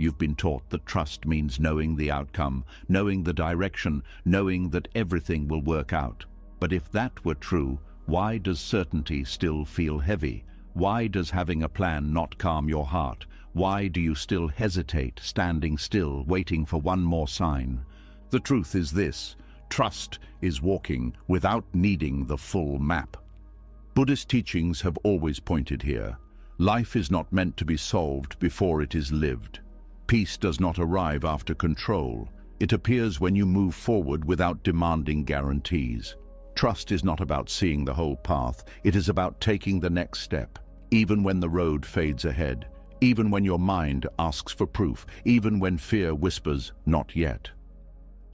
You've been taught that trust means knowing the outcome, knowing the direction, knowing that everything will work out. But if that were true, why does certainty still feel heavy? Why does having a plan not calm your heart? Why do you still hesitate, standing still, waiting for one more sign? The truth is this: trust is walking without needing the full map. Buddhist teachings have always pointed here. Life is not meant to be solved before it is lived. Peace does not arrive after control. It appears when you move forward without demanding guarantees. Trust is not about seeing the whole path. It is about taking the next step, even when the road fades ahead, even when your mind asks for proof, even when fear whispers, "Not yet."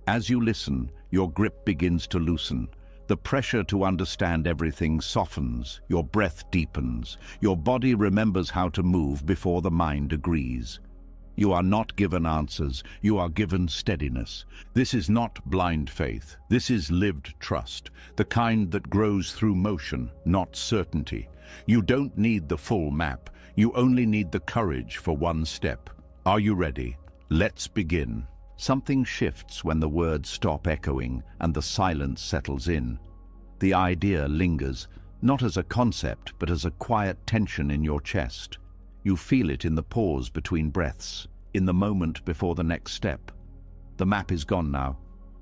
As you listen, your grip begins to loosen. The pressure to understand everything softens, your breath deepens, your body remembers how to move before the mind agrees. You are not given answers, you are given steadiness. This is not blind faith, this is lived trust, the kind that grows through motion, not certainty. You don't need the full map, you only need the courage for one step. Are you ready? Let's begin. Something shifts when the words stop echoing and the silence settles in. The idea lingers, not as a concept, but as a quiet tension in your chest. You feel it in the pause between breaths, in the moment before the next step. The map is gone now.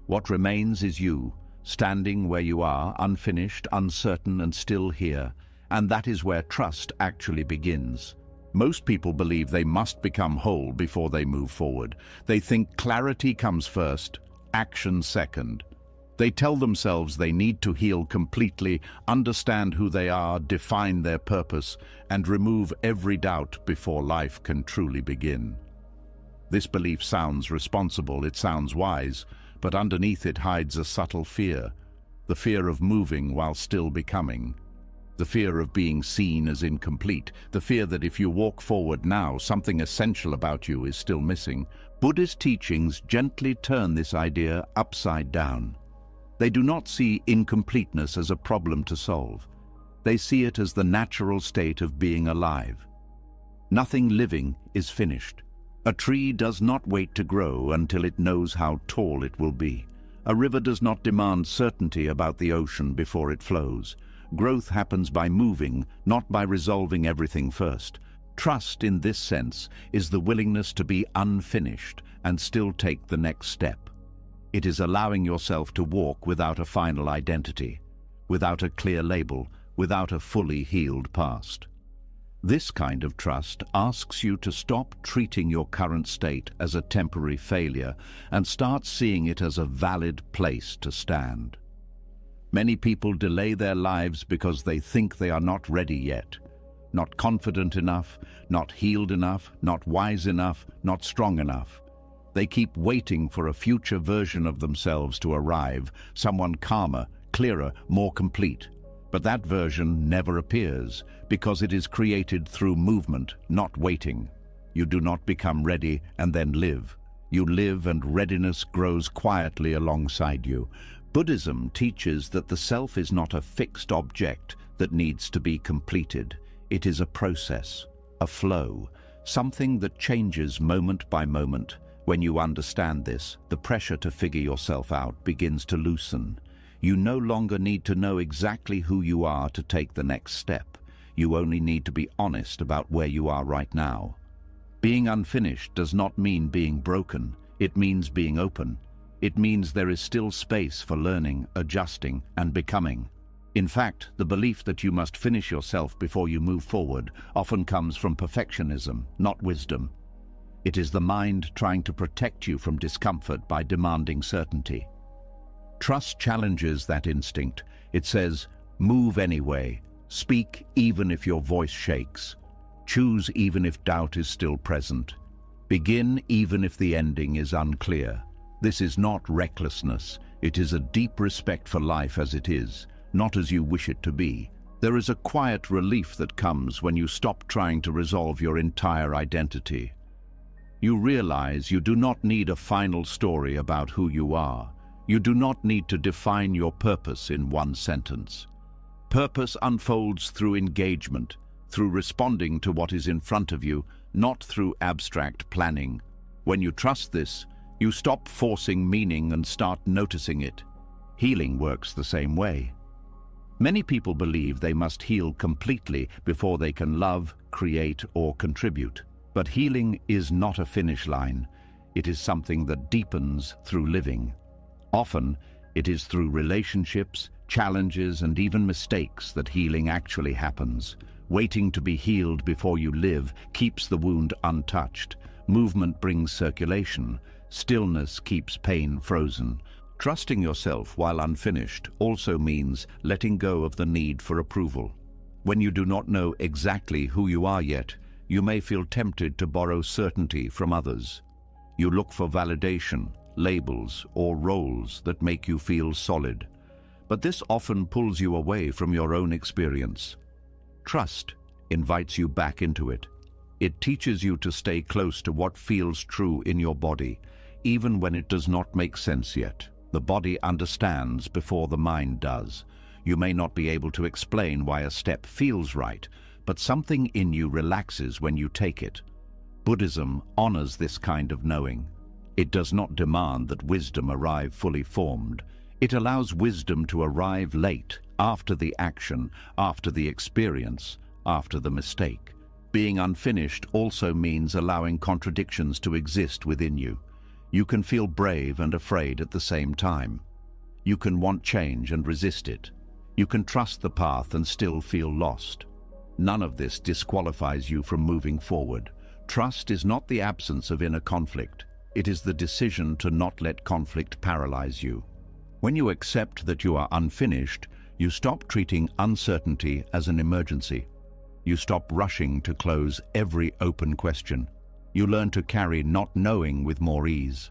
What remains is you, standing where you are, unfinished, uncertain, and still here. And that is where trust actually begins. Most people believe they must become whole before they move forward. They think clarity comes first, action second. They tell themselves they need to heal completely, understand who they are, define their purpose, and remove every doubt before life can truly begin. This belief sounds responsible, it sounds wise, but underneath it hides a subtle fear. The fear of moving while still becoming. The fear of being seen as incomplete. The fear that if you walk forward now, something essential about you is still missing. Buddhist teachings gently turn this idea upside down. They do not see incompleteness as a problem to solve. They see it as the natural state of being alive. Nothing living is finished. A tree does not wait to grow until it knows how tall it will be. A river does not demand certainty about the ocean before it flows. Growth happens by moving, not by resolving everything first. Trust, in this sense, is the willingness to be unfinished and still take the next step. It is allowing yourself to walk without a final identity, without a clear label, without a fully healed past. This kind of trust asks you to stop treating your current state as a temporary failure and start seeing it as a valid place to stand. Many people delay their lives because they think they are not ready yet, not confident enough, not healed enough, not wise enough, not strong enough. They keep waiting for a future version of themselves to arrive, someone calmer, clearer, more complete. But that version never appears because it is created through movement, not waiting. You do not become ready and then live. You live and readiness grows quietly alongside you. Buddhism teaches that the self is not a fixed object that needs to be completed. It is a process, a flow, something that changes moment by moment. When you understand this, the pressure to figure yourself out begins to loosen. You no longer need to know exactly who you are to take the next step. You only need to be honest about where you are right now. Being unfinished does not mean being broken. It means being open. It means there is still space for learning, adjusting, and becoming. In fact, the belief that you must finish yourself before you move forward often comes from perfectionism, not wisdom. It is the mind trying to protect you from discomfort by demanding certainty. Trust challenges that instinct. It says, move anyway, speak even if your voice shakes, choose even if doubt is still present, begin even if the ending is unclear. This is not recklessness, it is a deep respect for life as it is, not as you wish it to be. There is a quiet relief that comes when you stop trying to resolve your entire identity. You realize you do not need a final story about who you are. You do not need to define your purpose in one sentence. Purpose unfolds through engagement, through responding to what is in front of you, not through abstract planning When you trust this, you stop forcing meaning and start noticing it. Healing works the same way. Many people believe they must heal completely before they can love, create, or contribute. But healing is not a finish line. It is something that deepens through living. Often, it is through relationships, challenges, and even mistakes that healing actually happens. Waiting to be healed before you live keeps the wound untouched. Movement brings circulation. Stillness keeps pain frozen. Trusting yourself while unfinished also means letting go of the need for approval. When you do not know exactly who you are yet, you may feel tempted to borrow certainty from others. You look for validation, labels, or roles that make you feel solid. But this often pulls you away from your own experience. Trust invites you back into it. It teaches you to stay close to what feels true in your body, even when it does not make sense yet. The body understands before the mind does. You may not be able to explain why a step feels right, but something in you relaxes when you take it. Buddhism honors this kind of knowing. It does not demand that wisdom arrive fully formed. It allows wisdom to arrive late, after the action, after the experience, after the mistake. Being unfinished also means allowing contradictions to exist within you. You can feel brave and afraid at the same time. You can want change and resist it. You can trust the path and still feel lost. None of this disqualifies you from moving forward. Trust is not the absence of inner conflict. It is the decision to not let conflict paralyze you. When you accept that you are unfinished, you stop treating uncertainty as an emergency. You stop rushing to close every open question. You learn to carry not knowing with more ease.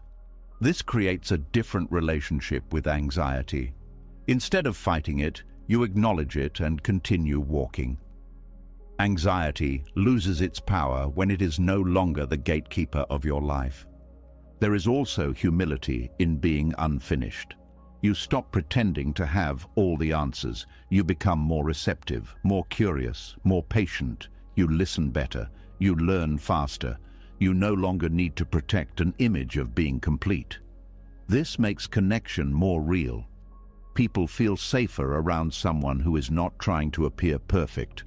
This creates a different relationship with anxiety. Instead of fighting it, you acknowledge it and continue walking. Anxiety loses its power when it is no longer the gatekeeper of your life. There is also humility in being unfinished. You stop pretending to have all the answers. You become more receptive, more curious, more patient. You listen better. You learn faster. You no longer need to protect an image of being complete. This makes connection more real. People feel safer around someone who is not trying to appear perfect.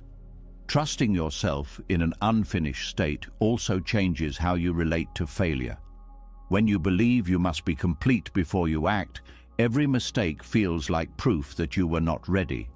Trusting yourself in an unfinished state also changes how you relate to failure. When you believe you must be complete before you act, every mistake feels like proof that you were not ready.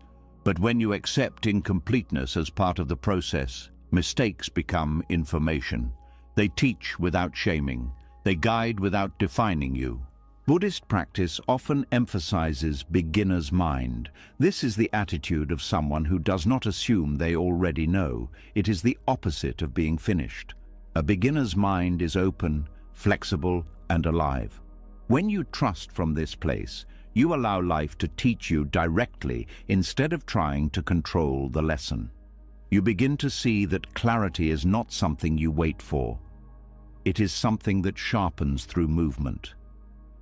But when you accept incompleteness as part of the process, mistakes become information. They teach without shaming. They guide without defining you. Buddhist practice often emphasizes beginner's mind. This is the attitude of someone who does not assume they already know. It is the opposite of being finished. A beginner's mind is open, flexible, and alive. When you trust from this place, you allow life to teach you directly instead of trying to control the lesson. You begin to see that clarity is not something you wait for. It is something that sharpens through movement.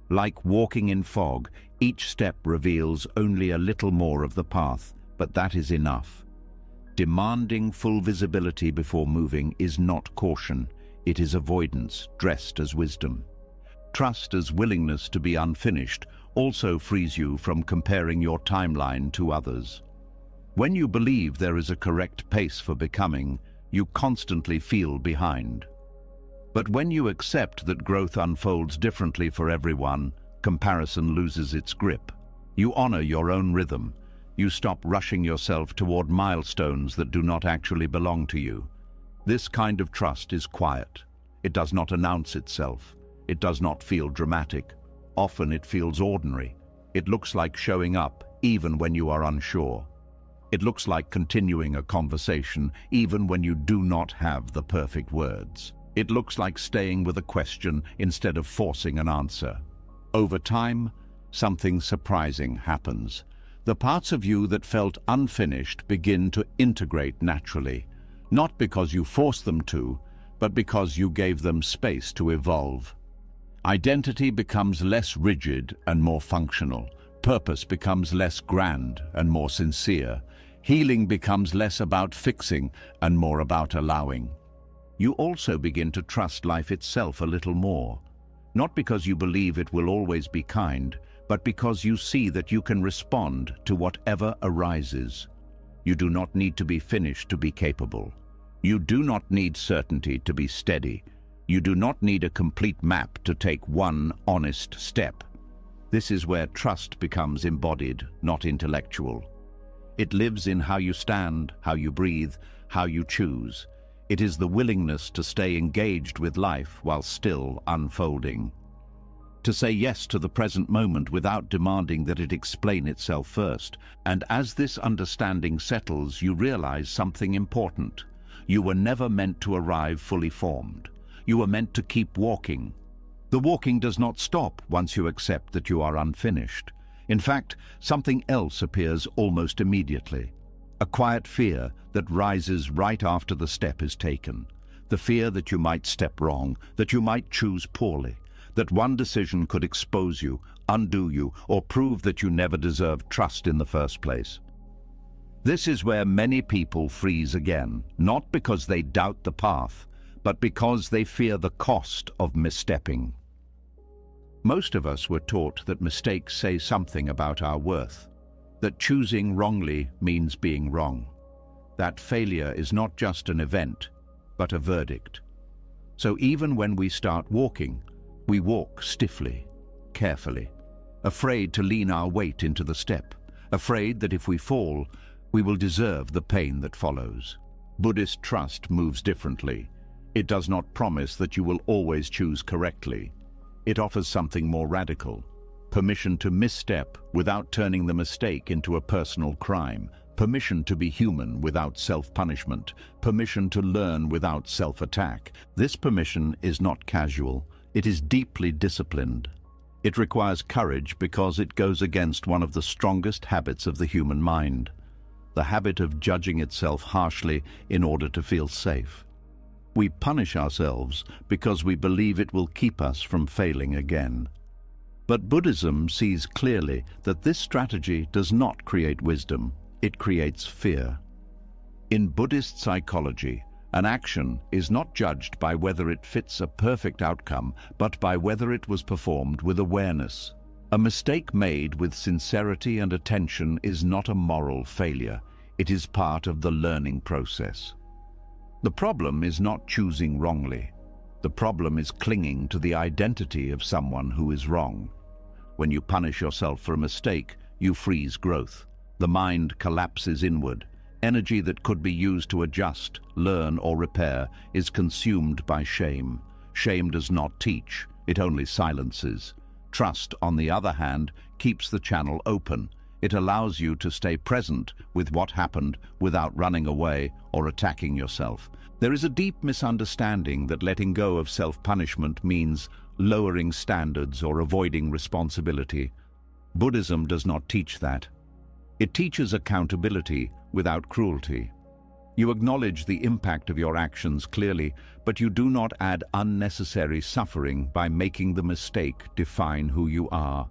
Like walking in fog, each step reveals only a little more of the path, but that is enough. Demanding full visibility before moving is not caution. It is avoidance dressed as wisdom. Trust as willingness to be unfinished also frees you from comparing your timeline to others. When you believe there is a correct pace for becoming, you constantly feel behind. But when you accept that growth unfolds differently for everyone, comparison loses its grip. You honor your own rhythm. You stop rushing yourself toward milestones that do not actually belong to you. This kind of trust is quiet. It does not announce itself. It does not feel dramatic. Often it feels ordinary. It looks like showing up even when you are unsure. It looks like continuing a conversation even when you do not have the perfect words. It looks like staying with a question instead of forcing an answer. Over time, something surprising happens. The parts of you that felt unfinished begin to integrate naturally, not because you forced them to, but because you gave them space to evolve. Identity becomes less rigid and more functional. Purpose becomes less grand and more sincere. Healing becomes less about fixing and more about allowing. you also begin to trust life itself a little more. Not because you believe it will always be kind, but because you see that you can respond to whatever arises. You do not need to be finished to be capable. You do not need certainty to be steady. You do not need a complete map to take one honest step. This is where trust becomes embodied, not intellectual. It lives in how you stand, how you breathe, how you choose. It is the willingness to stay engaged with life while still unfolding. To say yes to the present moment without demanding that it explain itself first. And as this understanding settles, you realize something important. You were never meant to arrive fully formed. You were meant to keep walking. The walking does not stop once you accept that you are unfinished. In fact, something else appears almost immediately. A quiet fear that rises right after the step is taken. The fear that you might step wrong, that you might choose poorly, that one decision could expose you, undo you, or prove that you never deserved trust in the first place. This is where many people freeze again, not because they doubt the path, but because they fear the cost of misstepping. Most of us were taught that mistakes say something about our worth, that choosing wrongly means being wrong, that failure is not just an event, but a verdict. So even when we start walking, we walk stiffly, carefully, afraid to lean our weight into the step, afraid that if we fall, we will deserve the pain that follows. Buddhist trust moves differently. It does not promise that you will always choose correctly. It offers something more radical: permission to misstep without turning the mistake into a personal crime, permission to be human without self-punishment, permission to learn without self-attack. This permission is not casual. It is deeply disciplined. It requires courage because it goes against one of the strongest habits of the human mind, the habit of judging itself harshly in order to feel safe. We punish ourselves because we believe it will keep us from failing again. But Buddhism sees clearly that this strategy does not create wisdom, it creates fear. In Buddhist psychology, an action is not judged by whether it fits a perfect outcome, but by whether it was performed with awareness. A mistake made with sincerity and attention is not a moral failure. It is part of the learning process. The problem is not choosing wrongly. The problem is clinging to the identity of someone who is wrong. When you punish yourself for a mistake, you freeze growth. The mind collapses inward. Energy that could be used to adjust, learn, or repair is consumed by shame. Shame does not teach, it only silences. Trust, on the other hand, keeps the channel open. It allows you to stay present with what happened without running away or attacking yourself. There is a deep misunderstanding that letting go of self-punishment means lowering standards or avoiding responsibility. Buddhism does not teach that. It teaches accountability without cruelty. You acknowledge the impact of your actions clearly, but you do not add unnecessary suffering by making the mistake define who you are.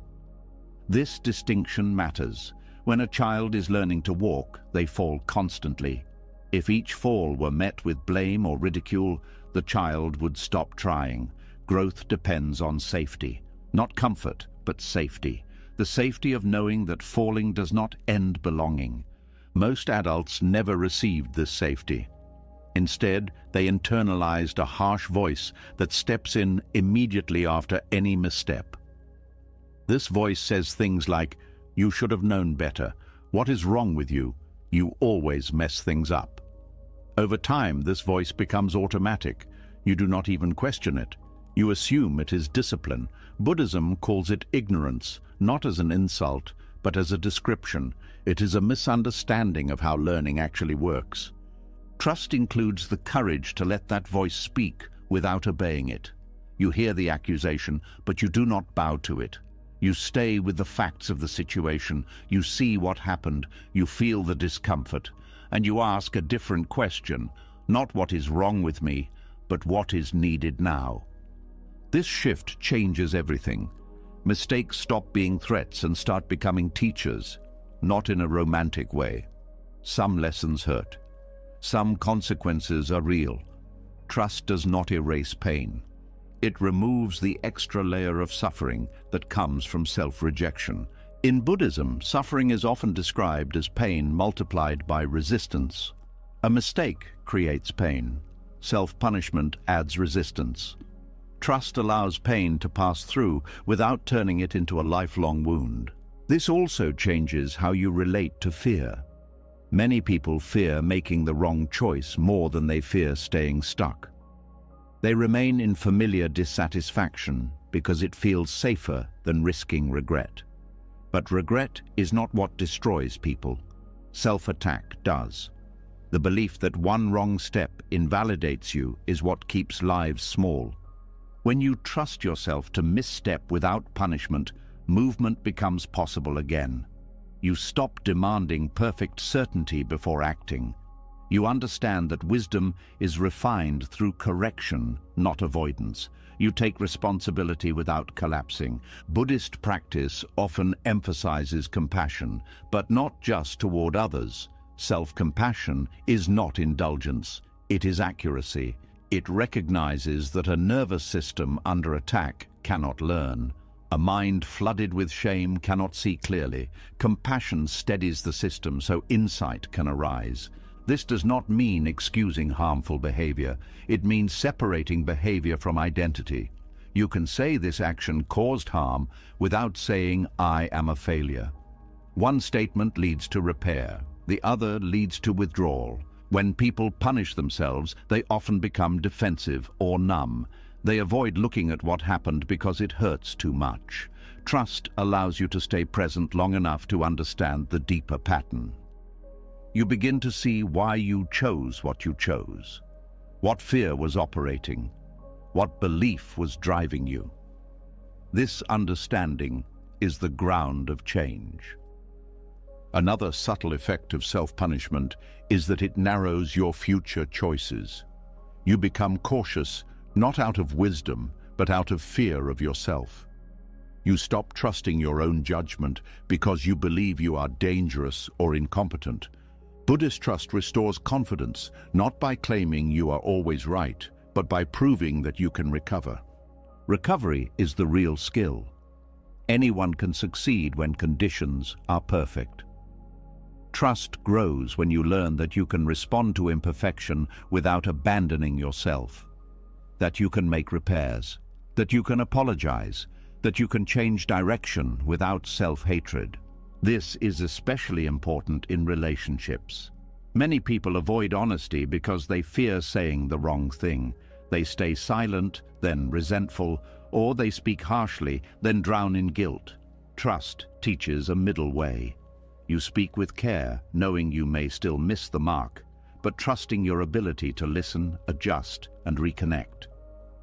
This distinction matters. When a child is learning to walk, they fall constantly. If each fall were met with blame or ridicule, the child would stop trying. Growth depends on safety. Not comfort, but safety. The safety of knowing that falling does not end belonging. Most adults never received this safety. Instead, they internalized a harsh voice that steps in immediately after any misstep. This voice says things like, "You should have known better. What is wrong with you? You always mess things up." Over time, this voice becomes automatic. You do not even question it. You assume it is discipline. Buddhism calls it ignorance, not as an insult, but as a description. It is a misunderstanding of how learning actually works. Trust includes the courage to let that voice speak without obeying it. You hear the accusation, but you do not bow to it. You stay with the facts of the situation. You see what happened. You feel the discomfort. And you ask a different question, not what is wrong with me, but what is needed now. This shift changes everything. Mistakes stop being threats and start becoming teachers, not in a romantic way. Some lessons hurt. Some consequences are real. trust does not erase pain. It removes the extra layer of suffering that comes from self-rejection. In Buddhism, suffering is often described as pain multiplied by resistance. A mistake creates pain. Self-punishment adds resistance. Trust allows pain to pass through without turning it into a lifelong wound. This also changes how you relate to fear. Many people fear making the wrong choice more than they fear staying stuck. They remain in familiar dissatisfaction because it feels safer than risking regret. But regret is not what destroys people. Self-attack does. The belief that one wrong step invalidates you is what keeps lives small. When you trust yourself to misstep without punishment, movement becomes possible again. You stop demanding perfect certainty before acting. You understand that wisdom is refined through correction, not avoidance. You take responsibility without collapsing. Buddhist practice often emphasizes compassion, but not just toward others. Self-compassion is not indulgence, it is accuracy. It recognizes that a nervous system under attack cannot learn. A mind flooded with shame cannot see clearly. Compassion steadies the system so insight can arise. This does not mean excusing harmful behavior. It means separating behavior from identity. You can say this action caused harm without saying, "I am a failure." One statement leads to repair. The other leads to withdrawal. When people punish themselves, they often become defensive or numb. They avoid looking at what happened because it hurts too much. Trust allows you to stay present long enough to understand the deeper pattern. You begin to see why you chose what you chose. What fear was operating? What belief was driving you? This understanding is the ground of change. Another subtle effect of self-punishment is that it narrows your future choices. You become cautious, not out of wisdom, but out of fear of yourself. You stop trusting your own judgment because you believe you are dangerous or incompetent. Buddhist trust restores confidence, not by claiming you are always right, but by proving that you can recover. Recovery is the real skill. Anyone can succeed when conditions are perfect. Trust grows when you learn that you can respond to imperfection without abandoning yourself. That you can make repairs, that you can apologize, that you can change direction without self-hatred. This is especially important in relationships. Many people avoid honesty because they fear saying the wrong thing. They stay silent, then resentful, or they speak harshly, then drown in guilt. Trust teaches a middle way. You speak with care, knowing you may still miss the mark, but trusting your ability to listen, adjust, and reconnect.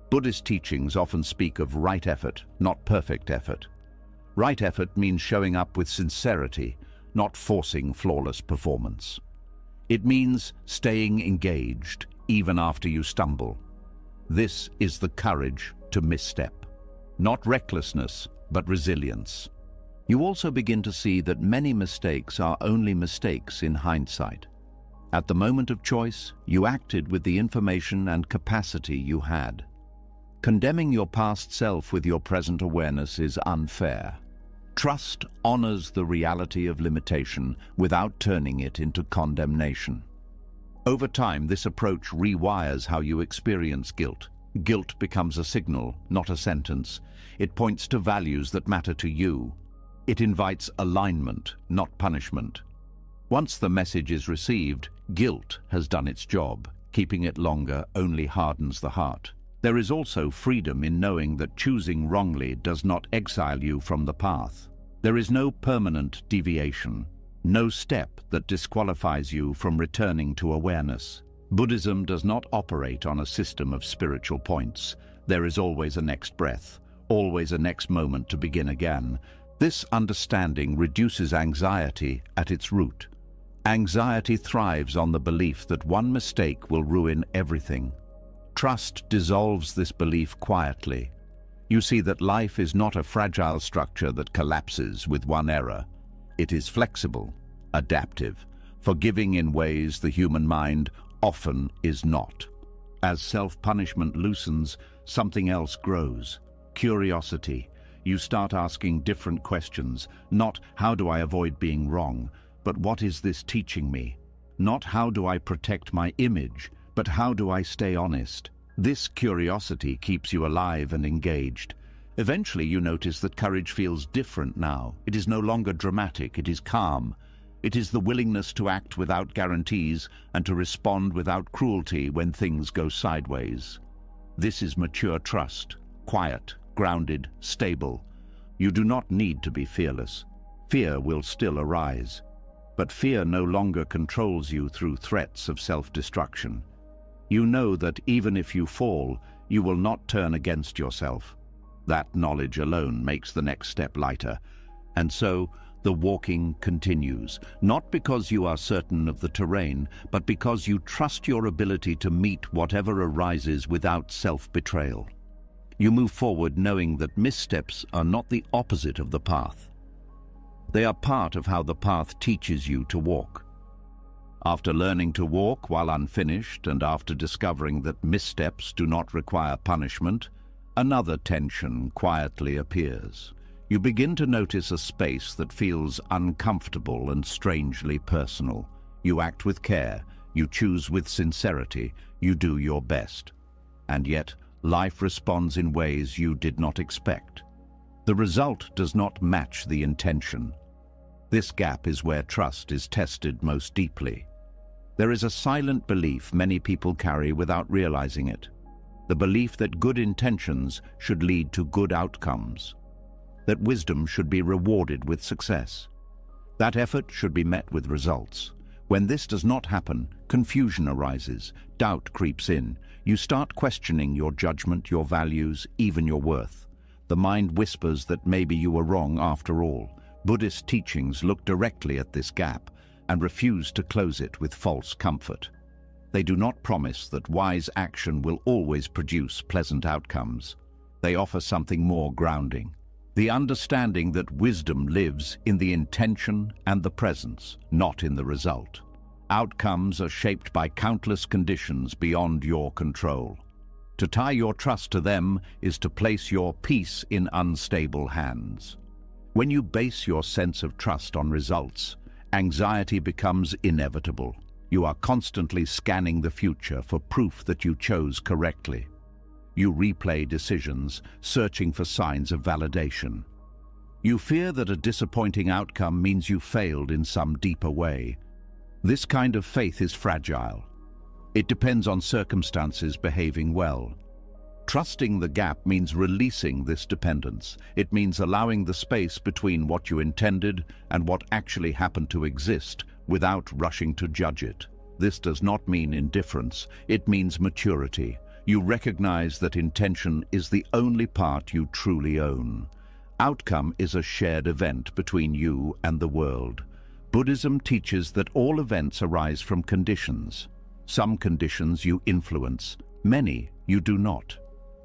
Buddhist teachings often speak of right effort, not perfect effort. Right effort means showing up with sincerity, not forcing flawless performance. It means staying engaged, even after you stumble. This is the courage to misstep. Not recklessness, but resilience. You also begin to see that many mistakes are only mistakes in hindsight. At the moment of choice, you acted with the information and capacity you had. Condemning your past self with your present awareness is unfair. Trust honors the reality of limitation without turning it into condemnation. Over time, this approach rewires how you experience guilt. Guilt becomes a signal, not a sentence. It points to values that matter to you. It invites alignment, not punishment. Once the message is received, guilt has done its job. Keeping it longer only hardens the heart. There is also freedom in knowing that choosing wrongly does not exile you from the path. There is no permanent deviation, no step that disqualifies you from returning to awareness. Buddhism does not operate on a system of spiritual points. There is always a next breath, always a next moment to begin again. This understanding reduces anxiety at its root. Anxiety thrives on the belief that one mistake will ruin everything. Trust dissolves this belief quietly. You see that life is not a fragile structure that collapses with one error. It is flexible, adaptive, forgiving in ways the human mind often is not. As self-punishment loosens, something else grows. Curiosity. You start asking different questions. Not, how do I avoid being wrong? But what is this teaching me? Not, how do I protect my image? But how do I stay honest? This curiosity keeps you alive and engaged. Eventually you notice that courage feels different now. It is no longer dramatic, it is calm. It is the willingness to act without guarantees and to respond without cruelty when things go sideways. This is mature trust, quiet, grounded, stable. You do not need to be fearless. Fear will still arise. But fear no longer controls you through threats of self-destruction. You know that even if you fall, you will not turn against yourself. That knowledge alone makes the next step lighter. And so, the walking continues, not because you are certain of the terrain, but because you trust your ability to meet whatever arises without self-betrayal. You move forward knowing that missteps are not the opposite of the path. They are part of how the path teaches you to walk. After learning to walk while unfinished, and after discovering that missteps do not require punishment, another tension quietly appears. You begin to notice a space that feels uncomfortable and strangely personal. You act with care, you choose with sincerity, you do your best. And yet, life responds in ways you did not expect. The result does not match the intention. This gap is where trust is tested most deeply. There is a silent belief many people carry without realizing it. The belief that good intentions should lead to good outcomes. That wisdom should be rewarded with success. That effort should be met with results. When this does not happen, confusion arises, doubt creeps in. You start questioning your judgment, your values, even your worth. The mind whispers that maybe you were wrong after all. Buddhist teachings look directly at this gap and refuse to close it with false comfort. They do not promise that wise action will always produce pleasant outcomes. They offer something more grounding. The understanding that wisdom lives in the intention and the presence, not in the result. Outcomes are shaped by countless conditions beyond your control. To tie your trust to them is to place your peace in unstable hands. When you base your sense of trust on results, anxiety becomes inevitable. You are constantly scanning the future for proof that you chose correctly. You replay decisions, searching for signs of validation. You fear that a disappointing outcome means you failed in some deeper way. This kind of faith is fragile. It depends on circumstances behaving well. Trusting the gap means releasing this dependence. It means allowing the space between what you intended and what actually happened to exist without rushing to judge it. This does not mean indifference. It means maturity. You recognize that intention is the only part you truly own. Outcome is a shared event between you and the world. Buddhism teaches that all events arise from conditions. Some conditions you influence, many you do not.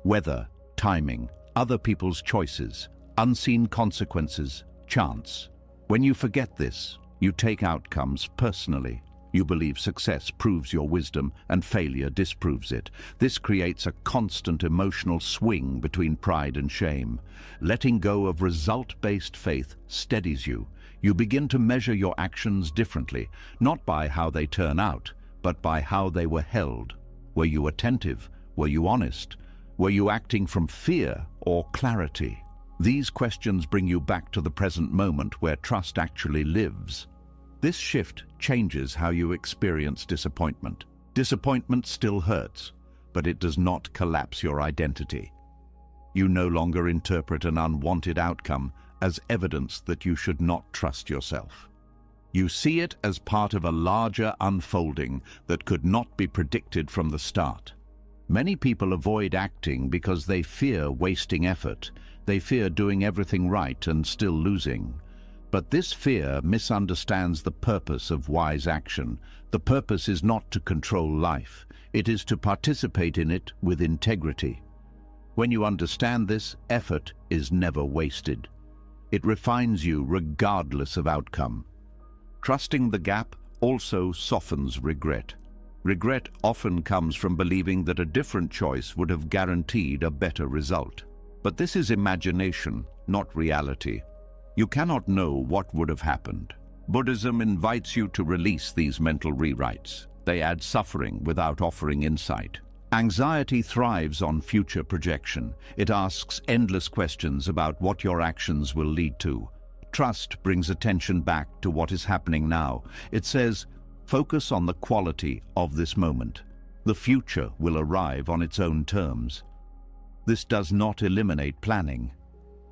Weather, timing, other people's choices, unseen consequences, chance. When you forget this, you take outcomes personally. You believe success proves your wisdom and failure disproves it. This creates a constant emotional swing between pride and shame. Letting go of result-based faith steadies you. You begin to measure your actions differently, not by how they turn out, but by how they were held. Were you attentive? Were you honest? Were you acting from fear or clarity? These questions bring you back to the present moment where trust actually lives. This shift changes how you experience disappointment. Disappointment still hurts, but it does not collapse your identity. You no longer interpret an unwanted outcome as evidence that you should not trust yourself. You see it as part of a larger unfolding that could not be predicted from the start. Many people avoid acting because they fear wasting effort. They fear doing everything right and still losing. But this fear misunderstands the purpose of wise action. The purpose is not to control life. It is to participate in it with integrity. When you understand this, effort is never wasted. It refines you regardless of outcome. Trusting the gap also softens regret. Regret often comes from believing that a different choice would have guaranteed a better result. But this is imagination, not reality. You cannot know what would have happened. Buddhism invites you to release these mental rewrites. They add suffering without offering insight. Anxiety thrives on future projection. It asks endless questions about what your actions will lead to. Trust brings attention back to what is happening now. It says, focus on the quality of this moment. The future will arrive on its own terms. This does not eliminate planning.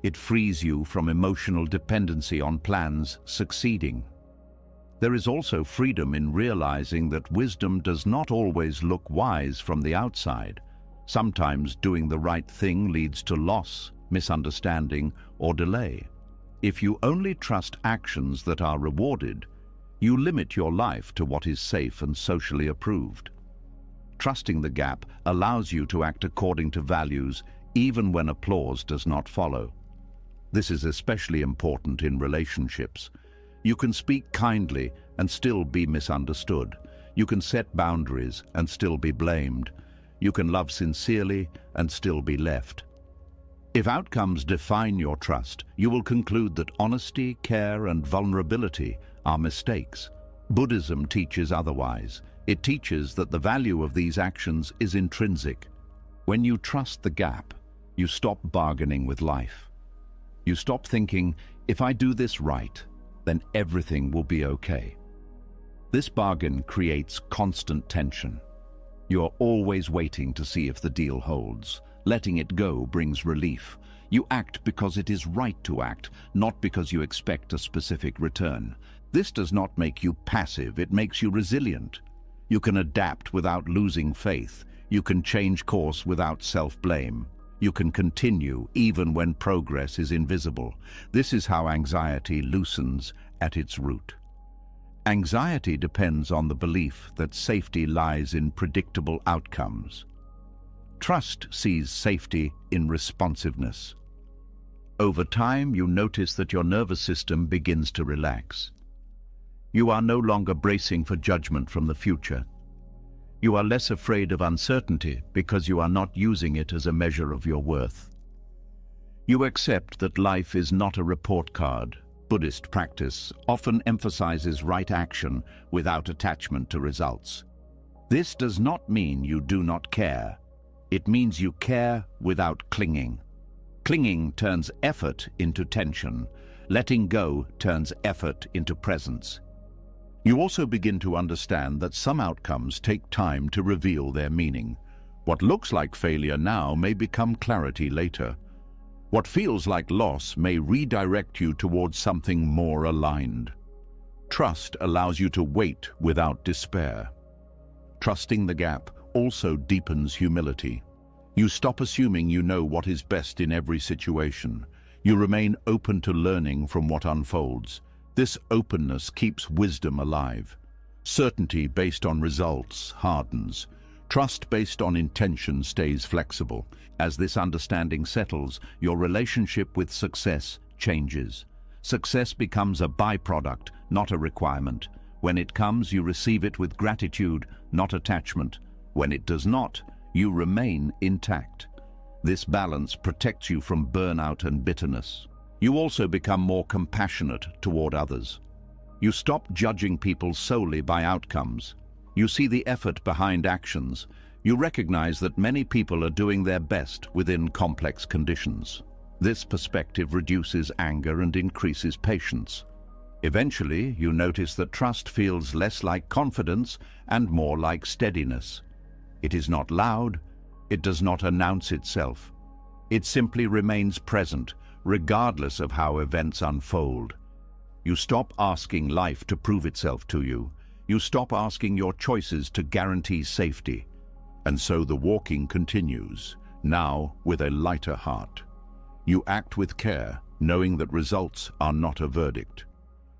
It frees you from emotional dependency on plans succeeding. There is also freedom in realizing that wisdom does not always look wise from the outside. Sometimes doing the right thing leads to loss, misunderstanding, or delay. If you only trust actions that are rewarded, you limit your life to what is safe and socially approved. Trusting the gap allows you to act according to values, even when applause does not follow. This is especially important in relationships. You can speak kindly and still be misunderstood. You can set boundaries and still be blamed. You can love sincerely and still be left. If outcomes define your trust, you will conclude that honesty, care, and vulnerability are mistakes. Buddhism teaches otherwise. It teaches that the value of these actions is intrinsic. When you trust the gap, you stop bargaining with life. You stop thinking, if I do this right, then everything will be okay. This bargain creates constant tension. You are always waiting to see if the deal holds. Letting it go brings relief. You act because it is right to act, not because you expect a specific return. This does not make you passive, it makes you resilient. You can adapt without losing faith. You can change course without self-blame. You can continue even when progress is invisible. This is how anxiety loosens at its root. Anxiety depends on the belief that safety lies in predictable outcomes. Trust sees safety in responsiveness. Over time, you notice that your nervous system begins to relax. You are no longer bracing for judgment from the future. You are less afraid of uncertainty because you are not using it as a measure of your worth. You accept that life is not a report card. Buddhist practice often emphasizes right action without attachment to results. This does not mean you do not care. It means you care without clinging. Clinging turns effort into tension. Letting go turns effort into presence. You also begin to understand that some outcomes take time to reveal their meaning. What looks like failure now may become clarity later. What feels like loss may redirect you towards something more aligned. Trust allows you to wait without despair. Trusting the gap also deepens humility. You stop assuming you know what is best in every situation. You remain open to learning from what unfolds. This openness keeps wisdom alive. Certainty based on results hardens. Trust based on intention stays flexible. As this understanding settles, your relationship with success changes. Success becomes a byproduct, not a requirement. When it comes, you receive it with gratitude, not attachment. When it does not, you remain intact. This balance protects you from burnout and bitterness. You also become more compassionate toward others. You stop judging people solely by outcomes. You see the effort behind actions. You recognize that many people are doing their best within complex conditions. This perspective reduces anger and increases patience. Eventually, you notice that trust feels less like confidence and more like steadiness. It is not loud. It does not announce itself. It simply remains present, regardless of how events unfold. You stop asking life to prove itself to you. You stop asking your choices to guarantee safety. And so the walking continues, now with a lighter heart. You act with care, knowing that results are not a verdict.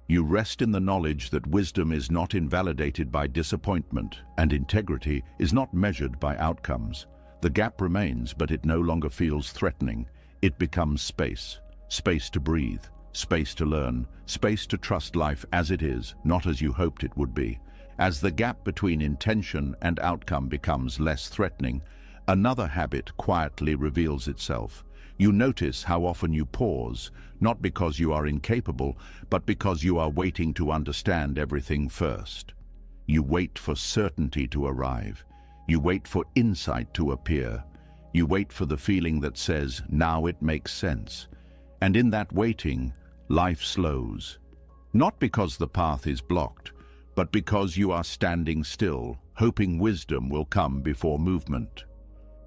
You rest in the knowledge that wisdom is not invalidated by disappointment, and integrity is not measured by outcomes. The gap remains, but it no longer feels threatening. It becomes space. Space to breathe, space to learn, space to trust life as it is, not as you hoped it would be. As the gap between intention and outcome becomes less threatening, another habit quietly reveals itself. You notice how often you pause, not because you are incapable, but because you are waiting to understand everything first. You wait for certainty to arrive. You wait for insight to appear. You wait for the feeling that says, now it makes sense. And in that waiting, life slows. Not because the path is blocked, but because you are standing still, hoping wisdom will come before movement.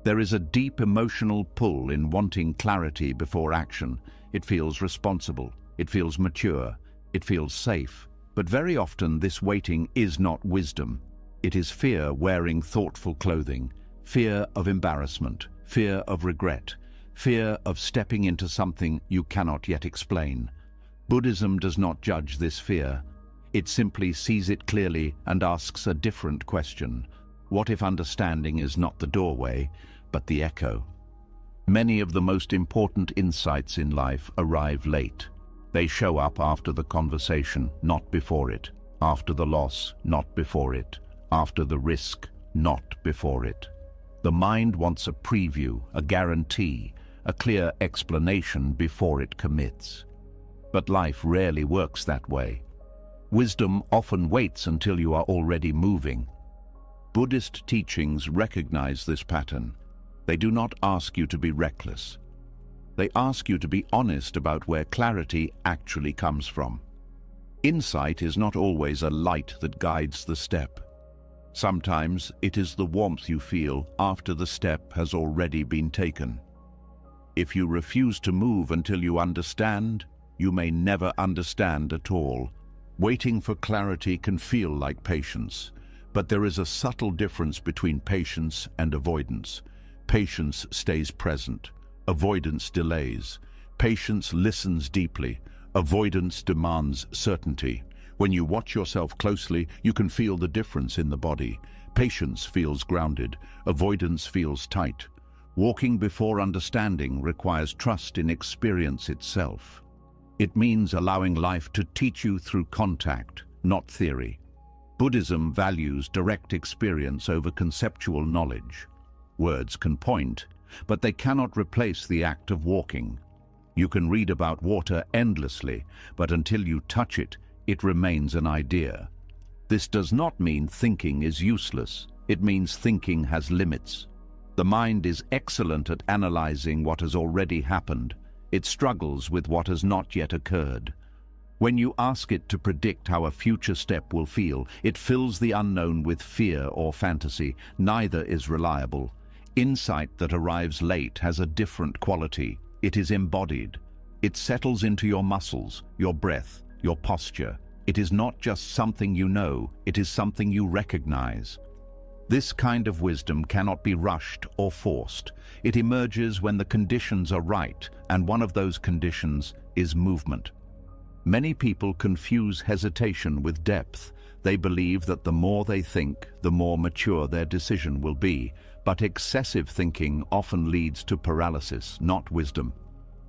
There is a deep emotional pull in wanting clarity before action. It feels responsible, it feels mature, it feels safe. But very often this waiting is not wisdom. It is fear wearing thoughtful clothing, fear of embarrassment, fear of regret, fear of stepping into something you cannot yet explain. Buddhism does not judge this fear. It simply sees it clearly and asks a different question. What if understanding is not the doorway, but the echo? Many of the most important insights in life arrive late. They show up after the conversation, not before it. After the loss, not before it. After the risk, not before it. The mind wants a preview, a guarantee, a clear explanation before it commits. But life rarely works that way. Wisdom often waits until you are already moving. Buddhist teachings recognize this pattern. They do not ask you to be reckless. They ask you to be honest about where clarity actually comes from. Insight is not always a light that guides the step. Sometimes it is the warmth you feel after the step has already been taken. If you refuse to move until you understand, you may never understand at all. Waiting for clarity can feel like patience, but there is a subtle difference between patience and avoidance. Patience stays present. Avoidance delays. Patience listens deeply. Avoidance demands certainty. When you watch yourself closely, you can feel the difference in the body. Patience feels grounded. Avoidance feels tight. Walking before understanding requires trust in experience itself. It means allowing life to teach you through contact, not theory. Buddhism values direct experience over conceptual knowledge. Words can point, but they cannot replace the act of walking. You can read about water endlessly, but until you touch it, it remains an idea. This does not mean thinking is useless. It means thinking has limits. The mind is excellent at analyzing what has already happened. It struggles with what has not yet occurred. When you ask it to predict how a future step will feel, it fills the unknown with fear or fantasy. Neither is reliable. Insight that arrives late has a different quality. It is embodied. It settles into your muscles, your breath, your posture. It is not just something you know, it is something you recognize. This kind of wisdom cannot be rushed or forced. It emerges when the conditions are right, and one of those conditions is movement. Many people confuse hesitation with depth. They believe that the more they think, the more mature their decision will be. But excessive thinking often leads to paralysis, not wisdom.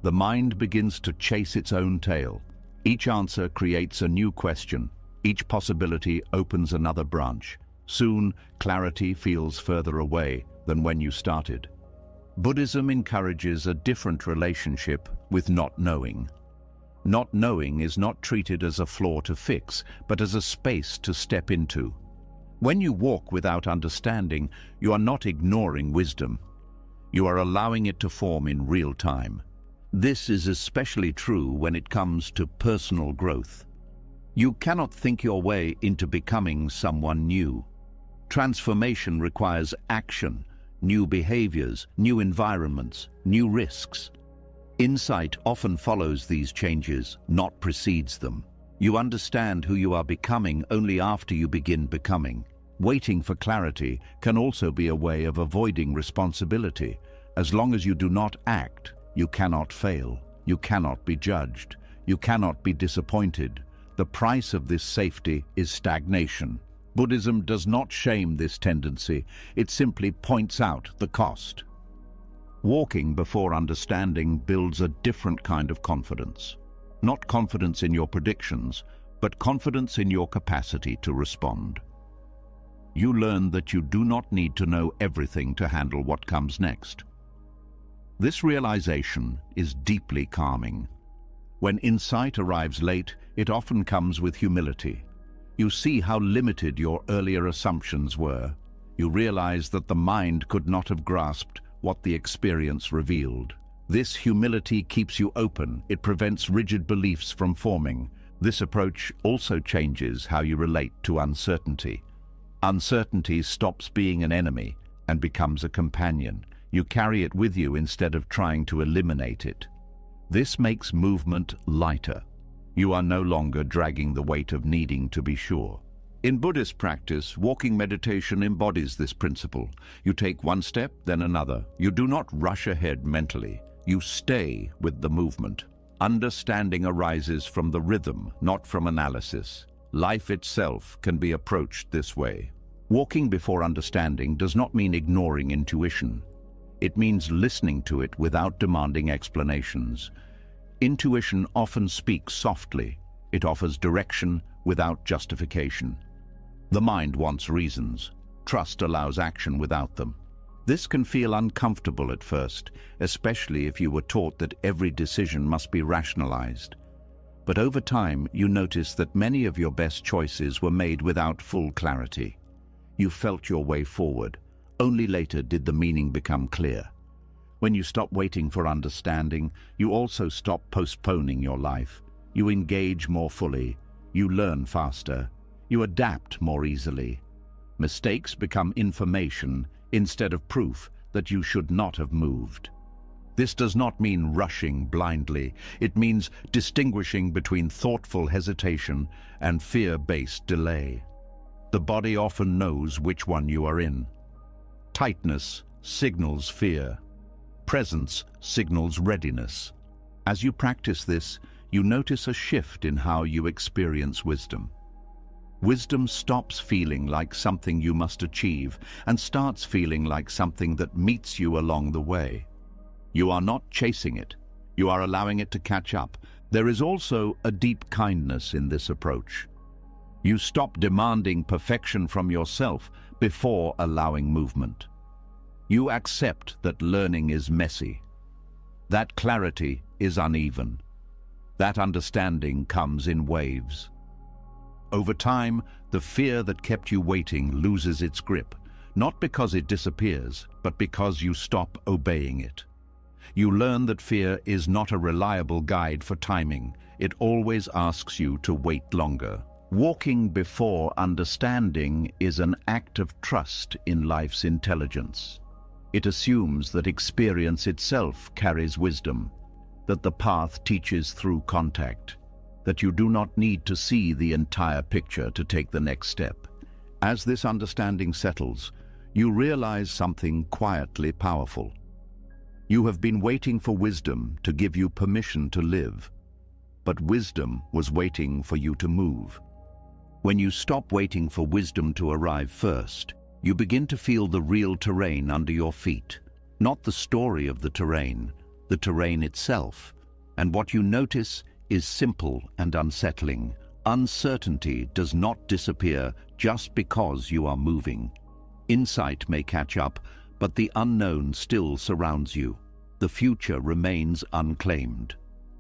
The mind begins to chase its own tail. Each answer creates a new question. Each possibility opens another branch. Soon, clarity feels further away than when you started. Buddhism encourages a different relationship with not knowing. Not knowing is not treated as a flaw to fix, but as a space to step into. When you walk without understanding, you are not ignoring wisdom. You are allowing it to form in real time. This is especially true when it comes to personal growth. You cannot think your way into becoming someone new. Transformation requires action, new behaviors, new environments, new risks. Insight often follows these changes, not precedes them. You understand who you are becoming only after you begin becoming. Waiting for clarity can also be a way of avoiding responsibility. As long as you do not act, you cannot fail. You cannot be judged. You cannot be disappointed. The price of this safety is stagnation. Buddhism does not shame this tendency. It simply points out the cost. Walking before understanding builds a different kind of confidence. Not confidence in your predictions, but confidence in your capacity to respond. You learn that you do not need to know everything to handle what comes next. This realization is deeply calming. When insight arrives late, it often comes with humility. You see how limited your earlier assumptions were. You realize that the mind could not have grasped what the experience revealed. This humility keeps you open. It prevents rigid beliefs from forming. This approach also changes how you relate to uncertainty. Uncertainty stops being an enemy and becomes a companion. You carry it with you instead of trying to eliminate it. This makes movement lighter. You are no longer dragging the weight of needing to be sure. In Buddhist practice, walking meditation embodies this principle. You take one step, then another. You do not rush ahead mentally. You stay with the movement. Understanding arises from the rhythm, not from analysis. Life itself can be approached this way. Walking before understanding does not mean ignoring intuition. It means listening to it without demanding explanations. Intuition often speaks softly. It offers direction without justification. The mind wants reasons. Trust allows action without them. This can feel uncomfortable at first, especially if you were taught that every decision must be rationalized. But over time, you notice that many of your best choices were made without full clarity. You felt your way forward. Only later did the meaning become clear. When you stop waiting for understanding, you also stop postponing your life. You engage more fully. You learn faster. You adapt more easily. Mistakes become information instead of proof that you should not have moved. This does not mean rushing blindly. It means distinguishing between thoughtful hesitation and fear-based delay. The body often knows which one you are in. Tightness signals fear. Presence signals readiness. As you practice this, you notice a shift in how you experience wisdom. Wisdom stops feeling like something you must achieve and starts feeling like something that meets you along the way. You are not chasing it. You are allowing it to catch up. There is also a deep kindness in this approach. You stop demanding perfection from yourself before allowing movement. You accept that learning is messy. That clarity is uneven. That understanding comes in waves. Over time, the fear that kept you waiting loses its grip, not because it disappears, but because you stop obeying it. You learn that fear is not a reliable guide for timing. It always asks you to wait longer. Walking before understanding is an act of trust in life's intelligence. It assumes that experience itself carries wisdom, that the path teaches through contact, that you do not need to see the entire picture to take the next step. As this understanding settles, you realize something quietly powerful. You have been waiting for wisdom to give you permission to live, but wisdom was waiting for you to move. When you stop waiting for wisdom to arrive first, you begin to feel the real terrain under your feet, not the story of the terrain itself. And what you notice is simple and unsettling. Uncertainty does not disappear just because you are moving. Insight may catch up, but the unknown still surrounds you. The future remains unclaimed.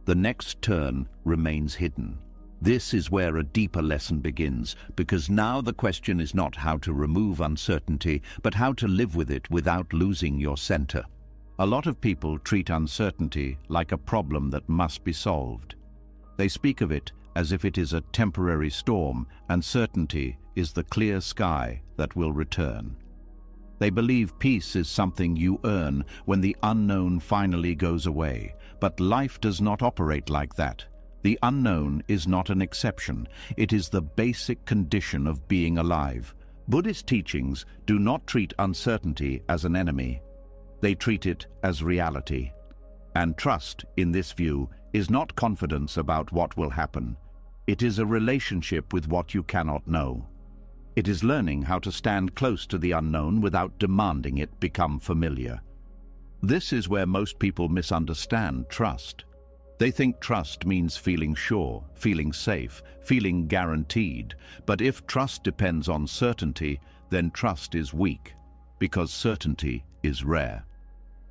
The next turn remains hidden. This is where a deeper lesson begins, because now the question is not how to remove uncertainty, but how to live with it without losing your center. A lot of people treat uncertainty like a problem that must be solved. They speak of it as if it is a temporary storm, and certainty is the clear sky that will return. They believe peace is something you earn when the unknown finally goes away, but life does not operate like that. The unknown is not an exception. It is the basic condition of being alive. Buddhist teachings do not treat uncertainty as an enemy. They treat it as reality. And trust, in this view, is not confidence about what will happen. It is a relationship with what you cannot know. It is learning how to stand close to the unknown without demanding it become familiar. This is where most people misunderstand trust. They think trust means feeling sure, feeling safe, feeling guaranteed. But if trust depends on certainty, then trust is weak, because certainty is rare.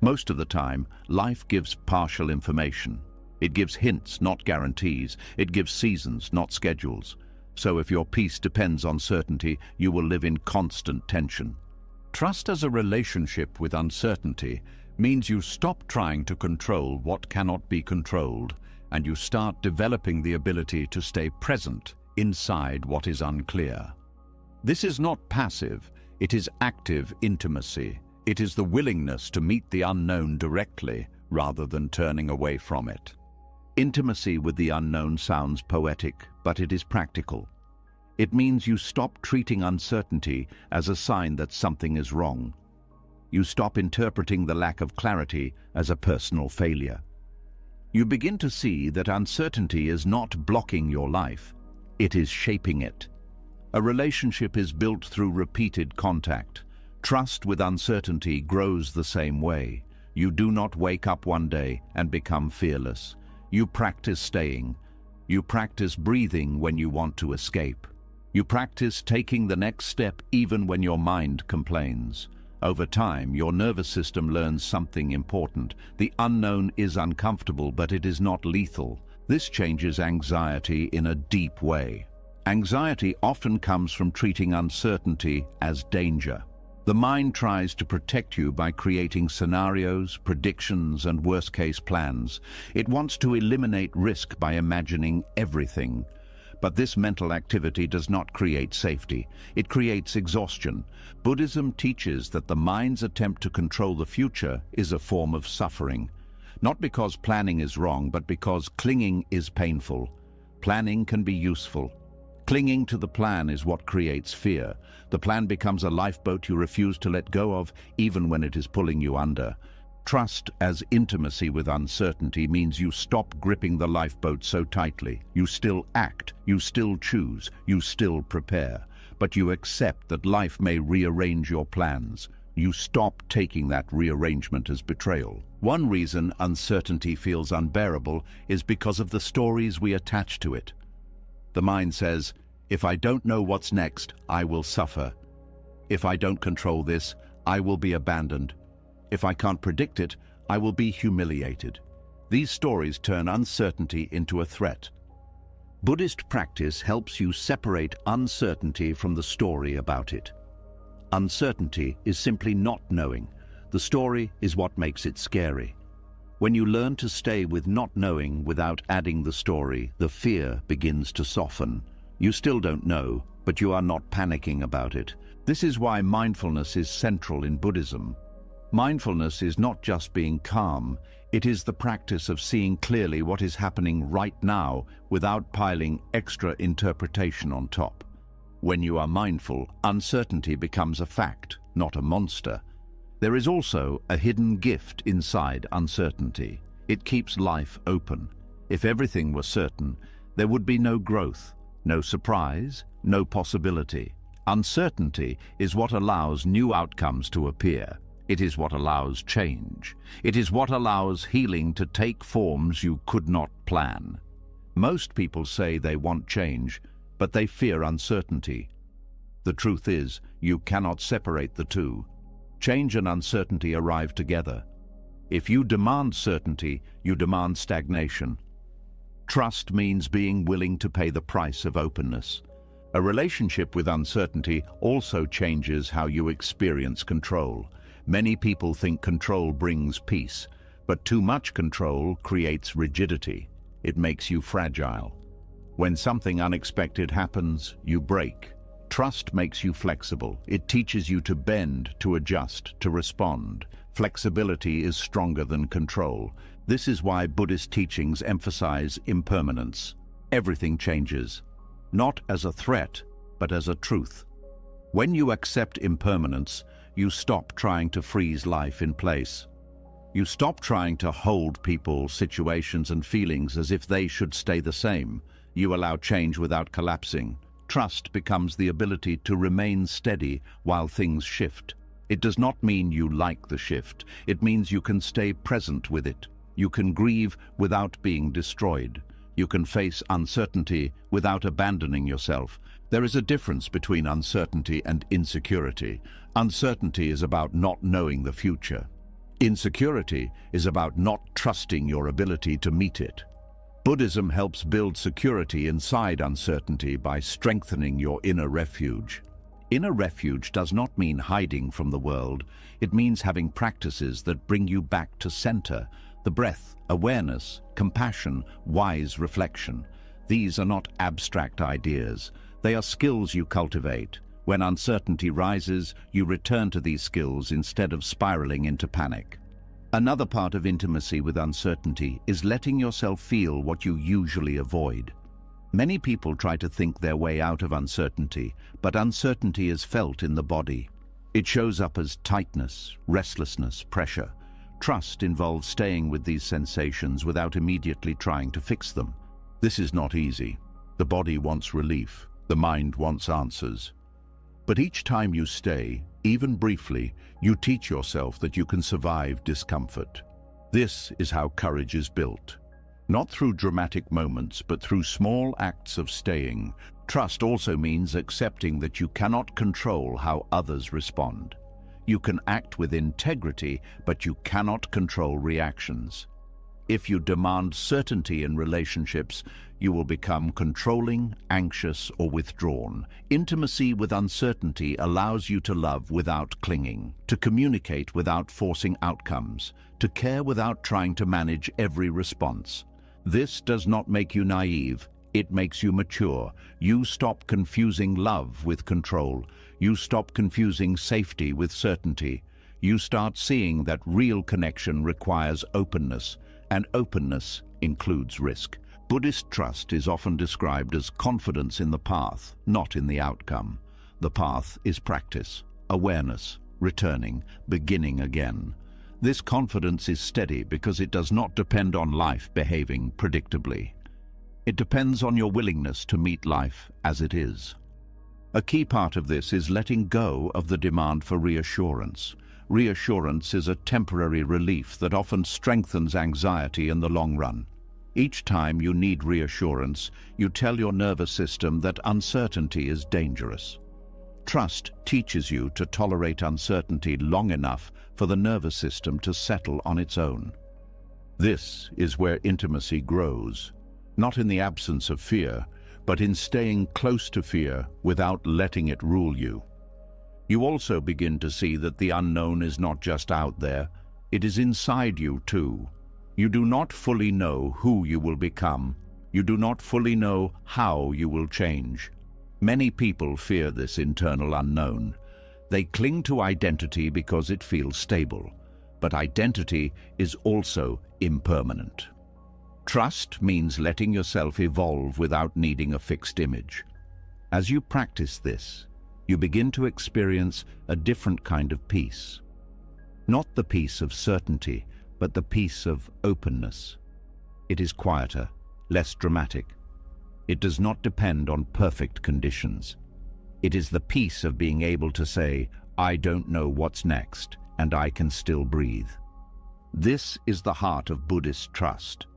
Most of the time, life gives partial information. It gives hints, not guarantees. It gives seasons, not schedules. So if your peace depends on certainty, you will live in constant tension. Trust as a relationship with uncertainty means you stop trying to control what cannot be controlled, and you start developing the ability to stay present inside what is unclear. This is not passive, it is active intimacy. It is the willingness to meet the unknown directly rather than turning away from it. Intimacy with the unknown sounds poetic, but it is practical. It means you stop treating uncertainty as a sign that something is wrong. You stop interpreting the lack of clarity as a personal failure. You begin to see that uncertainty is not blocking your life, it is shaping it. A relationship is built through repeated contact. Trust with uncertainty grows the same way. You do not wake up one day and become fearless. You practice staying. You practice breathing when you want to escape. You practice taking the next step even when your mind complains. Over time, your nervous system learns something important. The unknown is uncomfortable, but it is not lethal. This changes anxiety in a deep way. Anxiety often comes from treating uncertainty as danger. The mind tries to protect you by creating scenarios, predictions, and worst-case plans. It wants to eliminate risk by imagining everything. But this mental activity does not create safety. It creates exhaustion. Buddhism teaches that the mind's attempt to control the future is a form of suffering. Not because planning is wrong, but because clinging is painful. Planning can be useful. Clinging to the plan is what creates fear. The plan becomes a lifeboat you refuse to let go of, even when it is pulling you under. Trust as intimacy with uncertainty means you stop gripping the lifeboat so tightly. You still act, you still choose, you still prepare. But you accept that life may rearrange your plans. You stop taking that rearrangement as betrayal. One reason uncertainty feels unbearable is because of the stories we attach to it. The mind says, if I don't know what's next, I will suffer. If I don't control this, I will be abandoned. If I can't predict it, I will be humiliated. These stories turn uncertainty into a threat. Buddhist practice helps you separate uncertainty from the story about it. Uncertainty is simply not knowing. The story is what makes it scary. When you learn to stay with not knowing without adding the story, the fear begins to soften. You still don't know, but you are not panicking about it. This is why mindfulness is central in Buddhism. Mindfulness is not just being calm, it is the practice of seeing clearly what is happening right now without piling extra interpretation on top. When you are mindful, uncertainty becomes a fact, not a monster. There is also a hidden gift inside uncertainty. It keeps life open. If everything were certain, there would be no growth, no surprise, no possibility. Uncertainty is what allows new outcomes to appear. It is what allows change. It is what allows healing to take forms you could not plan. Most people say they want change, but they fear uncertainty. The truth is, you cannot separate the two. Change and uncertainty arrive together. If you demand certainty, you demand stagnation. Trust means being willing to pay the price of openness. A relationship with uncertainty also changes how you experience control. Many people think control brings peace, but too much control creates rigidity. It makes you fragile. When something unexpected happens, you break. Trust makes you flexible. It teaches you to bend, to adjust, to respond. Flexibility is stronger than control. This is why Buddhist teachings emphasize impermanence. Everything changes, not as a threat, but as a truth. When you accept impermanence, you stop trying to freeze life in place. You stop trying to hold people, situations, and feelings as if they should stay the same. You allow change without collapsing. Trust becomes the ability to remain steady while things shift. It does not mean you like the shift. It means you can stay present with it. You can grieve without being destroyed. You can face uncertainty without abandoning yourself. There is a difference between uncertainty and insecurity. Uncertainty is about not knowing the future. Insecurity is about not trusting your ability to meet it. Buddhism helps build security inside uncertainty by strengthening your inner refuge. Inner refuge does not mean hiding from the world. It means having practices that bring you back to center. The breath, awareness, compassion, wise reflection. These are not abstract ideas. They are skills you cultivate. When uncertainty rises, you return to these skills instead of spiraling into panic. Another part of intimacy with uncertainty is letting yourself feel what you usually avoid. Many people try to think their way out of uncertainty, but uncertainty is felt in the body. It shows up as tightness, restlessness, pressure. Trust involves staying with these sensations without immediately trying to fix them. This is not easy. The body wants relief. The mind wants answers. But each time you stay, even briefly, you teach yourself that you can survive discomfort. This is how courage is built. Not through dramatic moments, but through small acts of staying. Trust also means accepting that you cannot control how others respond. You can act with integrity, but you cannot control reactions. If you demand certainty in relationships, you will become controlling, anxious, or withdrawn. Intimacy with uncertainty allows you to love without clinging, to communicate without forcing outcomes, to care without trying to manage every response. This does not make you naive. It makes you mature. You stop confusing love with control. You stop confusing safety with certainty. You start seeing that real connection requires openness, and openness includes risk. Buddhist trust is often described as confidence in the path, not in the outcome. The path is practice, awareness, returning, beginning again. This confidence is steady because it does not depend on life behaving predictably. It depends on your willingness to meet life as it is. A key part of this is letting go of the demand for reassurance. Reassurance is a temporary relief that often strengthens anxiety in the long run. Each time you need reassurance, you tell your nervous system that uncertainty is dangerous. Trust teaches you to tolerate uncertainty long enough for the nervous system to settle on its own. This is where intimacy grows, not in the absence of fear, but in staying close to fear without letting it rule you. You also begin to see that the unknown is not just out there, it is inside you too. You do not fully know who you will become. You do not fully know how you will change. Many people fear this internal unknown. They cling to identity because it feels stable, but identity is also impermanent. Trust means letting yourself evolve without needing a fixed image. As you practice this, you begin to experience a different kind of peace. Not the peace of certainty, but the peace of openness. It is quieter, less dramatic. It does not depend on perfect conditions. It is the peace of being able to say, I don't know what's next, and I can still breathe. This is the heart of Buddhist trust.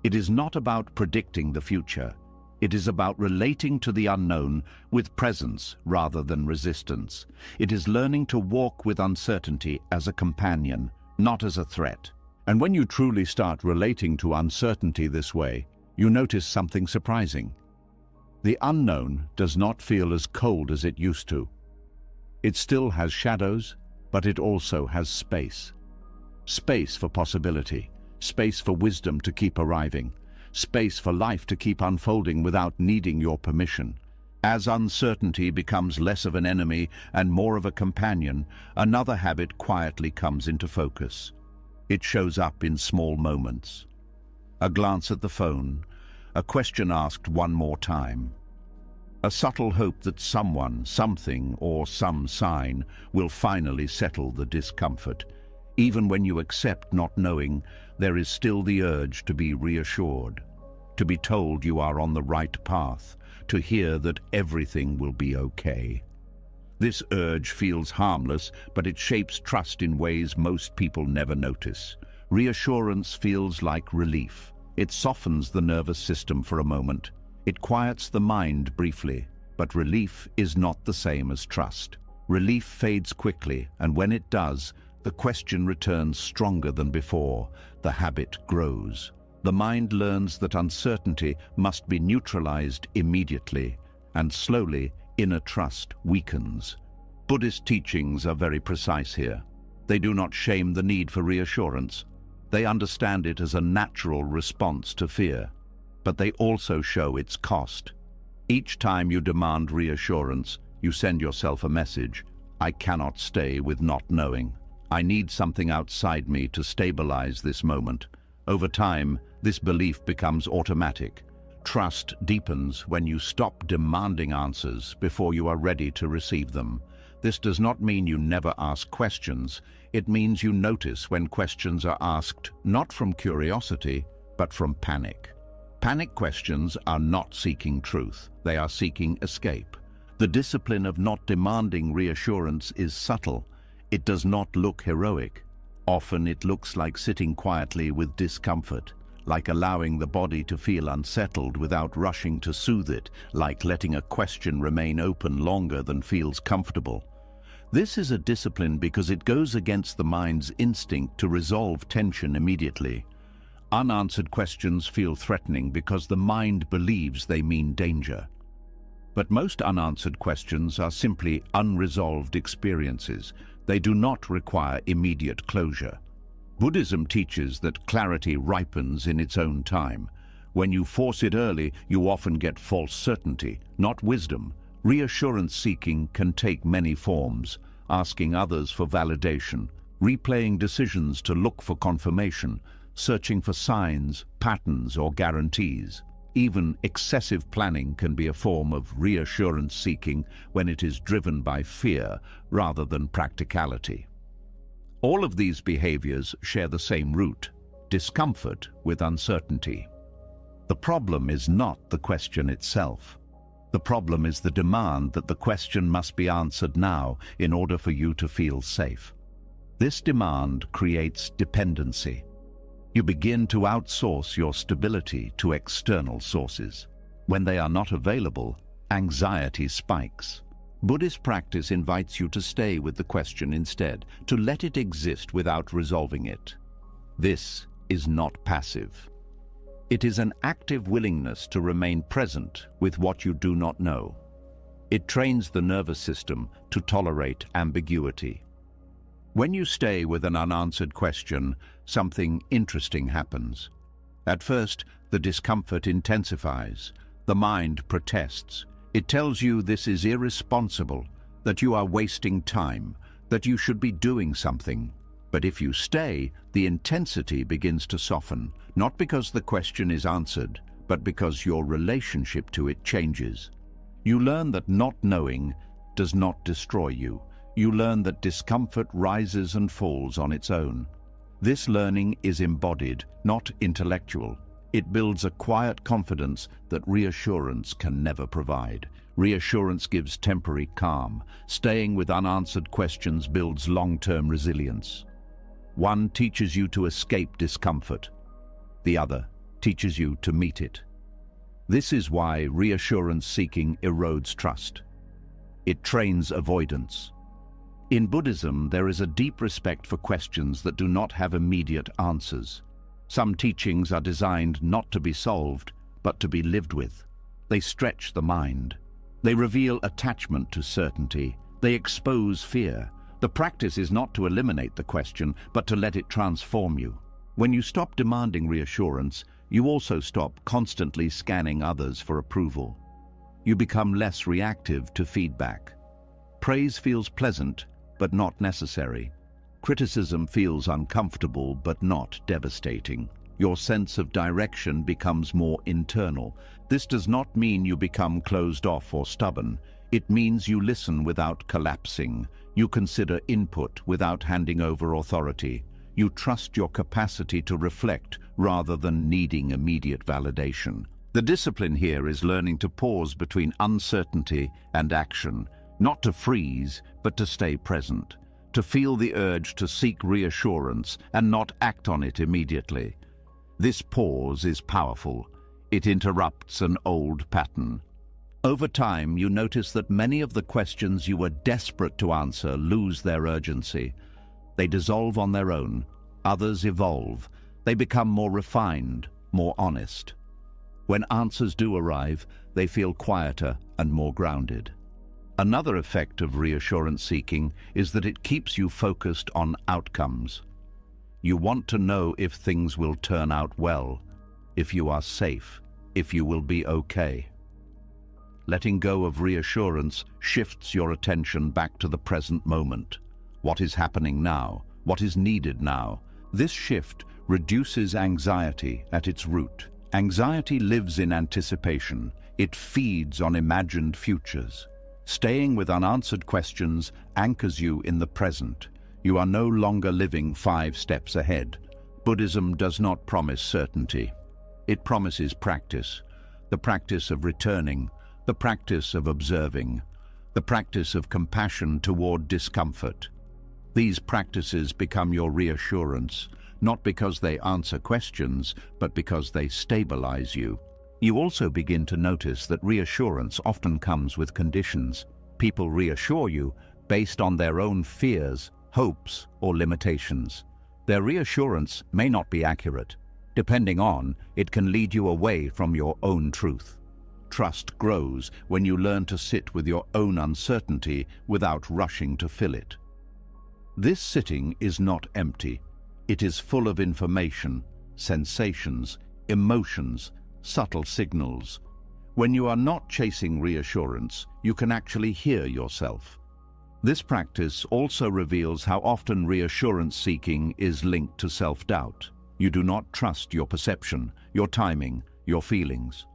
It is not about predicting the future. It is about relating to the unknown with presence rather than resistance. It is learning to walk with uncertainty as a companion, not as a threat. And when you truly start relating to uncertainty this way, you notice something surprising. The unknown does not feel as cold as it used to. It still has shadows, but it also has space. Space for possibility, space for wisdom to keep arriving, space for life to keep unfolding without needing your permission. As uncertainty becomes less of an enemy and more of a companion, another habit quietly comes into focus. It shows up in small moments. A glance at the phone, a question asked one more time. A subtle hope that someone, something, or some sign will finally settle the discomfort. Even when you accept not knowing, there is still the urge to be reassured, to be told you are on the right path, to hear that everything will be okay. This urge feels harmless, but it shapes trust in ways most people never notice. Reassurance feels like relief. It softens the nervous system for a moment. It quiets the mind briefly, but relief is not the same as trust. Relief fades quickly, and when it does, the question returns stronger than before. The habit grows. The mind learns that uncertainty must be neutralized immediately, and slowly, inner trust weakens. Buddhist teachings are very precise here. They do not shame the need for reassurance. They understand it as a natural response to fear, but they also show its cost. Each time you demand reassurance, you send yourself a message. I cannot stay with not knowing. I need something outside me to stabilize this moment. Over time, this belief becomes automatic. Trust deepens when you stop demanding answers before you are ready to receive them. This does not mean you never ask questions. It means you notice when questions are asked not from curiosity, but from panic. Panic questions are not seeking truth. They are seeking escape. The discipline of not demanding reassurance is subtle. It does not look heroic. Often it looks like sitting quietly with discomfort, like allowing the body to feel unsettled without rushing to soothe it, like letting a question remain open longer than feels comfortable. This is a discipline because it goes against the mind's instinct to resolve tension immediately. Unanswered questions feel threatening because the mind believes they mean danger. But most unanswered questions are simply unresolved experiences. They do not require immediate closure. Buddhism teaches that clarity ripens in its own time. When you force it early, you often get false certainty, not wisdom. Reassurance seeking can take many forms: asking others for validation, replaying decisions to look for confirmation, searching for signs, patterns, or guarantees. Even excessive planning can be a form of reassurance seeking when it is driven by fear rather than practicality. All of these behaviors share the same root: discomfort with uncertainty. The problem is not the question itself. The problem is the demand that the question must be answered now in order for you to feel safe. This demand creates dependency. You begin to outsource your stability to external sources. When they are not available, anxiety spikes. Buddhist practice invites you to stay with the question instead, to let it exist without resolving it. This is not passive. It is an active willingness to remain present with what you do not know. It trains the nervous system to tolerate ambiguity. When you stay with an unanswered question, something interesting happens. At first, the discomfort intensifies. The mind protests. It tells you this is irresponsible, that you are wasting time, that you should be doing something. But if you stay, the intensity begins to soften, not because the question is answered, but because your relationship to it changes. You learn that not knowing does not destroy you. You learn that discomfort rises and falls on its own. This learning is embodied, not intellectual. It builds a quiet confidence that reassurance can never provide. Reassurance gives temporary calm. Staying with unanswered questions builds long-term resilience. One teaches you to escape discomfort. The other teaches you to meet it. This is why reassurance seeking erodes trust. It trains avoidance. In Buddhism, there is a deep respect for questions that do not have immediate answers. Some teachings are designed not to be solved, but to be lived with. They stretch the mind. They reveal attachment to certainty. They expose fear. The practice is not to eliminate the question, but to let it transform you. When you stop demanding reassurance, you also stop constantly scanning others for approval. You become less reactive to feedback. Praise feels pleasant, but not necessary. Criticism feels uncomfortable, but not devastating. Your sense of direction becomes more internal. This does not mean you become closed off or stubborn. It means you listen without collapsing. You consider input without handing over authority. You trust your capacity to reflect rather than needing immediate validation. The discipline here is learning to pause between uncertainty and action, not to freeze, but to stay present. to feel the urge to seek reassurance and not act on it immediately. This pause is powerful. It interrupts an old pattern. Over time, you notice that many of the questions you were desperate to answer lose their urgency. They dissolve on their own. Others evolve. They become more refined, more honest. When answers do arrive, they feel quieter and more grounded. Another effect of reassurance seeking is that it keeps you focused on outcomes. You want to know if things will turn out well, if you are safe, if you will be okay. Letting go of reassurance shifts your attention back to the present moment. What is happening now? What is needed now? This shift reduces anxiety at its root. Anxiety lives in anticipation. It feeds on imagined futures. Staying with unanswered questions anchors you in the present. You are no longer living 5 steps ahead. Buddhism does not promise certainty. It promises practice. The practice of returning, the practice of observing, the practice of compassion toward discomfort. These practices become your reassurance, not because they answer questions, but because they stabilize you. You also begin to notice that reassurance often comes with conditions. People reassure you based on their own fears, hopes, or limitations. Their reassurance may not be accurate. Depending on, it can lead you away from your own truth. Trust grows when you learn to sit with your own uncertainty without rushing to fill it. This sitting is not empty. It is full of information, sensations, emotions, subtle signals. When you are not chasing reassurance, you can actually hear yourself. This practice also reveals how often reassurance seeking is linked to self-doubt. You do not trust your perception, your timing, your feelings.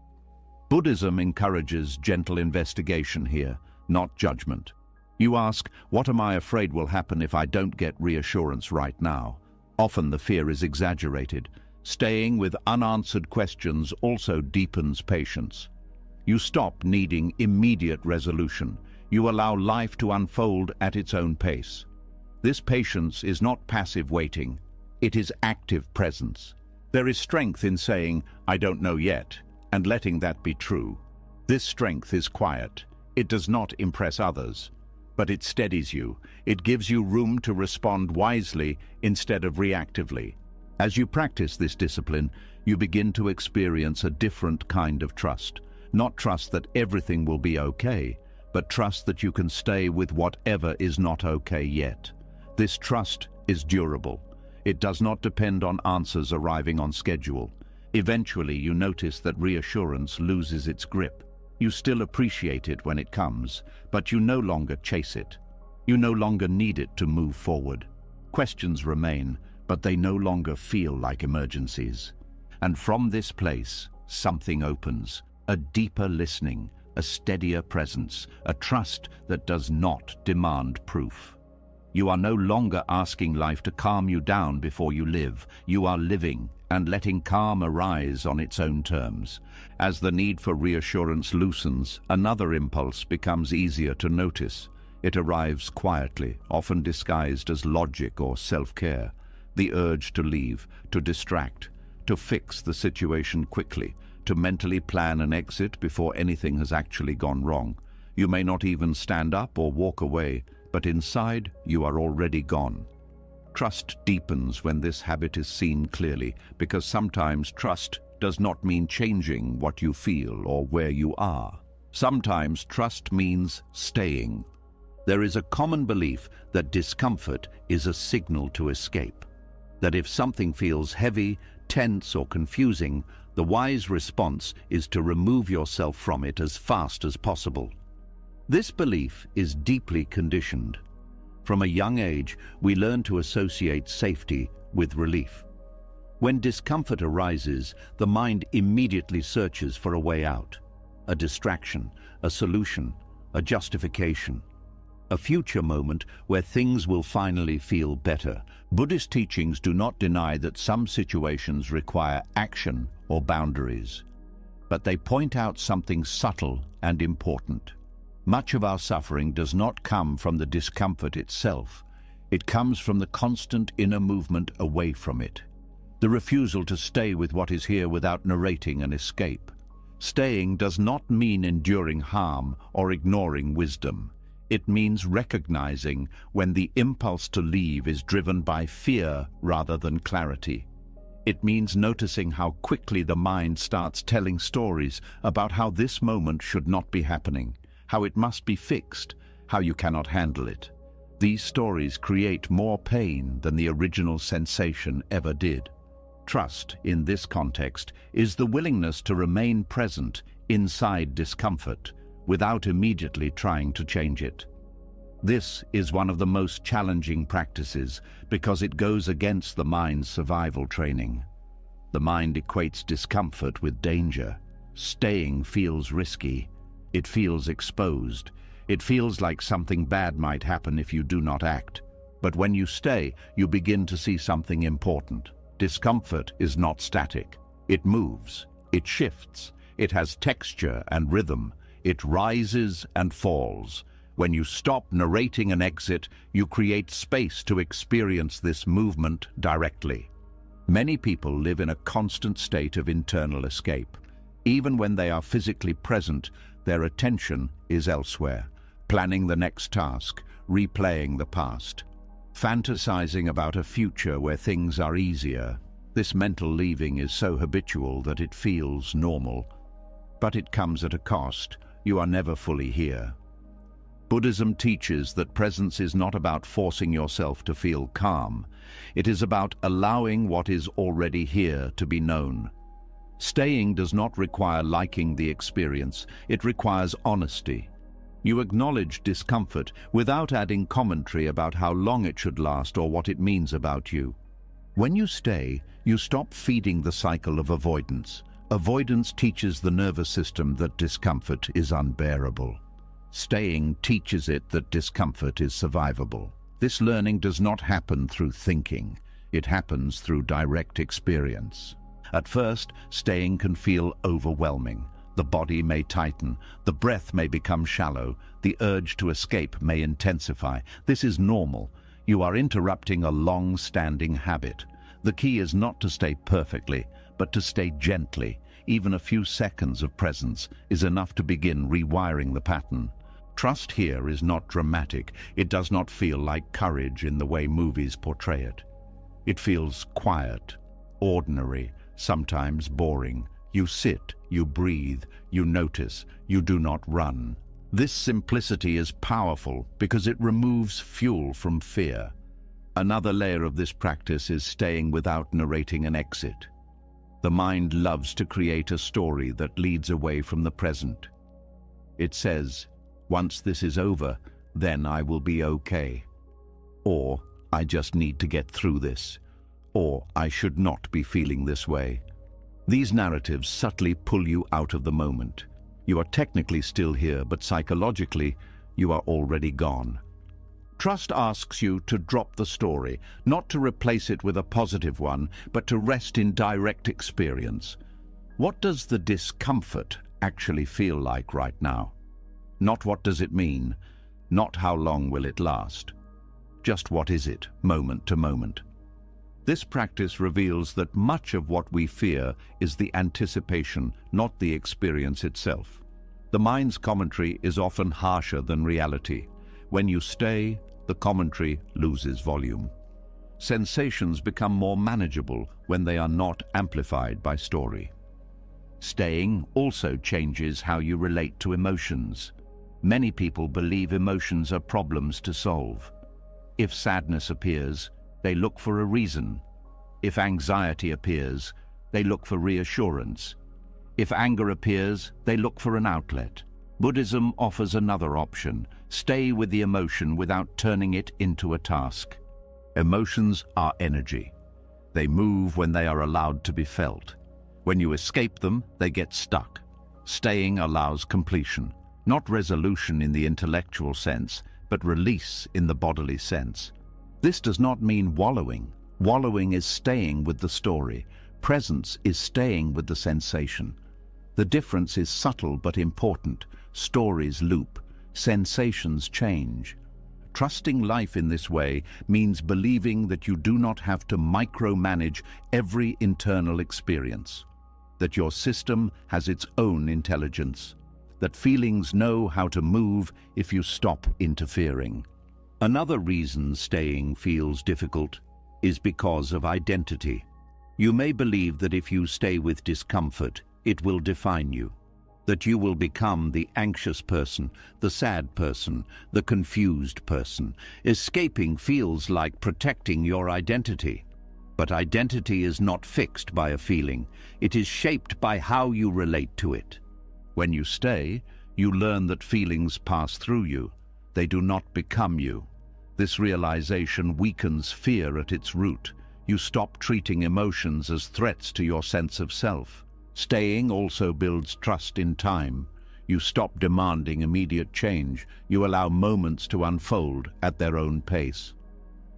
Buddhism encourages gentle investigation here, not judgment. You ask, what am I afraid will happen if I don't get reassurance right now? Often the fear is exaggerated. Staying with unanswered questions also deepens patience. You stop needing immediate resolution. You allow life to unfold at its own pace. This patience is not passive waiting. It is active presence. There is strength in saying, I don't know yet, and letting that be true. This strength is quiet. It does not impress others, but it steadies you. It gives you room to respond wisely instead of reactively. As you practice this discipline, you begin to experience a different kind of trust. Not trust that everything will be okay, but trust that you can stay with whatever is not okay yet. This trust is durable. It does not depend on answers arriving on schedule. Eventually, you notice that reassurance loses its grip. You still appreciate it when it comes, but you no longer chase it. You no longer need it to move forward. Questions remain, but they no longer feel like emergencies. And from this place, something opens. A deeper listening, a steadier presence, a trust that does not demand proof. You are no longer asking life to calm you down before you live. You are living and letting calm arise on its own terms. As the need for reassurance loosens, another impulse becomes easier to notice. It arrives quietly, often disguised as logic or self-care. The urge to leave, to distract, to fix the situation quickly, to mentally plan an exit before anything has actually gone wrong. You may not even stand up or walk away, but inside you are already gone. Trust deepens when this habit is seen clearly, because sometimes trust does not mean changing what you feel or where you are. Sometimes trust means staying. There is a common belief that discomfort is a signal to escape. That if something feels heavy, tense, or confusing, the wise response is to remove yourself from it as fast as possible. This belief is deeply conditioned. From a young age, we learn to associate safety with relief. When discomfort arises, the mind immediately searches for a way out, a distraction, a solution, a justification, a future moment where things will finally feel better. Buddhist teachings do not deny that some situations require action or boundaries, but they point out something subtle and important. Much of our suffering does not come from the discomfort itself. It comes from the constant inner movement away from it. The refusal to stay with what is here without narrating an escape. Staying does not mean enduring harm or ignoring wisdom. It means recognizing when the impulse to leave is driven by fear rather than clarity. It means noticing how quickly the mind starts telling stories about how this moment should not be happening, how it must be fixed, how you cannot handle it. These stories create more pain than the original sensation ever did. Trust, in this context, is the willingness to remain present inside discomfort without immediately trying to change it. This is one of the most challenging practices because it goes against the mind's survival training. The mind equates discomfort with danger. Staying feels risky. It feels exposed. It feels like something bad might happen if you do not act. But when you stay, you begin to see something important. Discomfort is not static. It moves. It shifts. It has texture and rhythm. It rises and falls. When you stop narrating an exit, you create space to experience this movement directly. Many people live in a constant state of internal escape. Even when they are physically present, their attention is elsewhere, planning the next task, replaying the past, fantasizing about a future where things are easier. This mental leaving is so habitual that it feels normal. But it comes at a cost. You are never fully here. Buddhism teaches that presence is not about forcing yourself to feel calm. It is about allowing what is already here to be known. Staying does not require liking the experience. It requires honesty. You acknowledge discomfort without adding commentary about how long it should last or what it means about you. When you stay, you stop feeding the cycle of avoidance. Avoidance teaches the nervous system that discomfort is unbearable. Staying teaches it that discomfort is survivable. This learning does not happen through thinking. It happens through direct experience. At first, staying can feel overwhelming. The body may tighten, the breath may become shallow, the urge to escape may intensify. This is normal. You are interrupting a long-standing habit. The key is not to stay perfectly, but to stay gently. Even a few seconds of presence is enough to begin rewiring the pattern. Trust here is not dramatic. It does not feel like courage in the way movies portray it. It feels quiet, ordinary, sometimes boring. You sit, you breathe, you notice, you do not run. This simplicity is powerful because it removes fuel from fear. Another layer of this practice is staying without narrating an exit. The mind loves to create a story that leads away from the present. It says, "Once this is over, then I will be okay." Or, "I just need to get through this." Or, "I should not be feeling this way." These narratives subtly pull you out of the moment. You are technically still here, but psychologically, you are already gone. Trust asks you to drop the story, not to replace it with a positive one, but to rest in direct experience. What does the discomfort actually feel like right now? Not what does it mean, not how long will it last. Just what is it, moment to moment. This practice reveals that much of what we fear is the anticipation, not the experience itself. The mind's commentary is often harsher than reality. When you stay, the commentary loses volume. Sensations become more manageable when they are not amplified by story. Staying also changes how you relate to emotions. Many people believe emotions are problems to solve. If sadness appears, they look for a reason. If anxiety appears, they look for reassurance. If anger appears, they look for an outlet. Buddhism offers another option. Stay with the emotion without turning it into a task. Emotions are energy. They move when they are allowed to be felt. When you escape them, they get stuck. Staying allows completion, not resolution in the intellectual sense, but release in the bodily sense. This does not mean wallowing. Wallowing is staying with the story. Presence is staying with the sensation. The difference is subtle but important. Stories loop. Sensations change. Trusting life in this way means believing that you do not have to micromanage every internal experience, that your system has its own intelligence, that feelings know how to move if you stop interfering. Another reason staying feels difficult is because of identity. You may believe that if you stay with discomfort, it will define you, that you will become the anxious person, the sad person, the confused person. Escaping feels like protecting your identity. But identity is not fixed by a feeling. It is shaped by how you relate to it. When you stay, you learn that feelings pass through you. They do not become you. This realization weakens fear at its root. You stop treating emotions as threats to your sense of self. Staying also builds trust in time. You stop demanding immediate change. You allow moments to unfold at their own pace.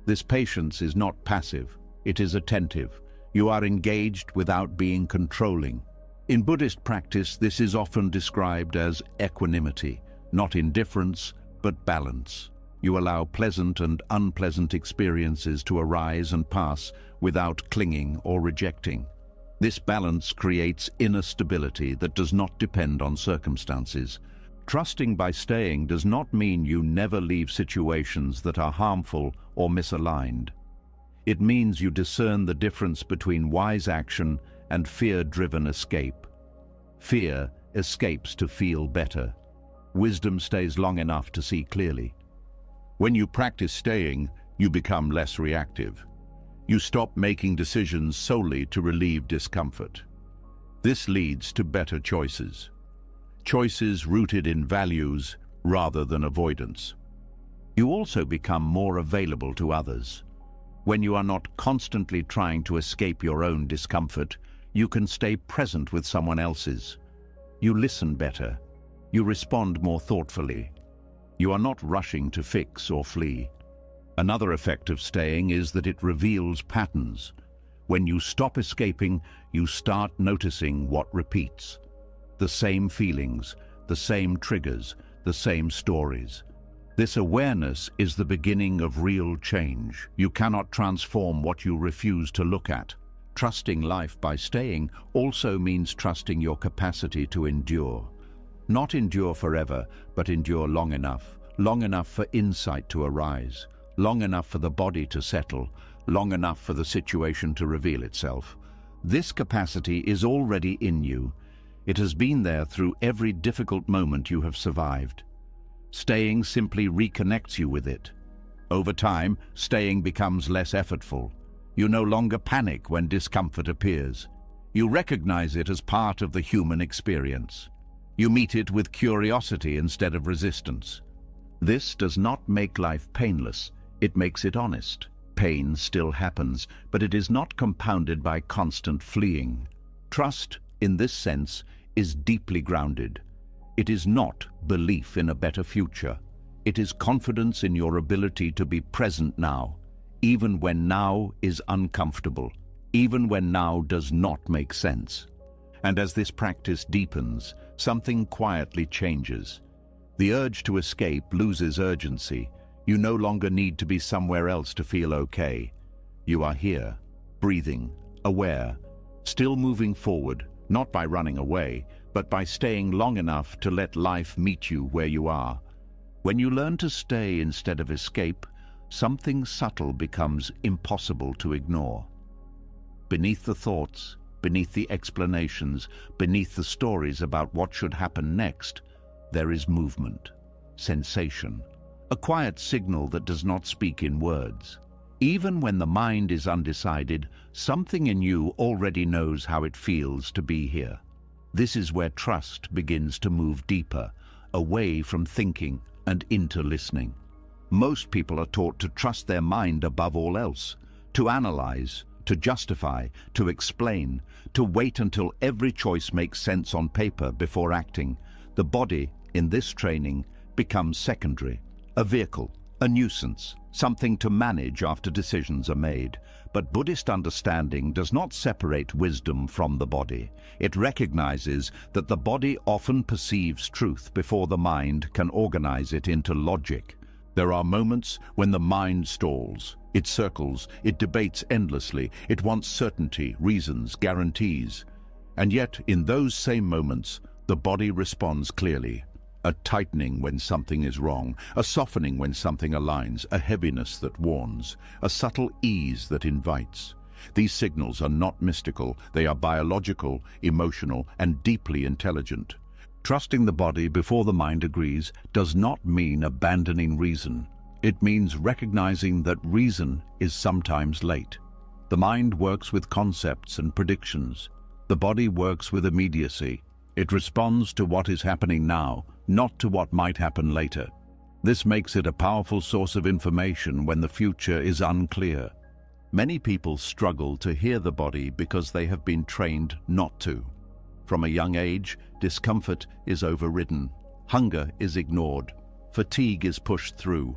This patience is not passive. It is attentive. You are engaged without being controlling. In Buddhist practice, this is often described as equanimity, not indifference, but balance. You allow pleasant and unpleasant experiences to arise and pass without clinging or rejecting. This balance creates inner stability that does not depend on circumstances. Trusting by staying does not mean you never leave situations that are harmful or misaligned. It means you discern the difference between wise action and fear-driven escape. Fear escapes to feel better. Wisdom stays long enough to see clearly. When you practice staying, you become less reactive. You stop making decisions solely to relieve discomfort. This leads to better choices. Choices rooted in values rather than avoidance. You also become more available to others. When you are not constantly trying to escape your own discomfort, you can stay present with someone else's. You listen better. You respond more thoughtfully. You are not rushing to fix or flee. Another effect of staying is that it reveals patterns. When you stop escaping, you start noticing what repeats. The same feelings, the same triggers, the same stories. This awareness is the beginning of real change. You cannot transform what you refuse to look at. Trusting life by staying also means trusting your capacity to endure. Not endure forever, but endure long enough for insight to arise, long enough for the body to settle, long enough for the situation to reveal itself. This capacity is already in you. It has been there through every difficult moment you have survived. Staying simply reconnects you with it. Over time, staying becomes less effortful. You no longer panic when discomfort appears. You recognize it as part of the human experience. You meet it with curiosity instead of resistance. This does not make life painless. It makes it honest. Pain still happens, but it is not compounded by constant fleeing. Trust, in this sense, is deeply grounded. It is not belief in a better future. It is confidence in your ability to be present now, even when now is uncomfortable, even when now does not make sense. And as this practice deepens, something quietly changes. The urge to escape loses urgency. You no longer need to be somewhere else to feel okay. You are here, breathing, aware, still moving forward, not by running away, but by staying long enough to let life meet you where you are. When you learn to stay instead of escape, something subtle becomes impossible to ignore. Beneath the thoughts, beneath the explanations, beneath the stories about what should happen next, there is movement, sensation, a quiet signal that does not speak in words. Even when the mind is undecided, something in you already knows how it feels to be here. This is where trust begins to move deeper, away from thinking and into listening. Most people are taught to trust their mind above all else, to analyze, to justify, to explain, to wait until every choice makes sense on paper before acting. The body, in this training, becomes secondary, a vehicle, a nuisance, something to manage after decisions are made. But Buddhist understanding does not separate wisdom from the body. It recognizes that the body often perceives truth before the mind can organize it into logic. There are moments when the mind stalls. It circles, it debates endlessly, it wants certainty, reasons, guarantees. And yet, in those same moments, the body responds clearly. A tightening when something is wrong, a softening when something aligns, a heaviness that warns, a subtle ease that invites. These signals are not mystical, they are biological, emotional, and deeply intelligent. Trusting the body before the mind agrees does not mean abandoning reason. It means recognizing that reason is sometimes late. The mind works with concepts and predictions. The body works with immediacy. It responds to what is happening now, not to what might happen later. This makes it a powerful source of information when the future is unclear. Many people struggle to hear the body because they have been trained not to. From a young age, discomfort is overridden, hunger is ignored, fatigue is pushed through,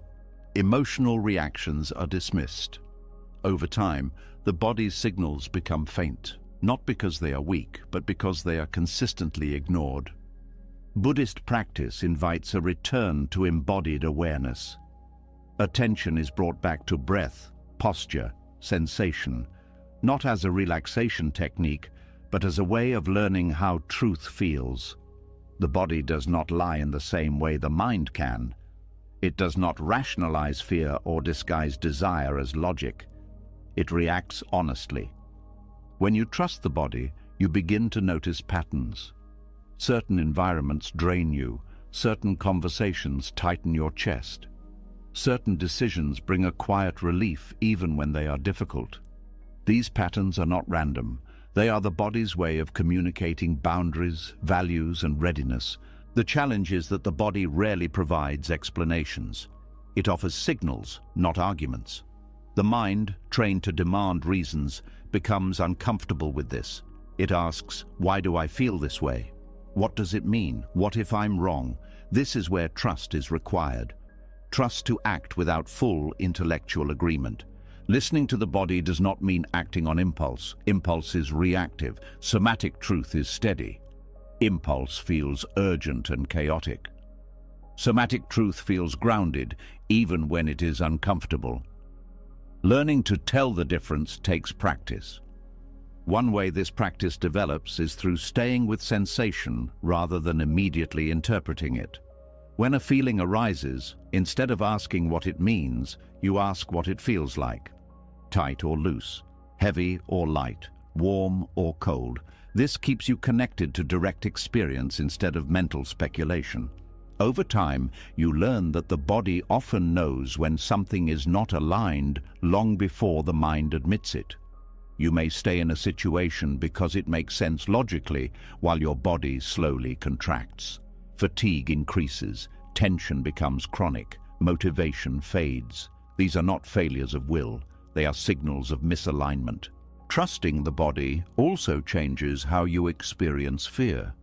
emotional reactions are dismissed. Over time, the body's signals become faint, not because they are weak, but because they are consistently ignored. Buddhist practice invites a return to embodied awareness. Attention is brought back to breath, posture, sensation, not as a relaxation technique, but as a way of learning how truth feels. The body does not lie in the same way the mind can. It does not rationalize fear or disguise desire as logic. It reacts honestly. When you trust the body, you begin to notice patterns. Certain environments drain you. Certain conversations tighten your chest. Certain decisions bring a quiet relief even when they are difficult. These patterns are not random. They are the body's way of communicating boundaries, values, and readiness. The challenge is that the body rarely provides explanations. It offers signals, not arguments. The mind, trained to demand reasons, becomes uncomfortable with this. It asks, why do I feel this way? What does it mean? What if I'm wrong? This is where trust is required. Trust to act without full intellectual agreement. Listening to the body does not mean acting on impulse. Impulse is reactive. Somatic truth is steady. Impulse feels urgent and chaotic. Somatic truth feels grounded, even when it is uncomfortable. Learning to tell the difference takes practice. One way this practice develops is through staying with sensation rather than immediately interpreting it. When a feeling arises, instead of asking what it means, you ask what it feels like. Tight or loose, heavy or light, warm or cold. This keeps you connected to direct experience instead of mental speculation. Over time, you learn that the body often knows when something is not aligned long before the mind admits it. You may stay in a situation because it makes sense logically, while your body slowly contracts. Fatigue increases, tension becomes chronic, motivation fades. These are not failures of will, they are signals of misalignment. Trusting the body also changes how you experience fear.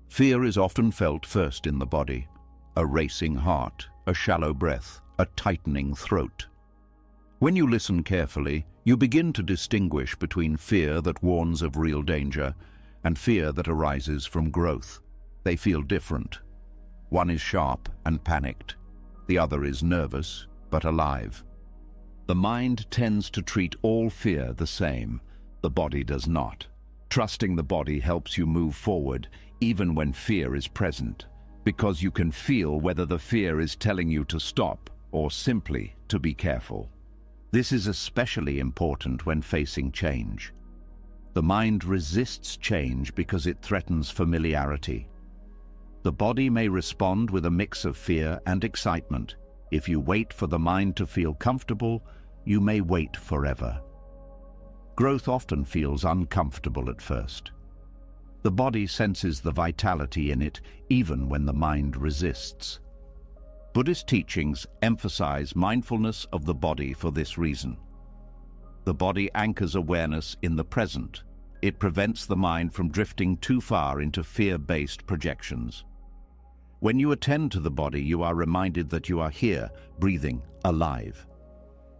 Fear is often felt first in the body. A racing heart, a shallow breath, a tightening throat. When you listen carefully, you begin to distinguish between fear that warns of real danger and fear that arises from growth. They feel different. One is sharp and panicked. The other is nervous but alive. The mind tends to treat all fear the same. The body does not. Trusting the body helps you move forward even when fear is present, because you can feel whether the fear is telling you to stop or simply to be careful. This is especially important when facing change. The mind resists change because it threatens familiarity. The body may respond with a mix of fear and excitement. If you wait for the mind to feel comfortable, you may wait forever. Growth often feels uncomfortable at first. The body senses the vitality in it even when the mind resists. Buddhist teachings emphasize mindfulness of the body for this reason. The body anchors awareness in the present. It prevents the mind from drifting too far into fear-based projections. When you attend to the body, you are reminded that you are here, breathing, alive.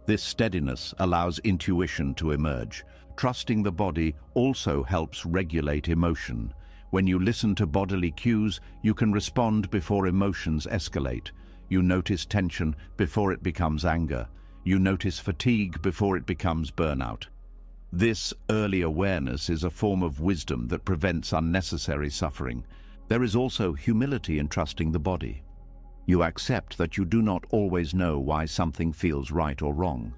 This steadiness allows intuition to emerge. Trusting the body also helps regulate emotion. When you listen to bodily cues, you can respond before emotions escalate. You notice tension before it becomes anger. You notice fatigue before it becomes burnout. This early awareness is a form of wisdom that prevents unnecessary suffering. There is also humility in trusting the body. You accept that you do not always know why something feels right or wrong.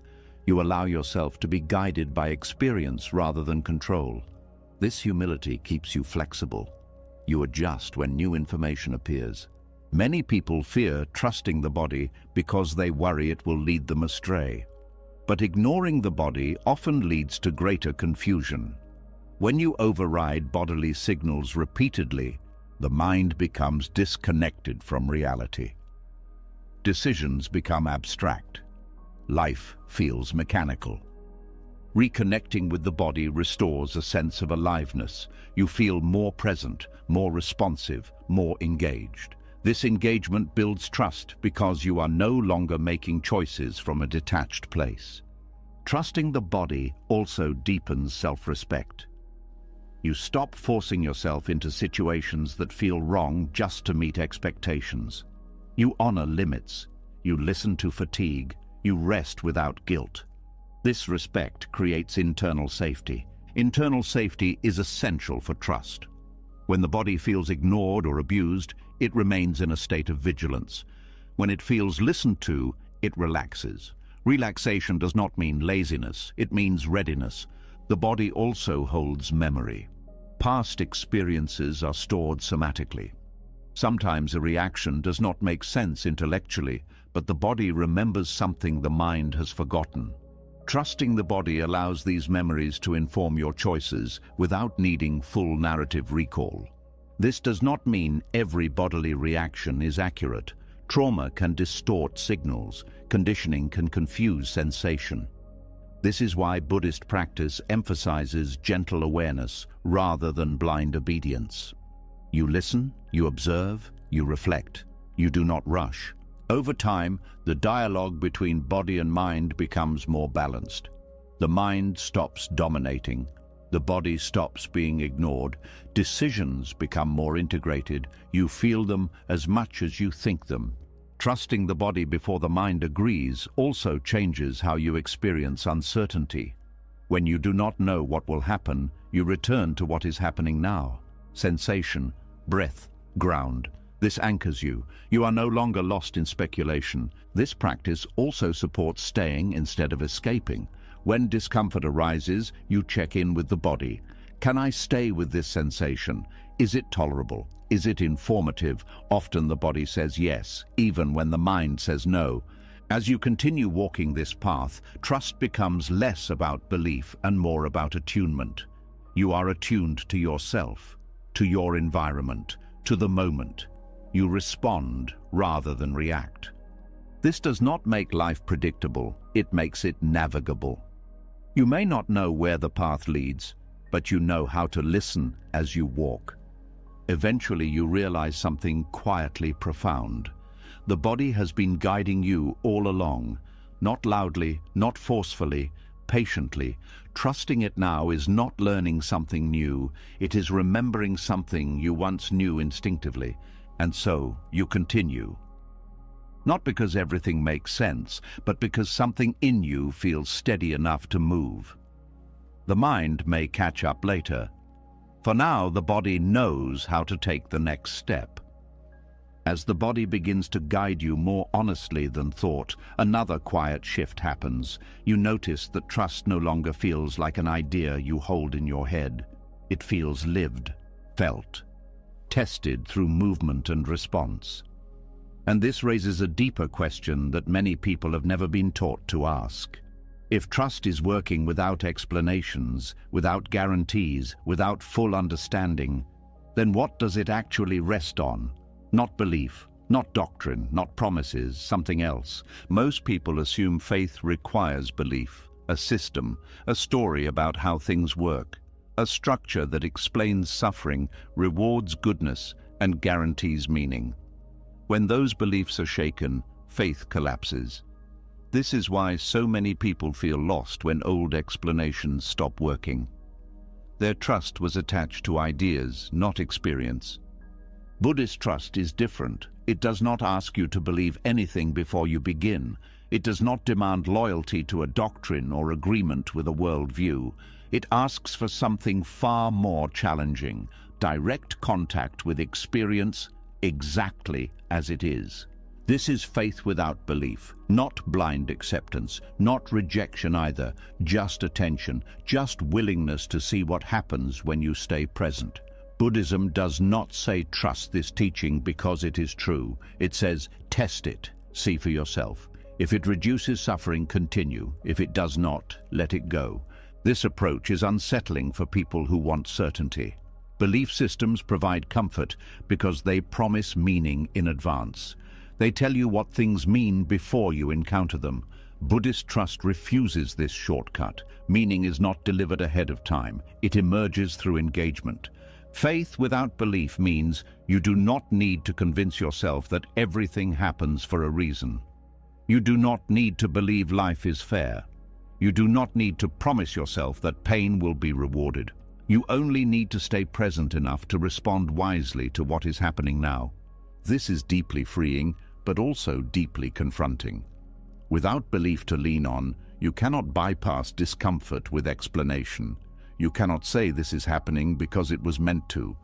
You allow yourself to be guided by experience rather than control. This humility keeps you flexible. You adjust when new information appears. Many people fear trusting the body because they worry it will lead them astray. But ignoring the body often leads to greater confusion. When you override bodily signals repeatedly, the mind becomes disconnected from reality. Decisions become abstract. Life feels mechanical. Reconnecting with the body restores a sense of aliveness. You feel more present, more responsive, more engaged. This engagement builds trust because you are no longer making choices from a detached place. Trusting the body also deepens self-respect. You stop forcing yourself into situations that feel wrong just to meet expectations. You honor limits. You listen to fatigue. You rest without guilt. This respect creates internal safety. Internal safety is essential for trust. When the body feels ignored or abused, it remains in a state of vigilance. When it feels listened to, it relaxes. Relaxation does not mean laziness, it means readiness. The body also holds memory. Past experiences are stored somatically. Sometimes a reaction does not make sense intellectually, but the body remembers something the mind has forgotten. Trusting the body allows these memories to inform your choices without needing full narrative recall. This does not mean every bodily reaction is accurate. Trauma can distort signals. Conditioning can confuse sensation. This is why Buddhist practice emphasizes gentle awareness rather than blind obedience. You listen, you observe, you reflect. You do not rush. Over time, the dialogue between body and mind becomes more balanced. The mind stops dominating. The body stops being ignored. Decisions become more integrated. You feel them as much as you think them. Trusting the body before the mind agrees also changes how you experience uncertainty. When you do not know what will happen, you return to what is happening now. Sensation, breath, ground. This anchors you. You are no longer lost in speculation. This practice also supports staying instead of escaping. When discomfort arises, you check in with the body. Can I stay with this sensation? Is it tolerable? Is it informative? Often the body says yes, even when the mind says no. As you continue walking this path, trust becomes less about belief and more about attunement. You are attuned to yourself, to your environment, to the moment. You respond rather than react. This does not make life predictable, it makes it navigable. You may not know where the path leads, but you know how to listen as you walk. Eventually you realize something quietly profound. The body has been guiding you all along, not loudly, not forcefully, patiently. Trusting it now is not learning something new, it is remembering something you once knew instinctively. And so you continue. Not because everything makes sense, but because something in you feels steady enough to move. The mind may catch up later. For now, the body knows how to take the next step. As the body begins to guide you more honestly than thought, another quiet shift happens. You notice that trust no longer feels like an idea you hold in your head. It feels lived, felt, tested through movement and response. And this raises a deeper question that many people have never been taught to ask. If trust is working without explanations, without guarantees, without full understanding, then what does it actually rest on? Not belief, not doctrine, not promises, something else. Most people assume faith requires belief, a system, a story about how things work, a structure that explains suffering, rewards goodness, and guarantees meaning. When those beliefs are shaken, faith collapses. This is why so many people feel lost when old explanations stop working. Their trust was attached to ideas, not experience. Buddhist trust is different. It does not ask you to believe anything before you begin. It does not demand loyalty to a doctrine or agreement with a worldview. It asks for something far more challenging: direct contact with experience exactly as it is. This is faith without belief, not blind acceptance, not rejection either, just attention, just willingness to see what happens when you stay present. Buddhism does not say trust this teaching because it is true. It says test it, see for yourself. If it reduces suffering, continue. If it does not, let it go. This approach is unsettling for people who want certainty. Belief systems provide comfort because they promise meaning in advance. They tell you what things mean before you encounter them. Buddhist trust refuses this shortcut. Meaning is not delivered ahead of time. It emerges through engagement. Faith without belief means you do not need to convince yourself that everything happens for a reason. You do not need to believe life is fair. You do not need to promise yourself that pain will be rewarded. You only need to stay present enough to respond wisely to what is happening now. This is deeply freeing, but also deeply confronting. Without belief to lean on, you cannot bypass discomfort with explanation. You cannot say this is happening because it was meant to.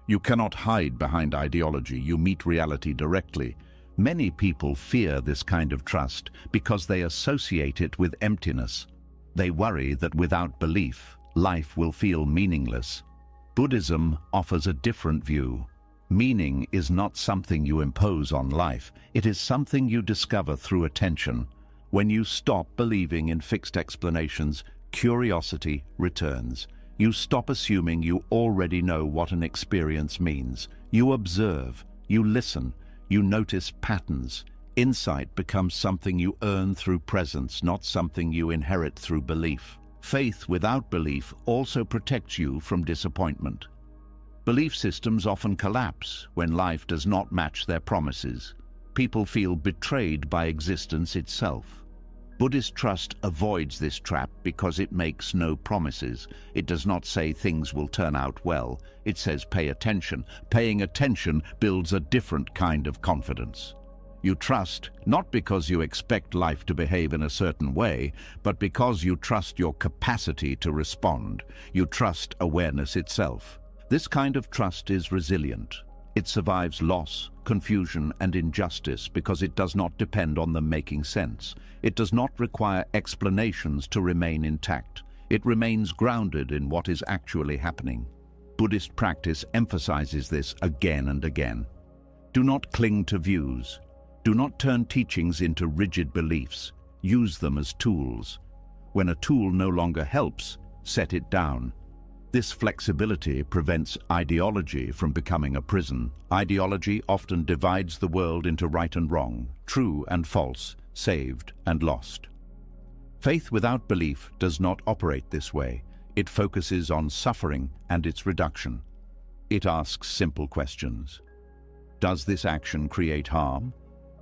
You cannot hide behind ideology. You meet reality directly. Many people fear this kind of trust because they associate it with emptiness. They worry that without belief, life will feel meaningless. Buddhism offers a different view. Meaning is not something you impose on life. It is something you discover through attention. When you stop believing in fixed explanations, curiosity returns. You stop assuming you already know what an experience means. You observe, you listen, you notice patterns. Insight becomes something you earn through presence, not something you inherit through belief. Faith without belief also protects you from disappointment. Belief systems often collapse when life does not match their promises. People feel betrayed by existence itself. Buddhist trust avoids this trap because it makes no promises. It does not say things will turn out well. It says pay attention. Paying attention builds a different kind of confidence. You trust not because you expect life to behave in a certain way, but because you trust your capacity to respond. You trust awareness itself. This kind of trust is resilient. It survives loss, confusion, and injustice because it does not depend on them making sense. It does not require explanations to remain intact. It remains grounded in what is actually happening. Buddhist practice emphasizes this again and again. Do not cling to views. Do not turn teachings into rigid beliefs. Use them as tools. When a tool no longer helps, set it down. This flexibility prevents ideology from becoming a prison. Ideology often divides the world into right and wrong, true and false, saved and lost. Faith without belief does not operate this way. It focuses on suffering and its reduction. It asks simple questions. Does this action create harm?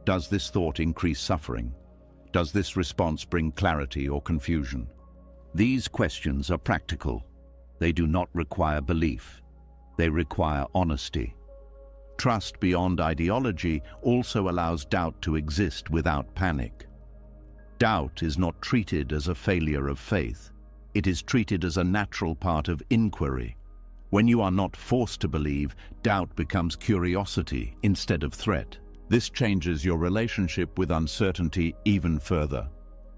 Does this thought increase suffering? Does this response bring clarity or confusion? These questions are practical. They do not require belief. They require honesty. Trust beyond ideology also allows doubt to exist without panic. Doubt is not treated as a failure of faith. It is treated as a natural part of inquiry. When you are not forced to believe, doubt becomes curiosity instead of threat. This changes your relationship with uncertainty even further.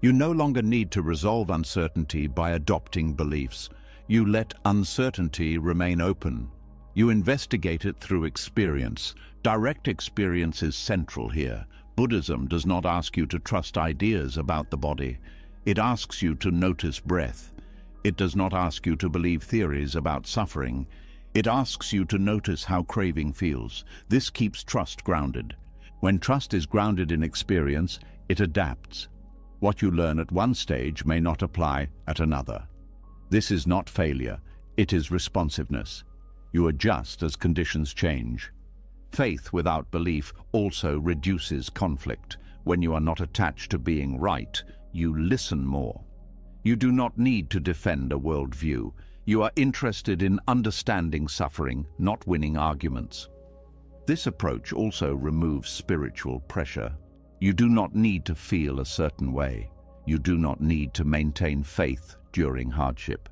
You no longer need to resolve uncertainty by adopting beliefs. You let uncertainty remain open. You investigate it through experience. Direct experience is central here. Buddhism does not ask you to trust ideas about the body. It asks you to notice breath. It does not ask you to believe theories about suffering. It asks you to notice how craving feels. This keeps trust grounded. When trust is grounded in experience, it adapts. What you learn at one stage may not apply at another. This is not failure, it is responsiveness. You adjust as conditions change. Faith without belief also reduces conflict. When you are not attached to being right, you listen more. You do not need to defend a worldview. You are interested in understanding suffering, not winning arguments. This approach also removes spiritual pressure. You do not need to feel a certain way. You do not need to maintain faith during hardship.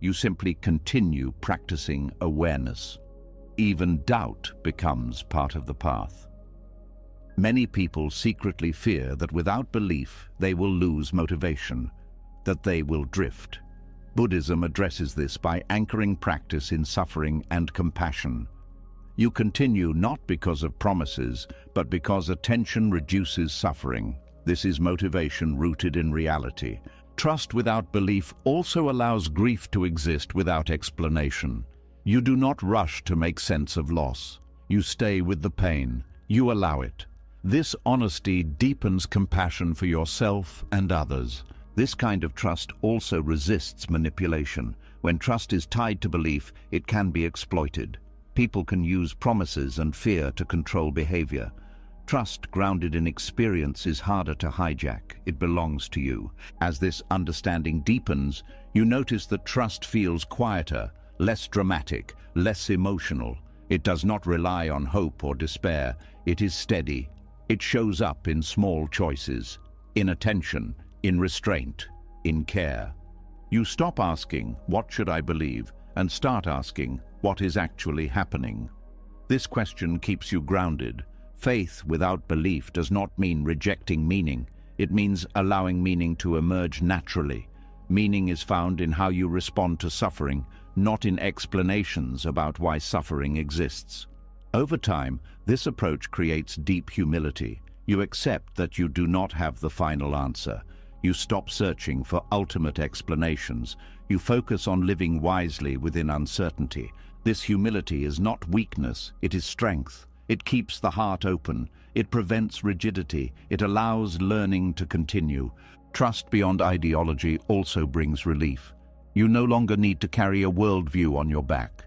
You simply continue practicing awareness. Even doubt becomes part of the path. Many people secretly fear that without belief they will lose motivation, that they will drift. Buddhism addresses this by anchoring practice in suffering and compassion. You continue not because of promises, but because attention reduces suffering. This is motivation rooted in reality. Trust without belief also allows grief to exist without explanation. You do not rush to make sense of loss. You stay with the pain. You allow it. This honesty deepens compassion for yourself and others. This kind of trust also resists manipulation. When trust is tied to belief, it can be exploited. People can use promises and fear to control behavior. Trust grounded in experience is harder to hijack. It belongs to you. As this understanding deepens, you notice that trust feels quieter, less dramatic, less emotional. It does not rely on hope or despair. It is steady. It shows up in small choices, in attention, in restraint, in care. You stop asking, "What should I believe?" and start asking, "What is actually happening?" This question keeps you grounded. Faith without belief does not mean rejecting meaning. It means allowing meaning to emerge naturally. Meaning is found in how you respond to suffering, not in explanations about why suffering exists. Over time, this approach creates deep humility. You accept that you do not have the final answer. You stop searching for ultimate explanations. You focus on living wisely within uncertainty. This humility is not weakness, it is strength. It keeps the heart open. It prevents rigidity. It allows learning to continue. Trust beyond ideology also brings relief. You no longer need to carry a worldview on your back.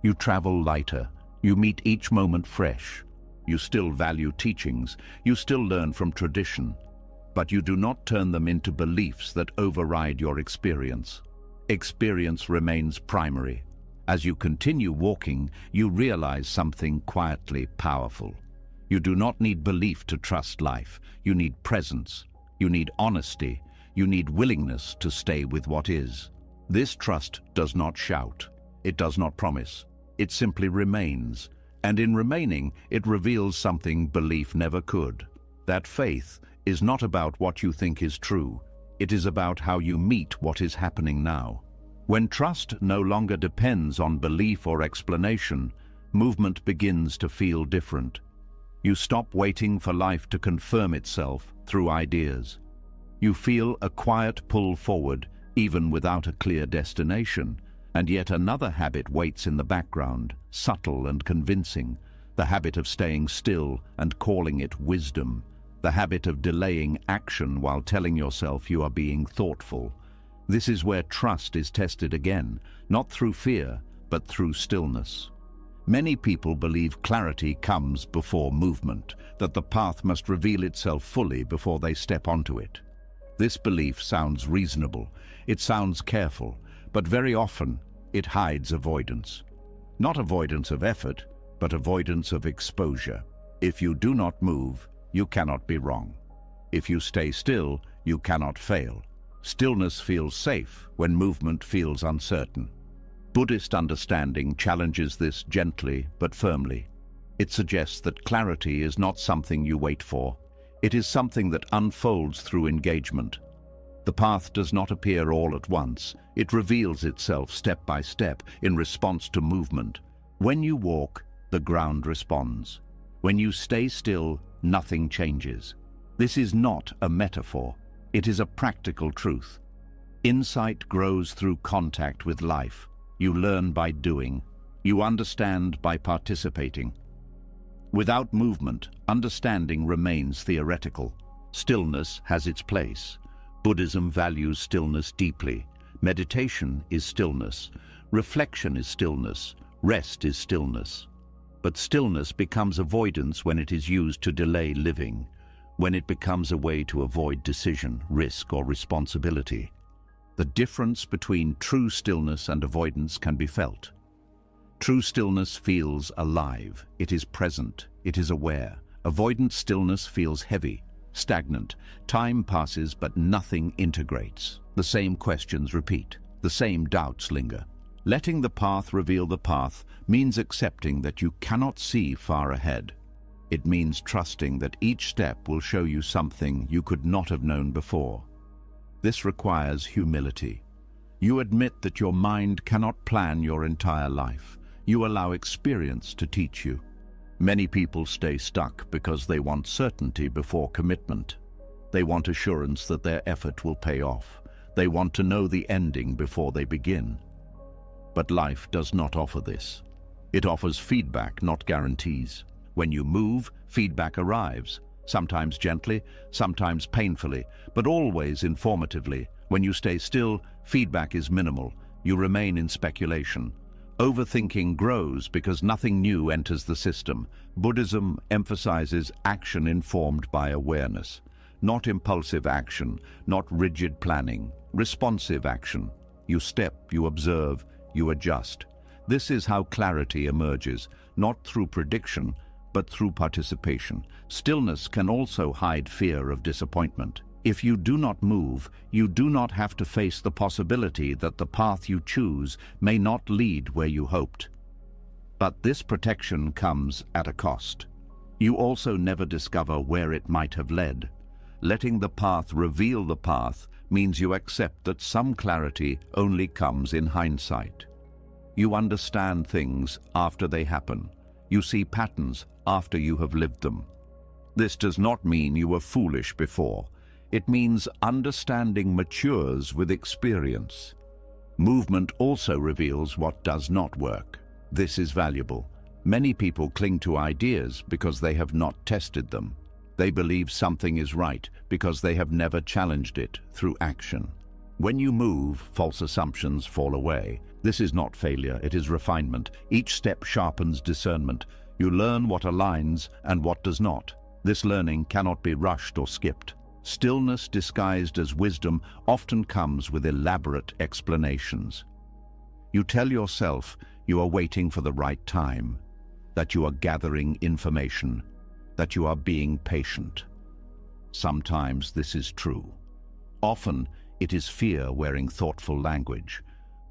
You travel lighter. You meet each moment fresh. You still value teachings. You still learn from tradition. But you do not turn them into beliefs that override your experience. Experience remains primary. As you continue walking, you realize something quietly powerful. You do not need belief to trust life. You need presence. You need honesty. You need willingness to stay with what is. This trust does not shout. It does not promise. It simply remains. And in remaining, it reveals something belief never could. That faith is not about what you think is true. It is about how you meet what is happening now. When trust no longer depends on belief or explanation, movement begins to feel different. You stop waiting for life to confirm itself through ideas. You feel a quiet pull forward, even without a clear destination, and yet another habit waits in the background, subtle and convincing, the habit of staying still and calling it wisdom, the habit of delaying action while telling yourself you are being thoughtful. This is where trust is tested again, not through fear, but through stillness. Many people believe clarity comes before movement, that the path must reveal itself fully before they step onto it. This belief sounds reasonable, it sounds careful, but very often it hides avoidance. Not avoidance of effort, but avoidance of exposure. If you do not move, you cannot be wrong. If you stay still, you cannot fail. Stillness feels safe when movement feels uncertain. Buddhist understanding challenges this gently but firmly. It suggests that clarity is not something you wait for. It is something that unfolds through engagement. The path does not appear all at once. It reveals itself step by step in response to movement. When you walk, the ground responds. When you stay still, nothing changes. This is not a metaphor. It is a practical truth. Insight grows through contact with life. You learn by doing. You understand by participating. Without movement, understanding remains theoretical. Stillness has its place. Buddhism values stillness deeply. Meditation is stillness. Reflection is stillness. Rest is stillness. But stillness becomes avoidance when it is used to delay living, when it becomes a way to avoid decision, risk, or responsibility. The difference between true stillness and avoidance can be felt. True stillness feels alive. It is present. It is aware. Avoidant stillness feels heavy, stagnant. Time passes, but nothing integrates. The same questions repeat. The same doubts linger. Letting the path reveal the path means accepting that you cannot see far ahead. It means trusting that each step will show you something you could not have known before. This requires humility. You admit that your mind cannot plan your entire life. You allow experience to teach you. Many people stay stuck because they want certainty before commitment. They want assurance that their effort will pay off. They want to know the ending before they begin. But life does not offer this. It offers feedback, not guarantees. When you move, feedback arrives, sometimes gently, sometimes painfully, but always informatively. When you stay still, feedback is minimal. You remain in speculation. Overthinking grows because nothing new enters the system. Buddhism emphasizes action informed by awareness, not impulsive action, not rigid planning, responsive action. You step, you observe, you adjust. This is how clarity emerges, not through prediction, but through participation. Stillness can also hide fear of disappointment. If you do not move, you do not have to face the possibility that the path you choose may not lead where you hoped. But this protection comes at a cost. You also never discover where it might have led. Letting the path reveal the path means you accept that some clarity only comes in hindsight. You understand things after they happen. You see patterns after you have lived them. This does not mean you were foolish before. It means understanding matures with experience. Movement also reveals what does not work. This is valuable. Many people cling to ideas because they have not tested them. They believe something is right because they have never challenged it through action. When you move, false assumptions fall away. This is not failure, it is refinement. Each step sharpens discernment. You learn what aligns and what does not. This learning cannot be rushed or skipped. Stillness disguised as wisdom often comes with elaborate explanations. You tell yourself you are waiting for the right time, that you are gathering information, that you are being patient. Sometimes this is true. Often it is fear wearing thoughtful language.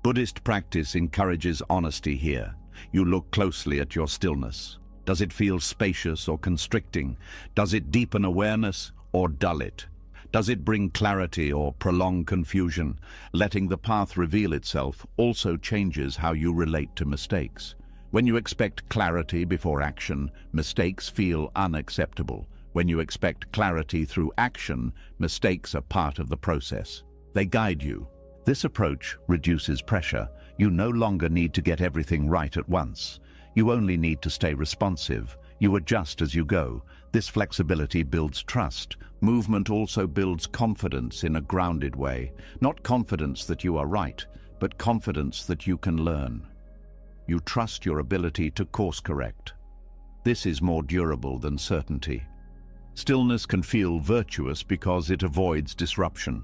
Buddhist practice encourages honesty here. You look closely at your stillness. Does it feel spacious or constricting? Does it deepen awareness or dull it? Does it bring clarity or prolong confusion? Letting the path reveal itself also changes how you relate to mistakes. When you expect clarity before action, mistakes feel unacceptable. When you expect clarity through action, mistakes are part of the process. They guide you. This approach reduces pressure. You no longer need to get everything right at once. You only need to stay responsive. You adjust as you go. This flexibility builds trust. Movement also builds confidence in a grounded way. Not confidence that you are right, but confidence that you can learn. You trust your ability to course correct. This is more durable than certainty. Stillness can feel virtuous because it avoids disruption.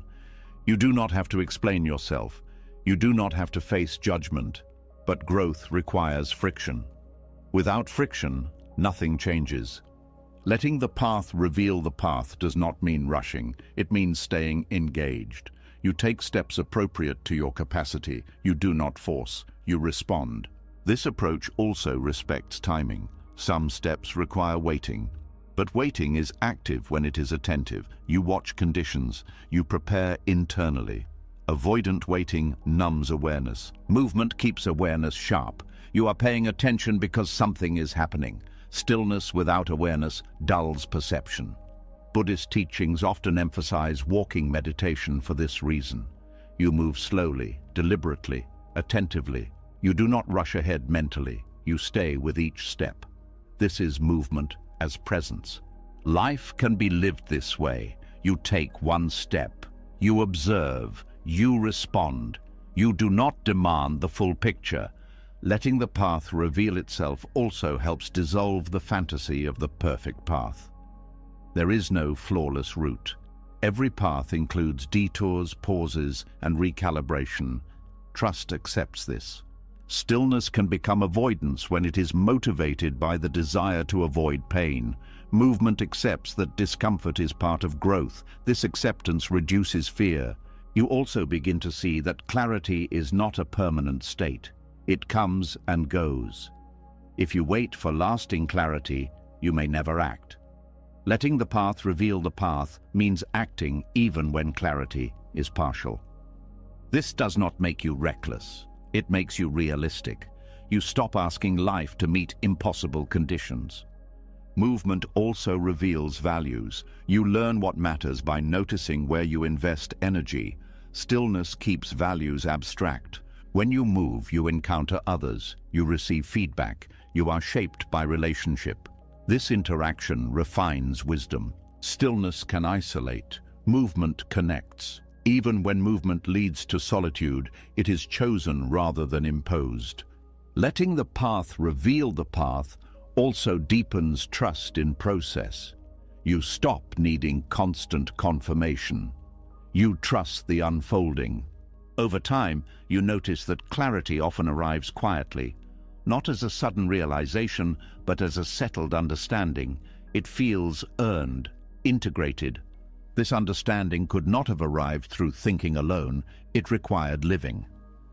You do not have to explain yourself. You do not have to face judgment, but growth requires friction. Without friction, nothing changes. Letting the path reveal the path does not mean rushing. It means staying engaged. You take steps appropriate to your capacity. You do not force. You respond. This approach also respects timing. Some steps require waiting. But waiting is active when it is attentive. You watch conditions. You prepare internally. Avoidant waiting numbs awareness. Movement keeps awareness sharp. You are paying attention because something is happening. Stillness without awareness dulls perception. Buddhist teachings often emphasize walking meditation for this reason. You move slowly, deliberately, attentively. You do not rush ahead mentally. You stay with each step. This is movement as presence. Life can be lived this way. You take one step. You observe. You respond. You do not demand the full picture. Letting the path reveal itself also helps dissolve the fantasy of the perfect path. There is no flawless route. Every path includes detours, pauses, and recalibration. Trust accepts this. Stillness can become avoidance when it is motivated by the desire to avoid pain. Movement accepts that discomfort is part of growth. This acceptance reduces fear. You also begin to see that clarity is not a permanent state. It comes and goes. If you wait for lasting clarity, you may never act. Letting the path reveal the path means acting even when clarity is partial. This does not make you reckless. It makes you realistic. You stop asking life to meet impossible conditions. Movement also reveals values. You learn what matters by noticing where you invest energy. Stillness keeps values abstract. When you move, you encounter others. You receive feedback. You are shaped by relationship. This interaction refines wisdom. Stillness can isolate. Movement connects. Even when movement leads to solitude, it is chosen rather than imposed. Letting the path reveal the path also deepens trust in process. You stop needing constant confirmation. You trust the unfolding. Over time, you notice that clarity often arrives quietly, not as a sudden realization, but as a settled understanding. It feels earned, integrated. This understanding could not have arrived through thinking alone. It required living.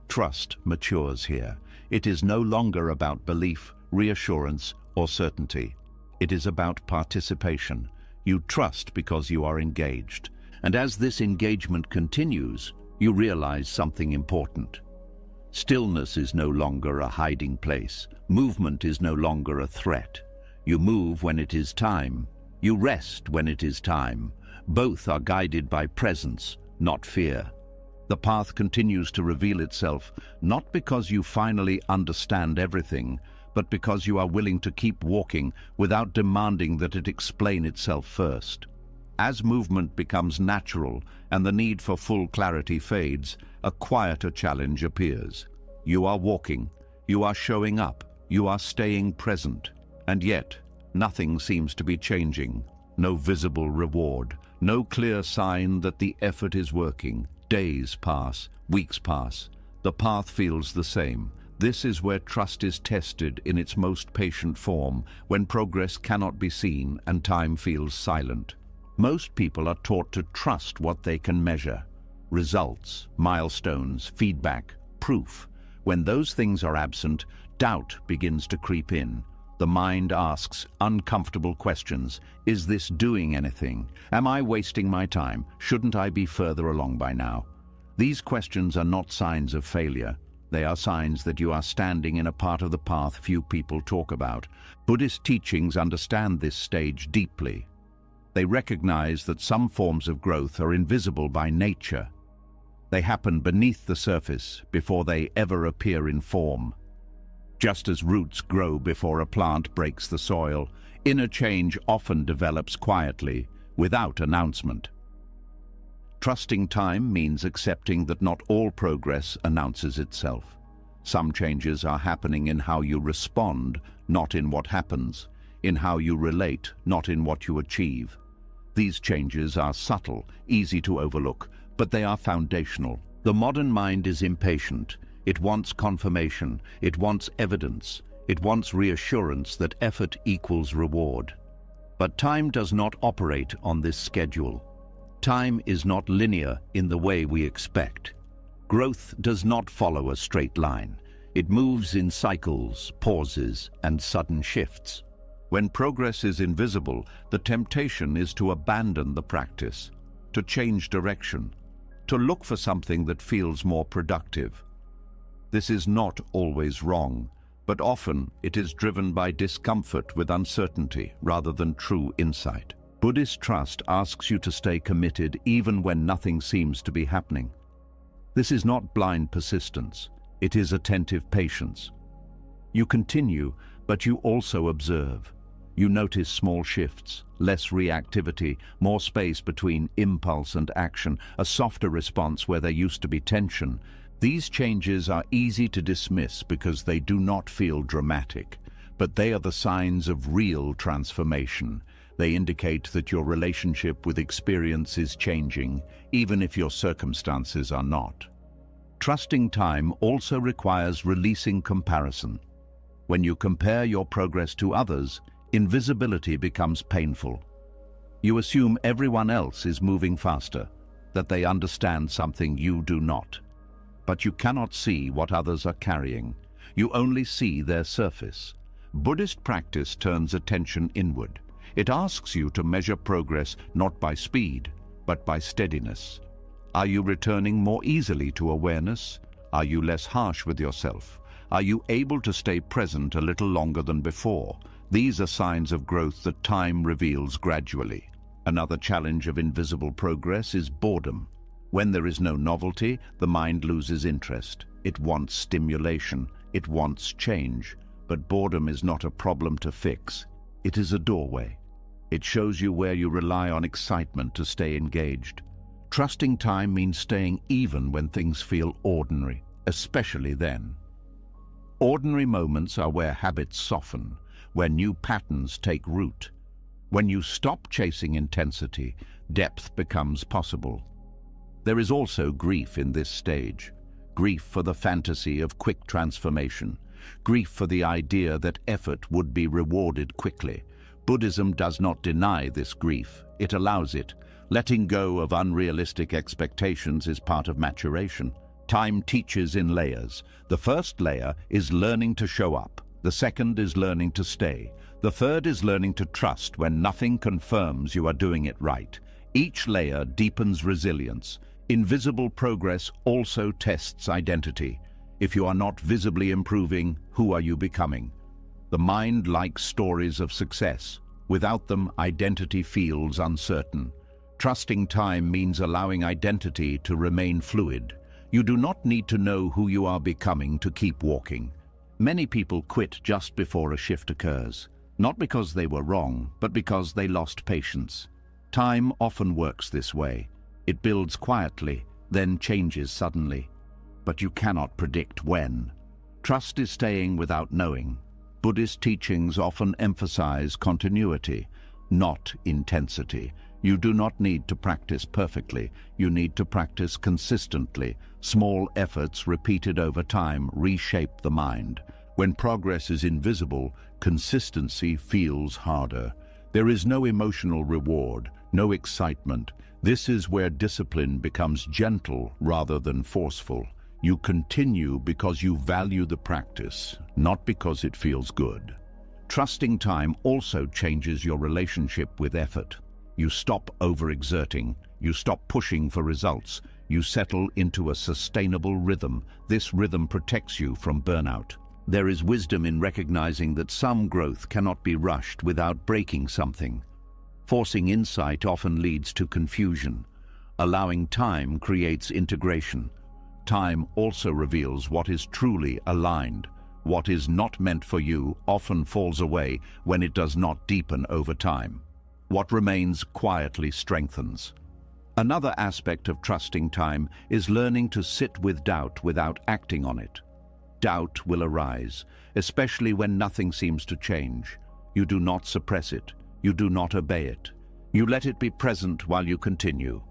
Trust matures here. It is no longer about belief, reassurance, or certainty. It is about participation. You trust because you are engaged. And as this engagement continues, you realize something important. Stillness is no longer a hiding place. Movement is no longer a threat. You move when it is time. You rest when it is time. Both are guided by presence, not fear. The path continues to reveal itself, not because you finally understand everything, but because you are willing to keep walking without demanding that it explain itself first. As movement becomes natural and the need for full clarity fades, a quieter challenge appears. You are walking, you are showing up, you are staying present, and yet nothing seems to be changing. No visible reward, no clear sign that the effort is working. Days pass, weeks pass. The path feels the same. This is where trust is tested in its most patient form, when progress cannot be seen and time feels silent. Most people are taught to trust what they can measure. Results, milestones, feedback, proof. When those things are absent, doubt begins to creep in. The mind asks uncomfortable questions. Is this doing anything? Am I wasting my time? Shouldn't I be further along by now? These questions are not signs of failure. They are signs that you are standing in a part of the path few people talk about. Buddhist teachings understand this stage deeply. They recognize that some forms of growth are invisible by nature. They happen beneath the surface before they ever appear in form. Just as roots grow before a plant breaks the soil, inner change often develops quietly, without announcement. Trusting time means accepting that not all progress announces itself. Some changes are happening in how you respond, not in what happens, in how you relate, not in what you achieve. These changes are subtle, easy to overlook, but they are foundational. The modern mind is impatient. It wants confirmation, it wants evidence, it wants reassurance that effort equals reward. But time does not operate on this schedule. Time is not linear in the way we expect. Growth does not follow a straight line. It moves in cycles, pauses, and sudden shifts. When progress is invisible, the temptation is to abandon the practice, to change direction, to look for something that feels more productive. This is not always wrong, but often it is driven by discomfort with uncertainty rather than true insight. Buddhist trust asks you to stay committed even when nothing seems to be happening. This is not blind persistence, it is attentive patience. You continue, but you also observe. You notice small shifts, less reactivity, more space between impulse and action, a softer response where there used to be tension. These changes are easy to dismiss because they do not feel dramatic, but they are the signs of real transformation. They indicate that your relationship with experience is changing, even if your circumstances are not. Trusting time also requires releasing comparison. When you compare your progress to others, invisibility becomes painful. You assume everyone else is moving faster, that they understand something you do not. But you cannot see what others are carrying. You only see their surface. Buddhist practice turns attention inward. It asks you to measure progress not by speed, but by steadiness. Are you returning more easily to awareness? Are you less harsh with yourself? Are you able to stay present a little longer than before? These are signs of growth that time reveals gradually. Another challenge of invisible progress is boredom. When there is no novelty, the mind loses interest. It wants stimulation. It wants change. But boredom is not a problem to fix. It is a doorway. It shows you where you rely on excitement to stay engaged. Trusting time means staying even when things feel ordinary, especially then. Ordinary moments are where habits soften, where new patterns take root. When you stop chasing intensity, depth becomes possible. There is also grief in this stage. Grief for the fantasy of quick transformation. Grief for the idea that effort would be rewarded quickly. Buddhism does not deny this grief. It allows it. Letting go of unrealistic expectations is part of maturation. Time teaches in layers. The first layer is learning to show up. The second is learning to stay. The third is learning to trust when nothing confirms you are doing it right. Each layer deepens resilience. Invisible progress also tests identity. If you are not visibly improving, who are you becoming? The mind likes stories of success. Without them, identity feels uncertain. Trusting time means allowing identity to remain fluid. You do not need to know who you are becoming to keep walking. Many people quit just before a shift occurs, not because they were wrong, but because they lost patience. Time often works this way. It builds quietly, then changes suddenly. But you cannot predict when. Trust is staying without knowing. Buddhist teachings often emphasize continuity, not intensity. You do not need to practice perfectly. You need to practice consistently. Small efforts repeated over time reshape the mind. When progress is invisible, consistency feels harder. There is no emotional reward, no excitement. This is where discipline becomes gentle rather than forceful. You continue because you value the practice, not because it feels good. Trusting time also changes your relationship with effort. You stop overexerting. You stop pushing for results. You settle into a sustainable rhythm. This rhythm protects you from burnout. There is wisdom in recognizing that some growth cannot be rushed without breaking something. Forcing insight often leads to confusion. Allowing time creates integration. Time also reveals what is truly aligned. What is not meant for you often falls away when it does not deepen over time. What remains quietly strengthens. Another aspect of trusting time is learning to sit with doubt without acting on it. Doubt will arise, especially when nothing seems to change. You do not suppress it. You do not obey it. You let it be present while you continue.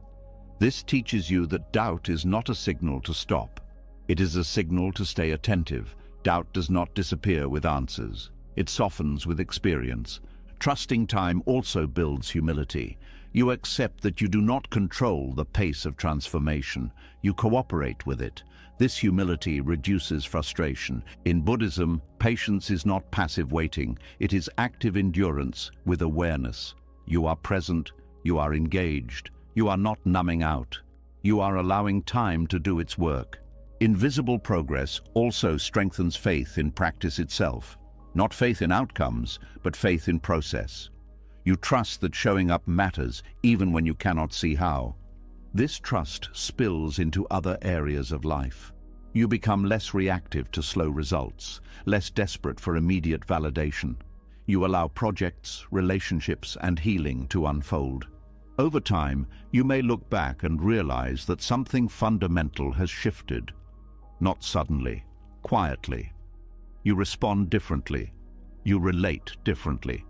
This teaches you that doubt is not a signal to stop. It is a signal to stay attentive. Doubt does not disappear with answers. It softens with experience. Trusting time also builds humility. You accept that you do not control the pace of transformation. You cooperate with it. This humility reduces frustration. In Buddhism, patience is not passive waiting. It is active endurance with awareness. You are present. You are engaged. You are not numbing out. You are allowing time to do its work. Invisible progress also strengthens faith in practice itself. Not faith in outcomes, but faith in process. You trust that showing up matters even when you cannot see how. This trust spills into other areas of life. You become less reactive to slow results, less desperate for immediate validation. You allow projects, relationships, and healing to unfold. Over time, you may look back and realize that something fundamental has shifted. Not suddenly, quietly. You respond differently. You relate differently.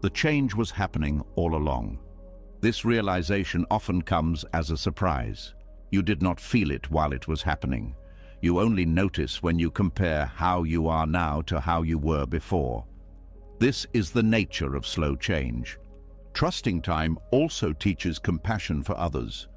The change was happening all along. This realization often comes as a surprise. You did not feel it while it was happening. You only notice when you compare how you are now to how you were before. This is the nature of slow change. Trusting time also teaches compassion for others.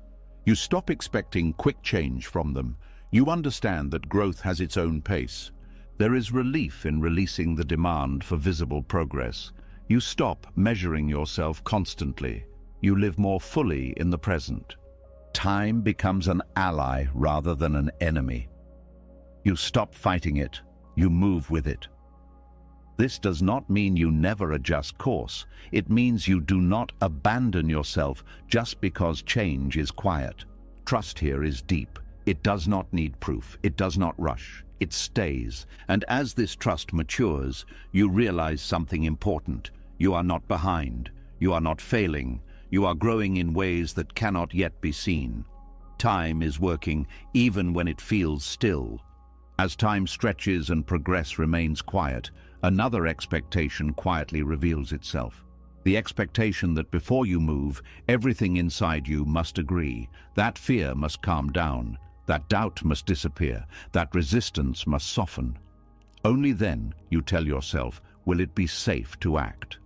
You stop expecting quick change from them. You understand that growth has its own pace. There is relief in releasing the demand for visible progress. You stop measuring yourself constantly. You live more fully in the present. Time becomes an ally rather than an enemy. You stop fighting it. You move with it. This does not mean you never adjust course. It means you do not abandon yourself just because change is quiet. Trust here is deep. It does not need proof. It does not rush. It stays. And as this trust matures, you realize something important. You are not behind. You are not failing. You are growing in ways that cannot yet be seen. Time is working even when it feels still. As time stretches and progress remains quiet, another expectation quietly reveals itself. The expectation that before you move, everything inside you must agree. That fear must calm down. That doubt must disappear. That resistance must soften. Only then, you tell yourself, will it be safe to act.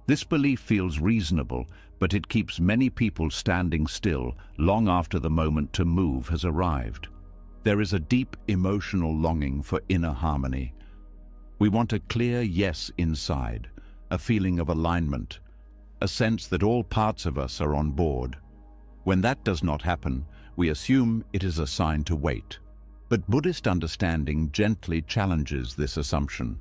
This belief feels reasonable, but it keeps many people standing still long after the moment to move has arrived. There is a deep emotional longing for inner harmony. We want a clear yes inside, a feeling of alignment, a sense that all parts of us are on board. When that does not happen, we assume it is a sign to wait. But Buddhist understanding gently challenges this assumption.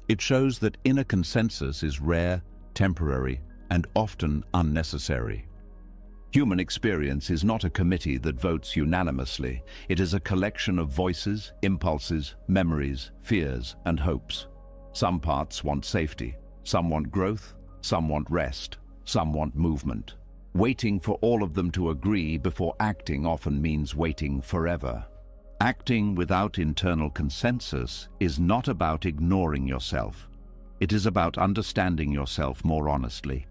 It shows that inner consensus is rare, temporary, and often unnecessary. Human experience is not a committee that votes unanimously. It is a collection of voices, impulses, memories, fears, and hopes. Some parts want safety, some want growth, some want rest, some want movement. Waiting for all of them to agree before acting often means waiting forever. Acting without internal consensus is not about ignoring yourself. It is about understanding yourself more honestly.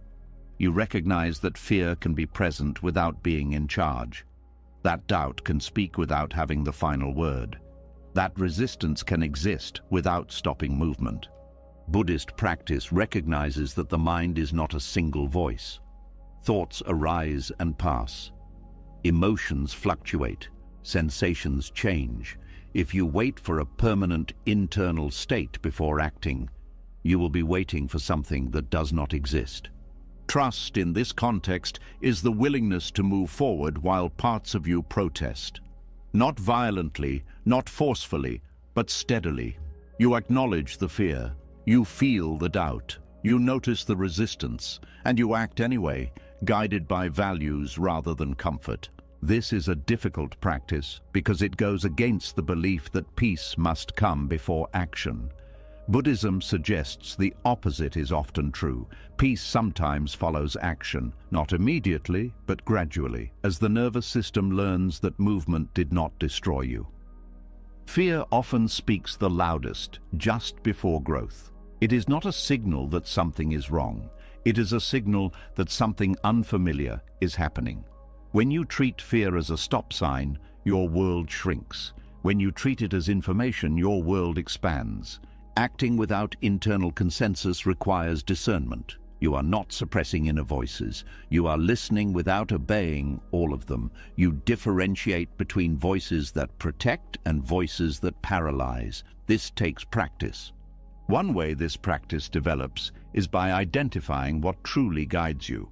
You recognize that fear can be present without being in charge. That doubt can speak without having the final word. That resistance can exist without stopping movement. Buddhist practice recognizes that the mind is not a single voice. Thoughts arise and pass. Emotions fluctuate. Sensations change. If you wait for a permanent internal state before acting, you will be waiting for something that does not exist. Trust in this context is the willingness to move forward while parts of you protest. Not violently, not forcefully, but steadily. You acknowledge the fear, you feel the doubt, you notice the resistance, and you act anyway, guided by values rather than comfort. This is a difficult practice because it goes against the belief that peace must come before action. Buddhism suggests the opposite is often true. Peace sometimes follows action, not immediately, but gradually, as the nervous system learns that movement did not destroy you. Fear often speaks the loudest just before growth. It is not a signal that something is wrong. It is a signal that something unfamiliar is happening. When you treat fear as a stop sign, your world shrinks. When you treat it as information, your world expands. Acting without internal consensus requires discernment. You are not suppressing inner voices. You are listening without obeying all of them. You differentiate between voices that protect and voices that paralyze. This takes practice. One way this practice develops is by identifying what truly guides you.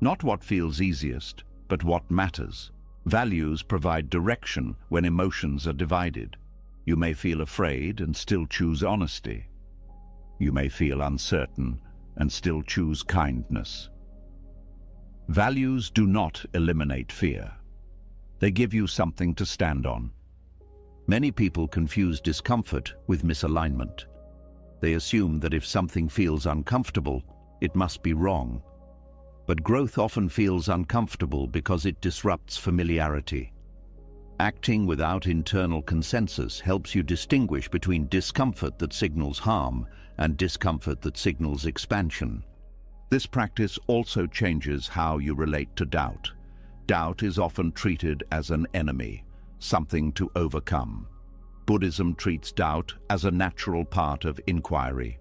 Not what feels easiest, but what matters. Values provide direction when emotions are divided. You may feel afraid and still choose honesty. You may feel uncertain and still choose kindness. Values do not eliminate fear. They give you something to stand on. Many people confuse discomfort with misalignment. They assume that if something feels uncomfortable, it must be wrong. But growth often feels uncomfortable because it disrupts familiarity. Acting without internal consensus helps you distinguish between discomfort that signals harm and discomfort that signals expansion. This practice also changes how you relate to doubt. Doubt is often treated as an enemy, something to overcome. Buddhism treats doubt as a natural part of inquiry.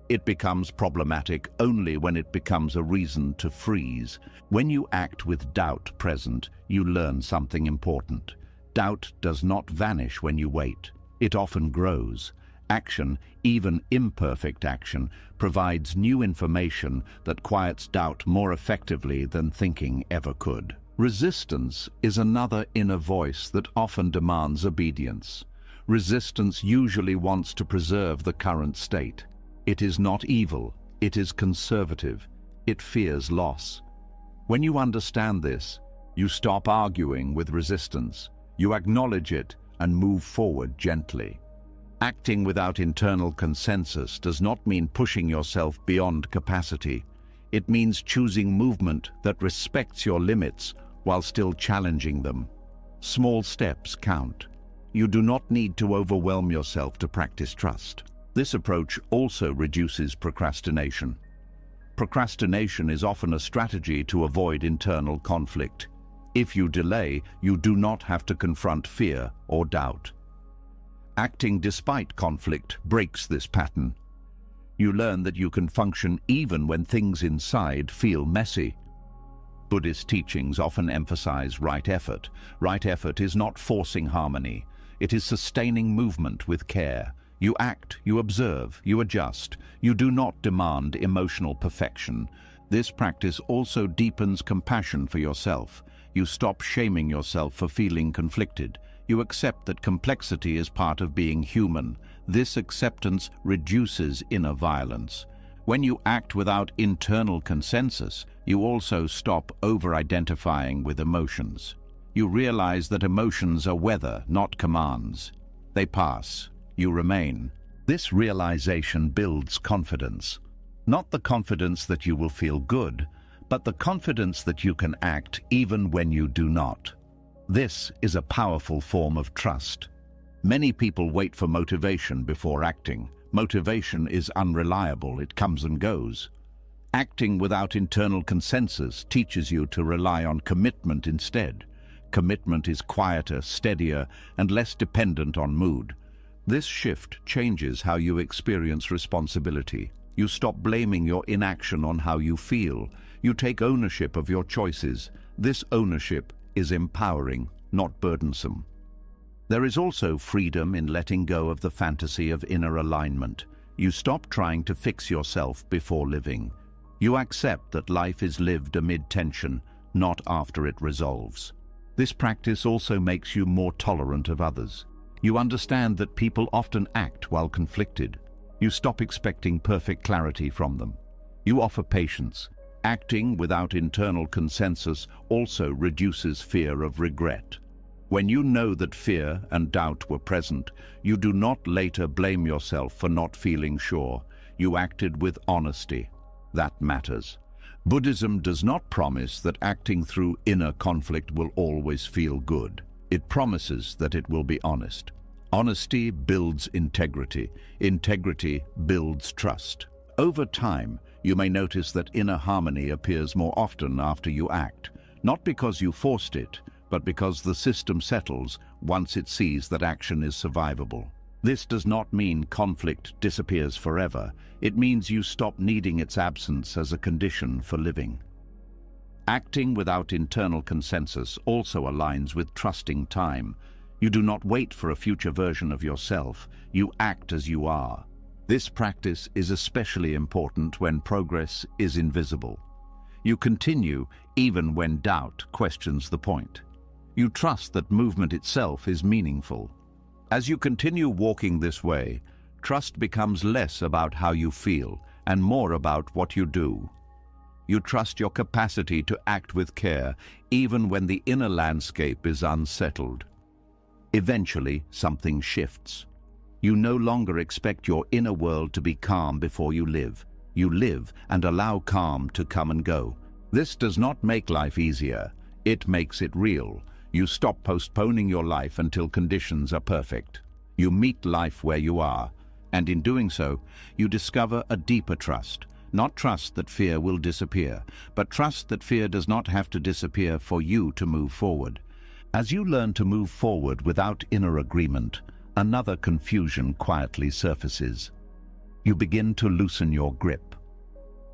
It becomes problematic only when it becomes a reason to freeze. When you act with doubt present, you learn something important. Doubt does not vanish when you wait. It often grows. Action, even imperfect action, provides new information that quiets doubt more effectively than thinking ever could. Resistance is another inner voice that often demands obedience. Resistance usually wants to preserve the current state. It is not evil, it is conservative. It fears loss. When you understand this, you stop arguing with resistance. You acknowledge it and move forward gently. Acting without internal consensus does not mean pushing yourself beyond capacity. It means choosing movement that respects your limits while still challenging them. Small steps count. You do not need to overwhelm yourself to practice trust. This approach also reduces procrastination. Procrastination is often a strategy to avoid internal conflict. If you delay, you do not have to confront fear or doubt. Acting despite conflict breaks this pattern. You learn that you can function even when things inside feel messy. Buddhist teachings often emphasize right effort. Right effort is not forcing harmony. It is sustaining movement with care. You act, you observe, you adjust. You do not demand emotional perfection. This practice also deepens compassion for yourself. You stop shaming yourself for feeling conflicted. You accept that complexity is part of being human. This acceptance reduces inner violence. When you act without internal consensus, you also stop over-identifying with emotions. You realize that emotions are weather, not commands. They pass. You remain. This realization builds confidence. Not the confidence that you will feel good, but the confidence that you can act even when you do not. This is a powerful form of trust. Many people wait for motivation before acting. Motivation is unreliable, it comes and goes. Acting without internal consensus teaches you to rely on commitment instead. Commitment is quieter, steadier, and less dependent on mood. This shift changes how you experience responsibility. You stop blaming your inaction on how you feel. You take ownership of your choices. This ownership is empowering, not burdensome. There is also freedom in letting go of the fantasy of inner alignment. You stop trying to fix yourself before living. You accept that life is lived amid tension, not after it resolves. This practice also makes you more tolerant of others. You understand that people often act while conflicted. You stop expecting perfect clarity from them. You offer patience. Acting without internal consensus also reduces fear of regret. When you know that fear and doubt were present, you do not later blame yourself for not feeling sure. You acted with honesty. That matters. Buddhism does not promise that acting through inner conflict will always feel good. It promises that it will be honest. Honesty builds integrity. Integrity builds trust. Over time, you may notice that inner harmony appears more often after you act, not because you forced it, but because the system settles once it sees that action is survivable. This does not mean conflict disappears forever. It means you stop needing its absence as a condition for living. Acting without internal consensus also aligns with trusting time. You do not wait for a future version of yourself. You act as you are. This practice is especially important when progress is invisible. You continue even when doubt questions the point. You trust that movement itself is meaningful. As you continue walking this way, trust becomes less about how you feel and more about what you do. You trust your capacity to act with care even when the inner landscape is unsettled. Eventually, something shifts. You no longer expect your inner world to be calm before you live. You live and allow calm to come and go. This does not make life easier. It makes it real. You stop postponing your life until conditions are perfect. You meet life where you are, and in doing so, you discover a deeper trust. Not trust that fear will disappear, but trust that fear does not have to disappear for you to move forward. As you learn to move forward without inner agreement, another confusion quietly surfaces. You begin to loosen your grip.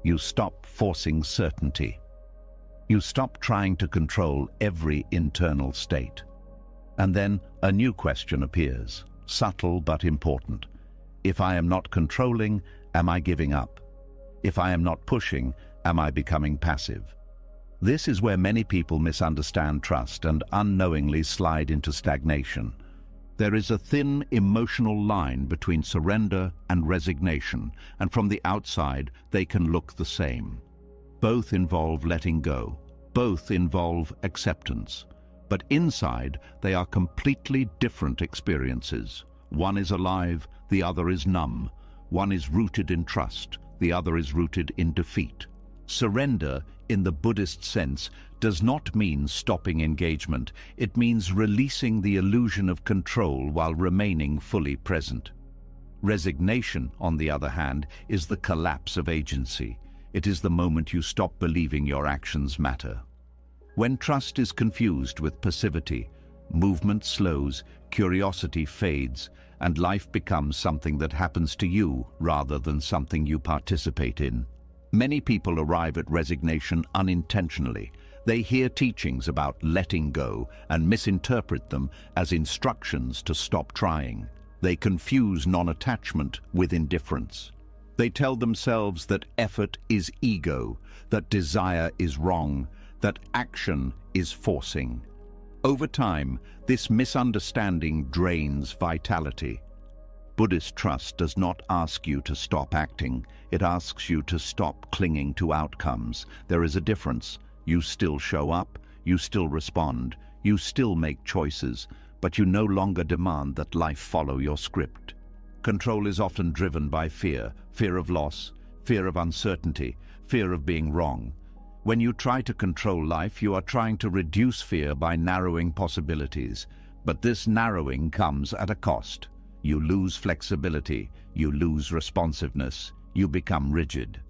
You stop forcing certainty. You stop trying to control every internal state. And then a new question appears, subtle but important. If I am not controlling, am I giving up? If I am not pushing, am I becoming passive? This is where many people misunderstand trust and unknowingly slide into stagnation. There is a thin emotional line between surrender and resignation, and from the outside they can look the same. Both involve letting go. Both involve acceptance. But inside, they are completely different experiences. One is alive, the other is numb. One is rooted in trust, the other is rooted in defeat. Surrender, in the Buddhist sense, does not mean stopping engagement. It means releasing the illusion of control while remaining fully present. Resignation, on the other hand, is the collapse of agency. It is the moment you stop believing your actions matter. When trust is confused with passivity, movement slows, curiosity fades, and life becomes something that happens to you rather than something you participate in. Many people arrive at resignation unintentionally. They hear teachings about letting go and misinterpret them as instructions to stop trying. They confuse non-attachment with indifference. They tell themselves that effort is ego, that desire is wrong, that action is forcing. Over time, this misunderstanding drains vitality. Buddhist trust does not ask you to stop acting. It asks you to stop clinging to outcomes. There is a difference. You still show up, you still respond, you still make choices, but you no longer demand that life follow your script. Control is often driven by fear, fear of loss, fear of uncertainty, fear of being wrong. When you try to control life, you are trying to reduce fear by narrowing possibilities. But this narrowing comes at a cost. You lose flexibility, you lose responsiveness, you become rigid.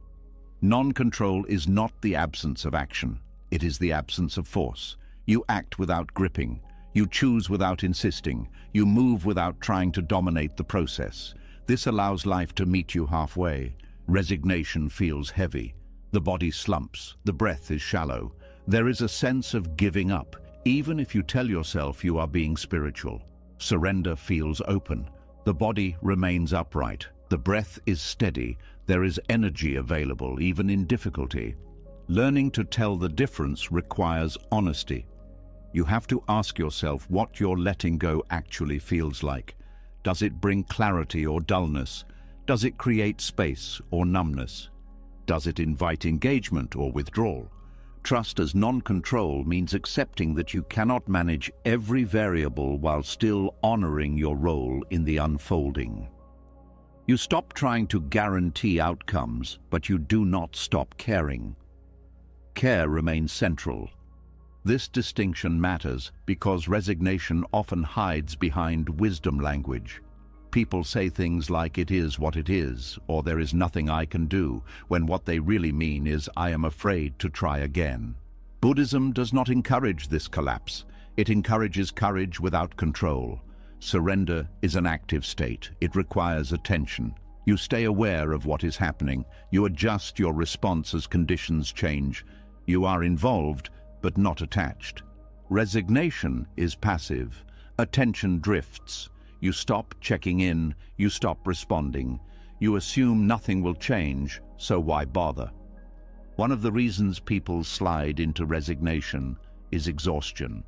Non-control is not the absence of action. It is the absence of force. You act without gripping. You choose without insisting. You move without trying to dominate the process. This allows life to meet you halfway. Resignation feels heavy. The body slumps. The breath is shallow. There is a sense of giving up, even if you tell yourself you are being spiritual. Surrender feels open. The body remains upright. The breath is steady. There is energy available, even in difficulty. Learning to tell the difference requires honesty. You have to ask yourself what your letting go actually feels like. Does it bring clarity or dullness? Does it create space or numbness? Does it invite engagement or withdrawal? Trust as non-control means accepting that you cannot manage every variable while still honoring your role in the unfolding. You stop trying to guarantee outcomes, but you do not stop caring. Care remains central. This distinction matters because resignation often hides behind wisdom language. People say things like "it is what it is" or "there is nothing I can do," when what they really mean is "I am afraid to try again." Buddhism does not encourage this collapse. It encourages courage without control. Surrender is an active state. It requires attention. You stay aware of what is happening. You adjust your response as conditions change. You are involved, but not attached. Resignation is passive. Attention drifts. You stop checking in, you stop responding. You assume nothing will change, so why bother? One of the reasons people slide into resignation is exhaustion.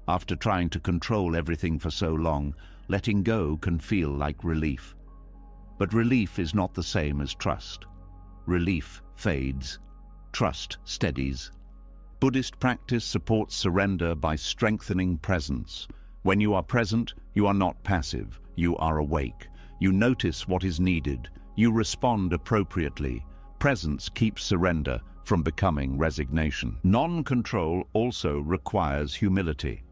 After trying to control everything for so long, letting go can feel like relief. But relief is not the same as trust. Relief fades. Trust steadies. Buddhist practice supports surrender by strengthening presence. When you are present, you are not passive. You are awake. You notice what is needed. You respond appropriately. Presence keeps surrender from becoming resignation. Non-control also requires humility.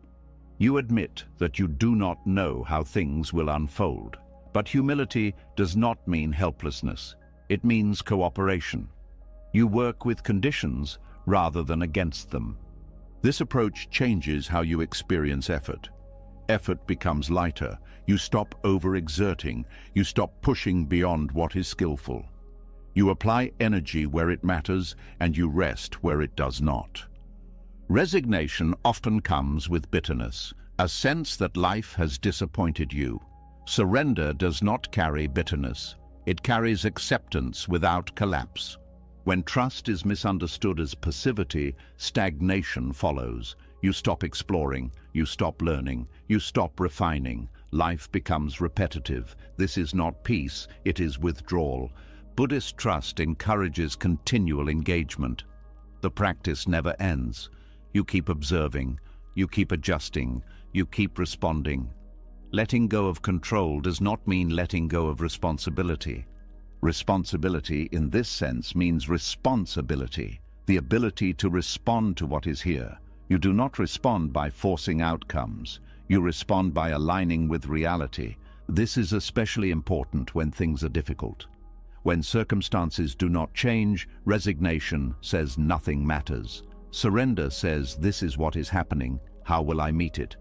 You admit that you do not know how things will unfold. But humility does not mean helplessness. It means cooperation. You work with conditions rather than against them. This approach changes how you experience effort. Effort becomes lighter. You stop overexerting. You stop pushing beyond what is skillful. You apply energy where it matters, and you rest where it does not. Resignation often comes with bitterness, a sense that life has disappointed you. Surrender does not carry bitterness. It carries acceptance without collapse. When trust is misunderstood as passivity, stagnation follows. You stop exploring, you stop learning, you stop refining. Life becomes repetitive. This is not peace, it is withdrawal. Buddhist trust encourages continual engagement. The practice never ends. You keep observing, you keep adjusting, you keep responding. Letting go of control does not mean letting go of responsibility. Responsibility in this sense means responsibility, the ability to respond to what is here. You do not respond by forcing outcomes. You respond by aligning with reality. This is especially important when things are difficult. When circumstances do not change, resignation says nothing matters. Surrender says, this is what is happening. How will I meet it?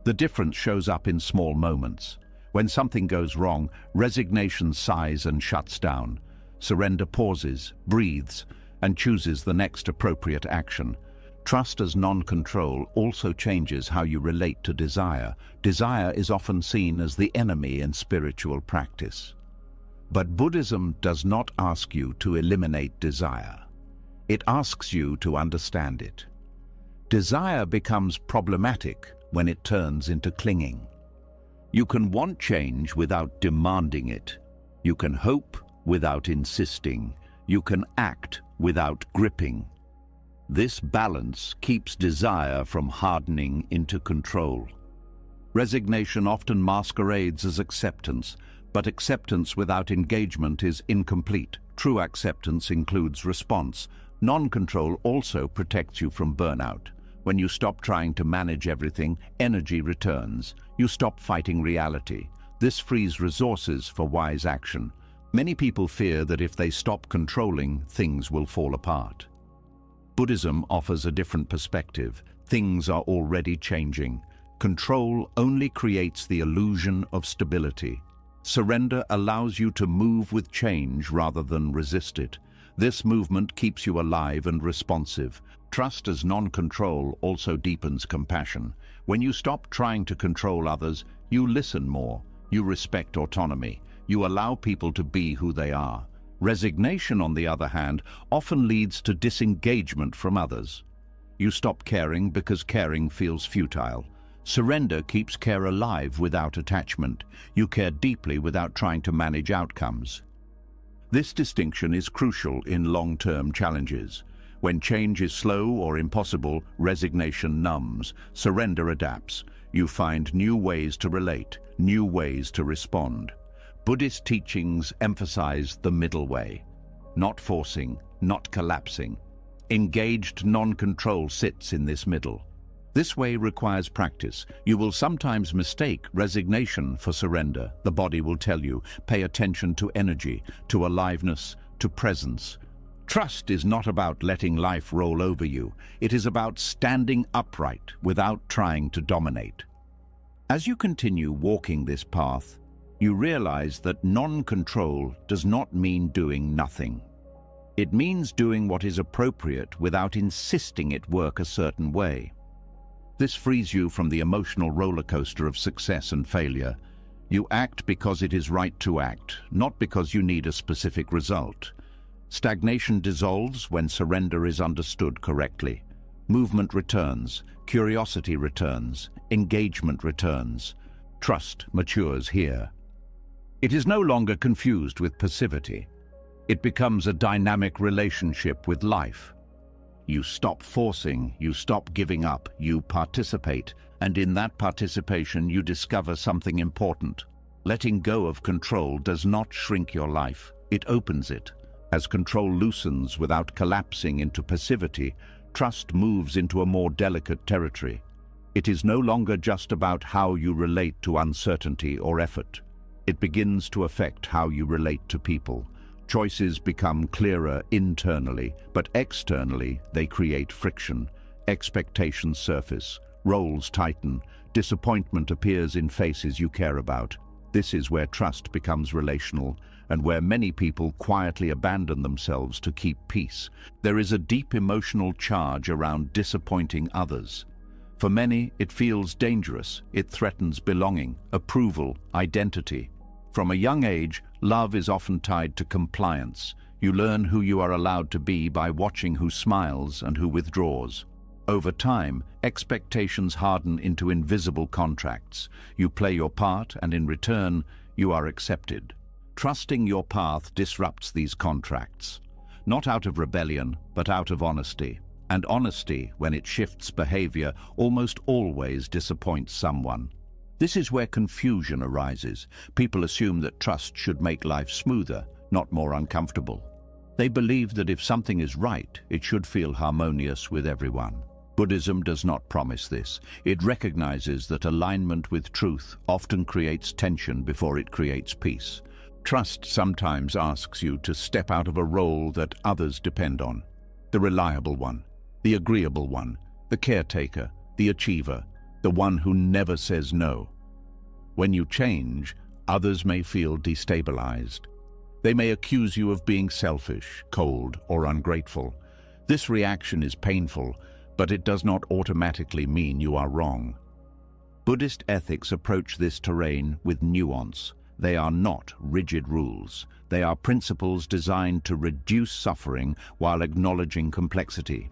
The difference shows up in small moments. When something goes wrong, resignation sighs and shuts down. Surrender pauses, breathes, and chooses the next appropriate action. Trust as non-control also changes how you relate to desire. Desire is often seen as the enemy in spiritual practice. But Buddhism does not ask you to eliminate desire. It asks you to understand it. Desire becomes problematic when it turns into clinging. You can want change without demanding it. You can hope without insisting. You can act without gripping. This balance keeps desire from hardening into control. Resignation often masquerades as acceptance, but acceptance without engagement is incomplete. True acceptance includes response. Non-control also protects you from burnout. When you stop trying to manage everything, energy returns. You stop fighting reality. This frees resources for wise action. Many people fear that if they stop controlling, things will fall apart. Buddhism offers a different perspective. Things are already changing. Control only creates the illusion of stability. Surrender allows you to move with change rather than resist it. This movement keeps you alive and responsive. Trust as non-control also deepens compassion. When you stop trying to control others, you listen more. You respect autonomy. You allow people to be who they are. Resignation, on the other hand, often leads to disengagement from others. You stop caring because caring feels futile. Surrender keeps care alive without attachment. You care deeply without trying to manage outcomes. This distinction is crucial in long-term challenges. When change is slow or impossible, resignation numbs. Surrender adapts. You find new ways to relate, new ways to respond. Buddhist teachings emphasize the middle way. Not forcing, not collapsing. Engaged non-control sits in this middle. This way requires practice. You will sometimes mistake resignation for surrender. The body will tell you, pay attention to energy, to aliveness, to presence. Trust is not about letting life roll over you. It is about standing upright without trying to dominate. As you continue walking this path, you realize that non-control does not mean doing nothing. It means doing what is appropriate without insisting it work a certain way. This frees you from the emotional roller coaster of success and failure. You act because it is right to act, not because you need a specific result. Stagnation dissolves when surrender is understood correctly. Movement returns, curiosity returns, engagement returns. Trust matures here. It is no longer confused with passivity. It becomes a dynamic relationship with life. You stop forcing, you stop giving up, you participate, and in that participation you discover something important. Letting go of control does not shrink your life, it opens it. As control loosens without collapsing into passivity, trust moves into a more delicate territory. It is no longer just about how you relate to uncertainty or effort. It begins to affect how you relate to people. Choices become clearer internally, but externally they create friction. Expectations surface, roles tighten, Disappointment appears in faces you care about. This is where trust becomes relational and where many people quietly abandon themselves to keep peace. There is a deep emotional charge around disappointing others. For many, it feels dangerous. It threatens belonging, approval, identity. From a young age, love is often tied to compliance. You learn who you are allowed to be by watching who smiles and who withdraws. Over time, expectations harden into invisible contracts. You play your part, and in return, you are accepted. Trusting your path disrupts these contracts, not out of rebellion, but out of honesty. And honesty, when it shifts behavior, almost always disappoints someone. This is where confusion arises. People assume that trust should make life smoother, not more uncomfortable. They believe that if something is right, it should feel harmonious with everyone. Buddhism does not promise this. It recognizes that alignment with truth often creates tension before it creates peace. Trust sometimes asks you to step out of a role that others depend on. The reliable one, the agreeable one, the caretaker, the achiever, the one who never says no. When you change, others may feel destabilized. They may accuse you of being selfish, cold, or ungrateful. This reaction is painful, but it does not automatically mean you are wrong. Buddhist ethics approach this terrain with nuance. They are not rigid rules. They are principles designed to reduce suffering while acknowledging complexity.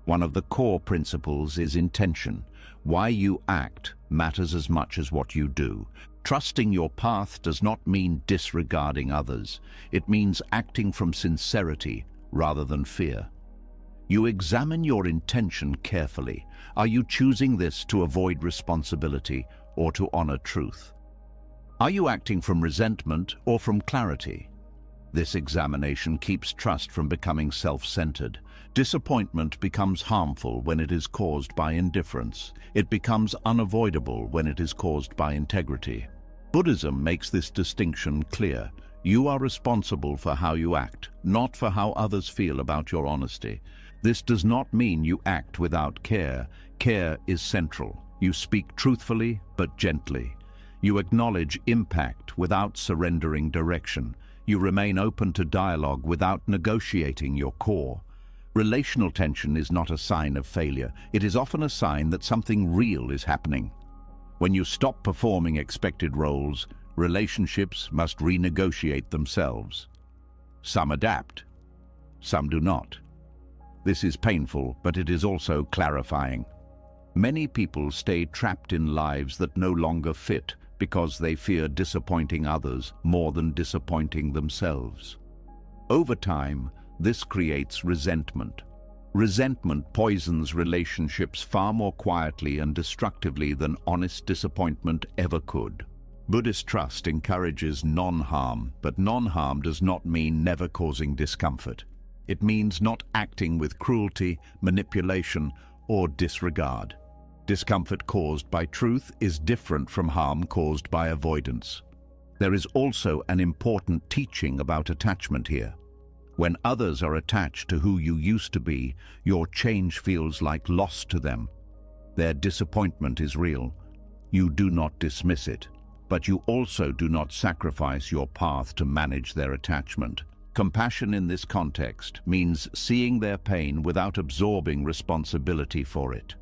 One of the core principles is intention. Why you act matters as much as what you do. Trusting your path does not mean disregarding others. It means acting from sincerity rather than fear. You examine your intention carefully. Are you choosing this to avoid responsibility or to honor truth? Are you acting from resentment or from clarity? This examination keeps trust from becoming self-centered. Disappointment becomes harmful when it is caused by indifference. It becomes unavoidable when it is caused by integrity. Buddhism makes this distinction clear. You are responsible for how you act, not for how others feel about your honesty. This does not mean you act without care. Care is central. You speak truthfully but gently. You acknowledge impact without surrendering direction. You remain open to dialogue without negotiating your core. Relational tension is not a sign of failure. It is often a sign that something real is happening. When you stop performing expected roles, relationships must renegotiate themselves. Some adapt, some do not. This is painful, but it is also clarifying. Many people stay trapped in lives that no longer fit because they fear disappointing others more than disappointing themselves. Over time, this creates resentment. Resentment poisons relationships far more quietly and destructively than honest disappointment ever could. Buddhist trust encourages non-harm, but non-harm does not mean never causing discomfort. It means not acting with cruelty, manipulation, or disregard. Discomfort caused by truth is different from harm caused by avoidance. There is also an important teaching about attachment here. When others are attached to who you used to be, your change feels like loss to them. Their disappointment is real. You do not dismiss it, but you also do not sacrifice your path to manage their attachment. Compassion in this context means seeing their pain without absorbing responsibility for it.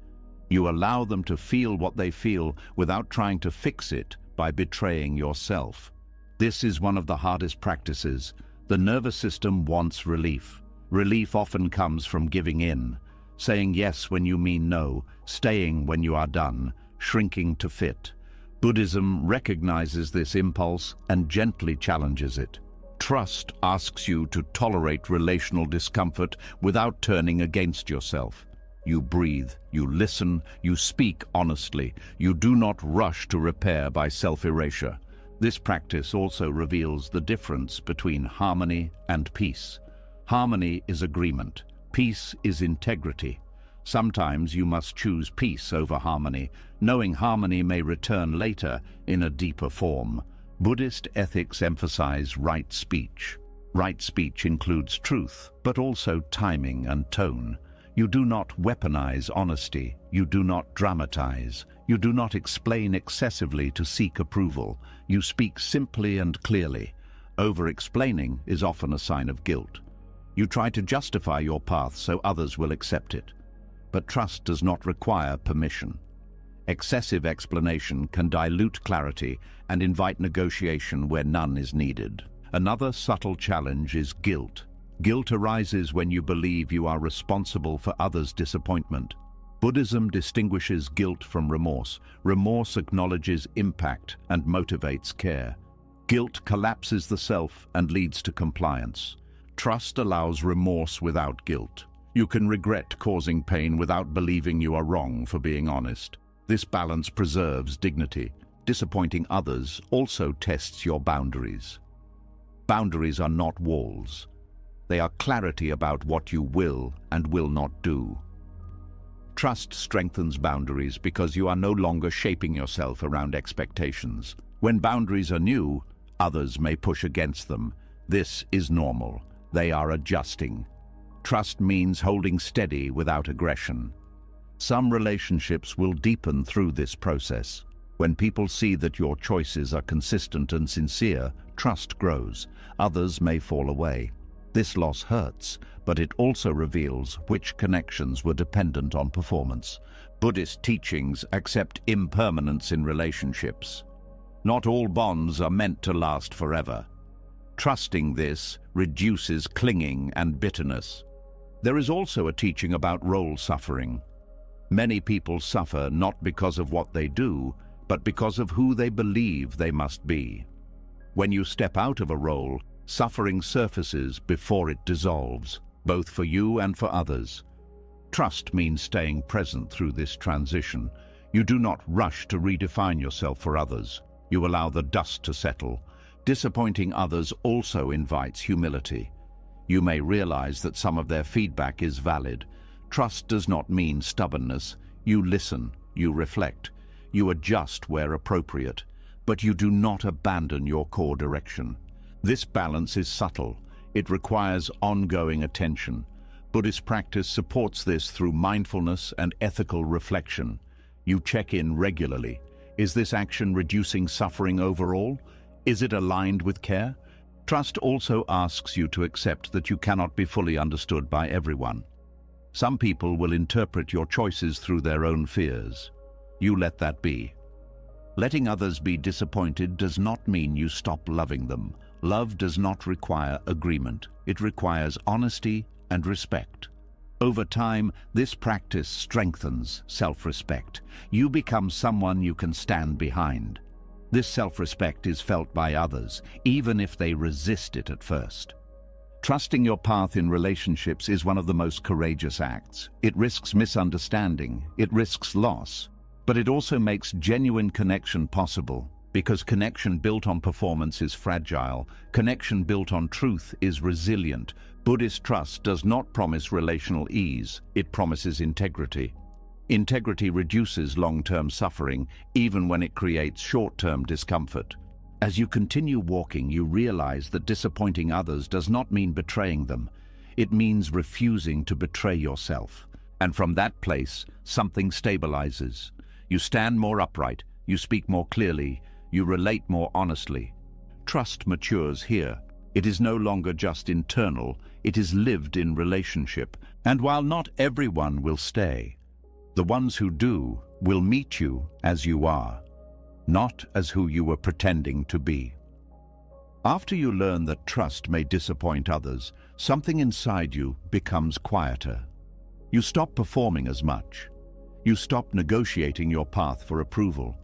You allow them to feel what they feel without trying to fix it by betraying yourself. This is one of the hardest practices. The nervous system wants relief. Relief often comes from giving in, saying yes when you mean no, staying when you are done, shrinking to fit. Buddhism recognizes this impulse and gently challenges it. Trust asks you to tolerate relational discomfort without turning against yourself. You breathe, you listen, you speak honestly. You do not rush to repair by self-erasure. This practice also reveals the difference between harmony and peace. Harmony is agreement. Peace is integrity. Sometimes you must choose peace over harmony, knowing harmony may return later in a deeper form. Buddhist ethics emphasize right speech. Right speech includes truth, but also timing and tone. You do not weaponize honesty. You do not dramatize. You do not explain excessively to seek approval. You speak simply and clearly. Over-explaining is often a sign of guilt. You try to justify your path so others will accept it. But trust does not require permission. Excessive explanation can dilute clarity and invite negotiation where none is needed. Another subtle challenge is guilt. Guilt arises when you believe you are responsible for others' disappointment. Buddhism distinguishes guilt from remorse. Remorse acknowledges impact and motivates care. Guilt collapses the self and leads to compliance. Trust allows remorse without guilt. You can regret causing pain without believing you are wrong for being honest. This balance preserves dignity. Disappointing others also tests your boundaries. Boundaries are not walls. They are clarity about what you will and will not do. Trust strengthens boundaries because you are no longer shaping yourself around expectations. When boundaries are new, others may push against them. This is normal. They are adjusting. Trust means holding steady without aggression. Some relationships will deepen through this process. When people see that your choices are consistent and sincere, trust grows. Others may fall away. This loss hurts, but it also reveals which connections were dependent on performance. Buddhist teachings accept impermanence in relationships. Not all bonds are meant to last forever. Trusting this reduces clinging and bitterness. There is also a teaching about role suffering. Many people suffer not because of what they do, but because of who they believe they must be. When you step out of a role, suffering surfaces before it dissolves, both for you and for others. Trust means staying present through this transition. You do not rush to redefine yourself for others. You allow the dust to settle. Disappointing others also invites humility. You may realize that some of their feedback is valid. Trust does not mean stubbornness. You listen, you reflect, you adjust where appropriate, but you do not abandon your core direction. This balance is subtle. It requires ongoing attention. Buddhist practice supports this through mindfulness and ethical reflection. You check in regularly. Is this action reducing suffering overall? Is it aligned with care? Trust also asks you to accept that you cannot be fully understood by everyone. Some people will interpret your choices through their own fears. You let that be. Letting others be disappointed does not mean you stop loving them. Love does not require agreement. It requires honesty and respect. Over time, this practice strengthens self-respect. You become someone you can stand behind. This self-respect is felt by others, even if they resist it at first. Trusting your path in relationships is one of the most courageous acts. It risks misunderstanding, it risks loss, but it also makes genuine connection possible. Because connection built on performance is fragile, connection built on truth is resilient. Buddhist trust does not promise relational ease, it promises integrity. Integrity reduces long-term suffering, even when it creates short-term discomfort. As you continue walking, you realize that disappointing others does not mean betraying them. It means refusing to betray yourself. And from that place, something stabilizes. You stand more upright, you speak more clearly, you relate more honestly. Trust matures here. It is no longer just internal, it is lived in relationship. And while not everyone will stay, the ones who do will meet you as you are, not as who you were pretending to be. After you learn that trust may disappoint others, something inside you becomes quieter. You stop performing as much. You stop negotiating your path for approval.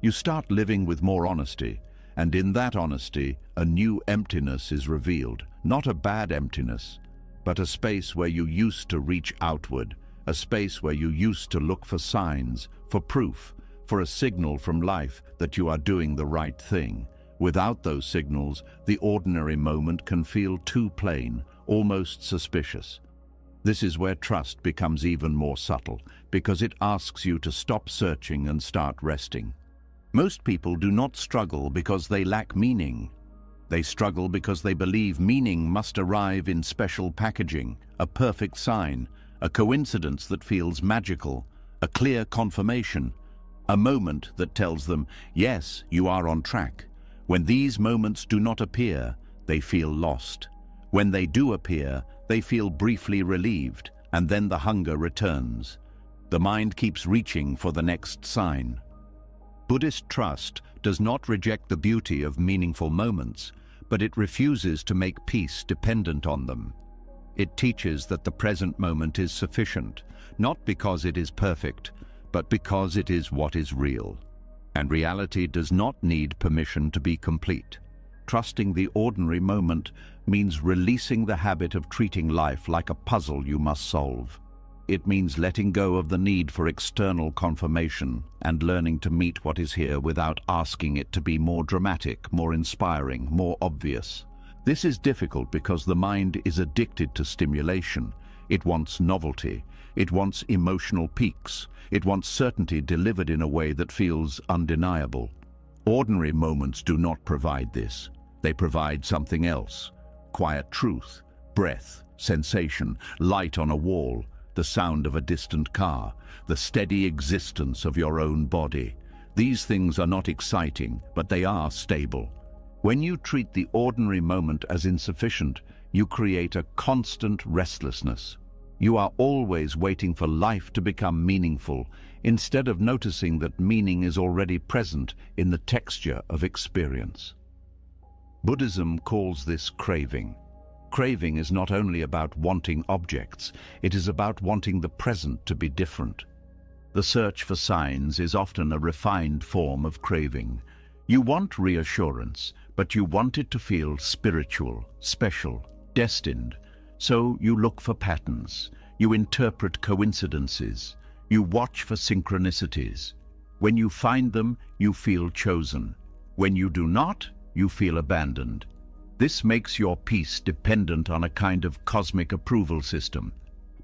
You start living with more honesty, and in that honesty, a new emptiness is revealed. Not a bad emptiness, but a space where you used to reach outward, a space where you used to look for signs, for proof, for a signal from life that you are doing the right thing. Without those signals, the ordinary moment can feel too plain, almost suspicious. This is where trust becomes even more subtle, because it asks you to stop searching and start resting. Most people do not struggle because they lack meaning. They struggle because they believe meaning must arrive in special packaging, a perfect sign, a coincidence that feels magical, a clear confirmation, a moment that tells them, yes, you are on track. When these moments do not appear, they feel lost. When they do appear, they feel briefly relieved, and then the hunger returns. The mind keeps reaching for the next sign. Buddhist trust does not reject the beauty of meaningful moments, but it refuses to make peace dependent on them. It teaches that the present moment is sufficient, not because it is perfect, but because it is what is real. And reality does not need permission to be complete. Trusting the ordinary moment means releasing the habit of treating life like a puzzle you must solve. It means letting go of the need for external confirmation and learning to meet what is here without asking it to be more dramatic, more inspiring, more obvious. This is difficult because the mind is addicted to stimulation. It wants novelty. It wants emotional peaks. It wants certainty delivered in a way that feels undeniable. Ordinary moments do not provide this. They provide something else. Quiet truth, breath, sensation, light on a wall, the sound of a distant car, the steady existence of your own body. These things are not exciting, but they are stable. When you treat the ordinary moment as insufficient, you create a constant restlessness. You are always waiting for life to become meaningful, instead of noticing that meaning is already present in the texture of experience. Buddhism calls this craving. Craving is not only about wanting objects, it is about wanting the present to be different. The search for signs is often a refined form of craving. You want reassurance, but you want it to feel spiritual, special, destined. So you look for patterns. You interpret coincidences. You watch for synchronicities. When you find them, you feel chosen. When you do not, you feel abandoned. This makes your peace dependent on a kind of cosmic approval system.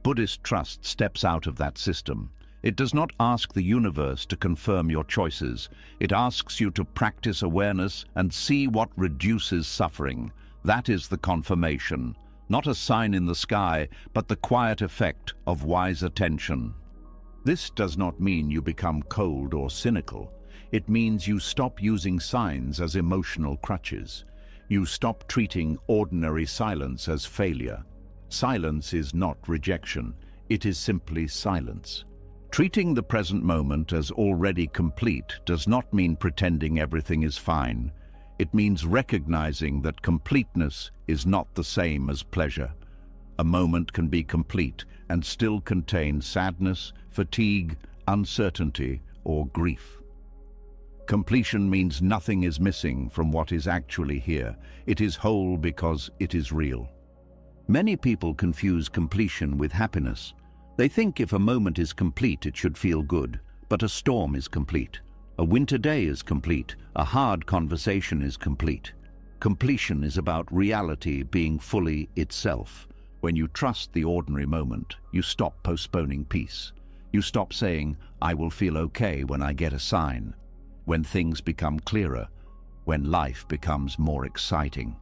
Buddhist trust steps out of that system. It does not ask the universe to confirm your choices. It asks you to practice awareness and see what reduces suffering. That is the confirmation, not a sign in the sky, but the quiet effect of wise attention. This does not mean you become cold or cynical. It means you stop using signs as emotional crutches. You stop treating ordinary silence as failure. Silence is not rejection. It is simply silence. Treating the present moment as already complete does not mean pretending everything is fine. It means recognizing that completeness is not the same as pleasure. A moment can be complete and still contain sadness, fatigue, uncertainty, or grief. Completion means nothing is missing from what is actually here. It is whole because it is real. Many people confuse completion with happiness. They think if a moment is complete, it should feel good. But a storm is complete. A winter day is complete. A hard conversation is complete. Completion is about reality being fully itself. When you trust the ordinary moment, you stop postponing peace. You stop saying, I will feel okay when I get a sign. When things become clearer, when life becomes more exciting.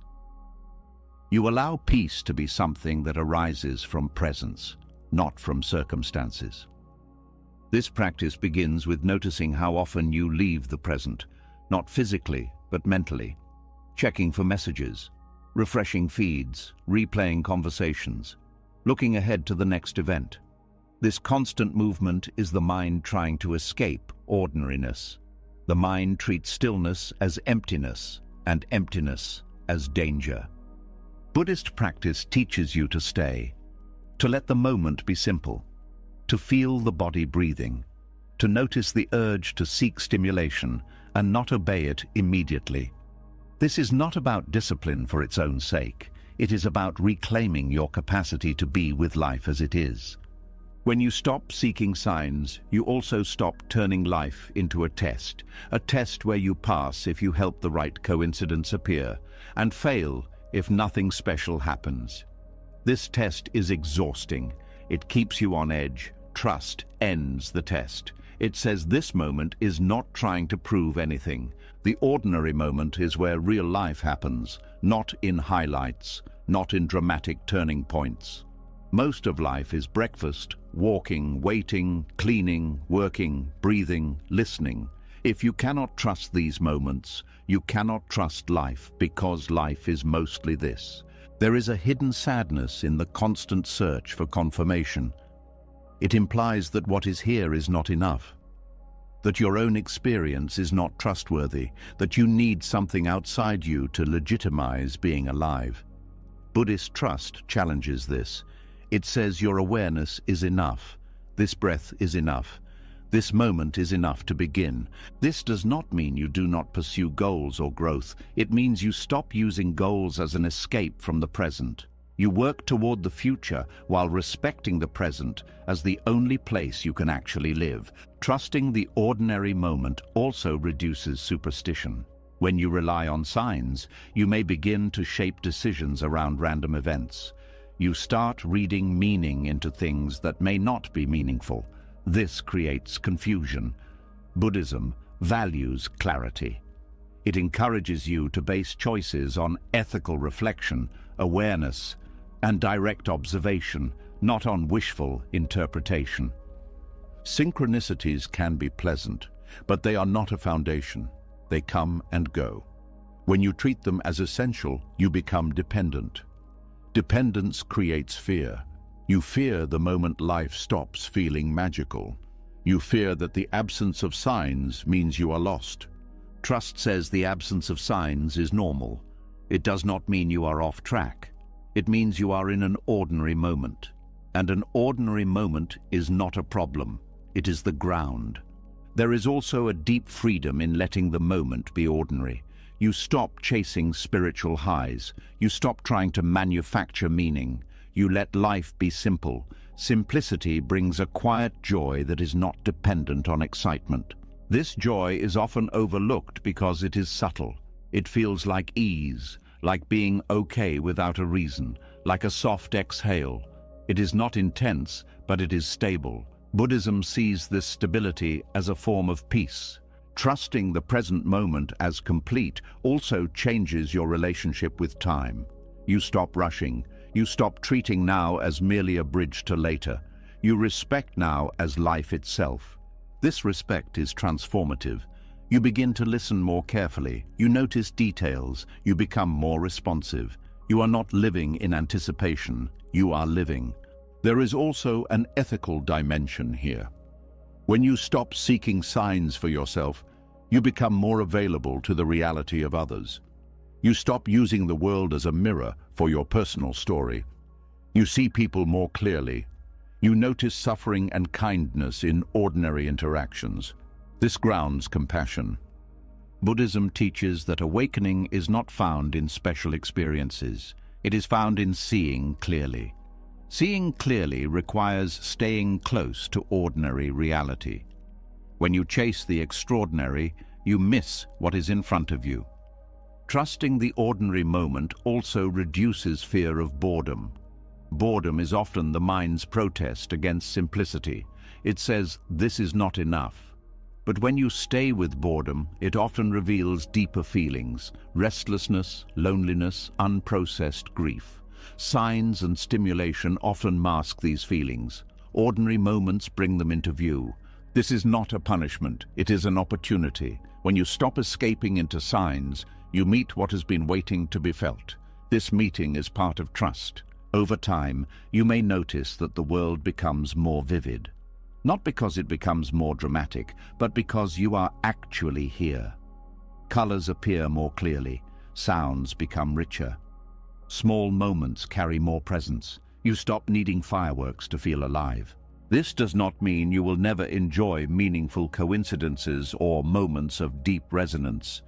You allow peace to be something that arises from presence, not from circumstances. This practice begins with noticing how often you leave the present, not physically, but mentally, checking for messages, refreshing feeds, replaying conversations, looking ahead to the next event. This constant movement is the mind trying to escape ordinariness. The mind treats stillness as emptiness and emptiness as danger. Buddhist practice teaches you to stay, to let the moment be simple, to feel the body breathing, to notice the urge to seek stimulation and not obey it immediately. This is not about discipline for its own sake. It is about reclaiming your capacity to be with life as it is. When you stop seeking signs, you also stop turning life into a test where you pass if you help the right coincidence appear, and fail if nothing special happens. This test is exhausting. It keeps you on edge. Trust ends the test. It says this moment is not trying to prove anything. The ordinary moment is where real life happens, not in highlights, not in dramatic turning points. Most of life is breakfast, walking, waiting, cleaning, working, breathing, listening. If you cannot trust these moments, you cannot trust life, because life is mostly this. There is a hidden sadness in the constant search for confirmation. It implies that what is here is not enough, that your own experience is not trustworthy, that you need something outside you to legitimize being alive. Buddhist trust challenges this. It says your awareness is enough. This breath is enough. This moment is enough to begin. This does not mean you do not pursue goals or growth. It means you stop using goals as an escape from the present. You work toward the future while respecting the present as the only place you can actually live. Trusting the ordinary moment also reduces superstition. When you rely on signs, you may begin to shape decisions around random events. You start reading meaning into things that may not be meaningful. This creates confusion. Buddhism values clarity. It encourages you to base choices on ethical reflection, awareness, and direct observation, not on wishful interpretation. Synchronicities can be pleasant, but they are not a foundation. They come and go. When you treat them as essential, you become dependent. Dependence creates fear. You fear the moment life stops feeling magical. You fear that the absence of signs means you are lost. Trust says the absence of signs is normal. It does not mean you are off track. It means you are in an ordinary moment. And an ordinary moment is not a problem. It is the ground. There is also a deep freedom in letting the moment be ordinary. You stop chasing spiritual highs. You stop trying to manufacture meaning. You let life be simple. Simplicity brings a quiet joy that is not dependent on excitement. This joy is often overlooked because it is subtle. It feels like ease, like being okay without a reason, like a soft exhale. It is not intense, but it is stable. Buddhism sees this stability as a form of peace. Trusting the present moment as complete also changes your relationship with time. You stop rushing. You stop treating now as merely a bridge to later. You respect now as life itself. This respect is transformative. You begin to listen more carefully. You notice details. You become more responsive. You are not living in anticipation. You are living. There is also an ethical dimension here. When you stop seeking signs for yourself, you become more available to the reality of others. You stop using the world as a mirror for your personal story. You see people more clearly. You notice suffering and kindness in ordinary interactions. This grounds compassion. Buddhism teaches that awakening is not found in special experiences. It is found in seeing clearly. Seeing clearly requires staying close to ordinary reality. When you chase the extraordinary, you miss what is in front of you. Trusting the ordinary moment also reduces fear of boredom. Boredom is often the mind's protest against simplicity. It says, "This is not enough." But when you stay with boredom, it often reveals deeper feelings: restlessness, loneliness, unprocessed grief. Signs and stimulation often mask these feelings. Ordinary moments bring them into view. This is not a punishment, it is an opportunity. When you stop escaping into signs, you meet what has been waiting to be felt. This meeting is part of trust. Over time, you may notice that the world becomes more vivid. Not because it becomes more dramatic, but because you are actually here. Colors appear more clearly. Sounds become richer. Small moments carry more presence. You stop needing fireworks to feel alive. This does not mean you will never enjoy meaningful coincidences or moments of deep resonance.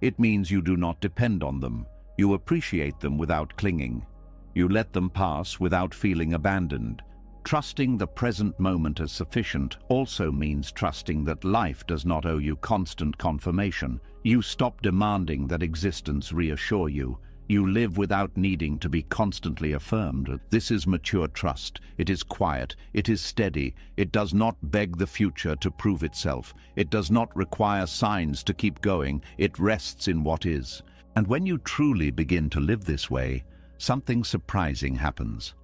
It means you do not depend on them. You appreciate them without clinging. You let them pass without feeling abandoned. Trusting the present moment as sufficient also means trusting that life does not owe you constant confirmation. You stop demanding that existence reassure you. You live without needing to be constantly affirmed. This is mature trust. It is quiet. It is steady. It does not beg the future to prove itself. It does not require signs to keep going. It rests in what is. And when you truly begin to live this way, something surprising happens.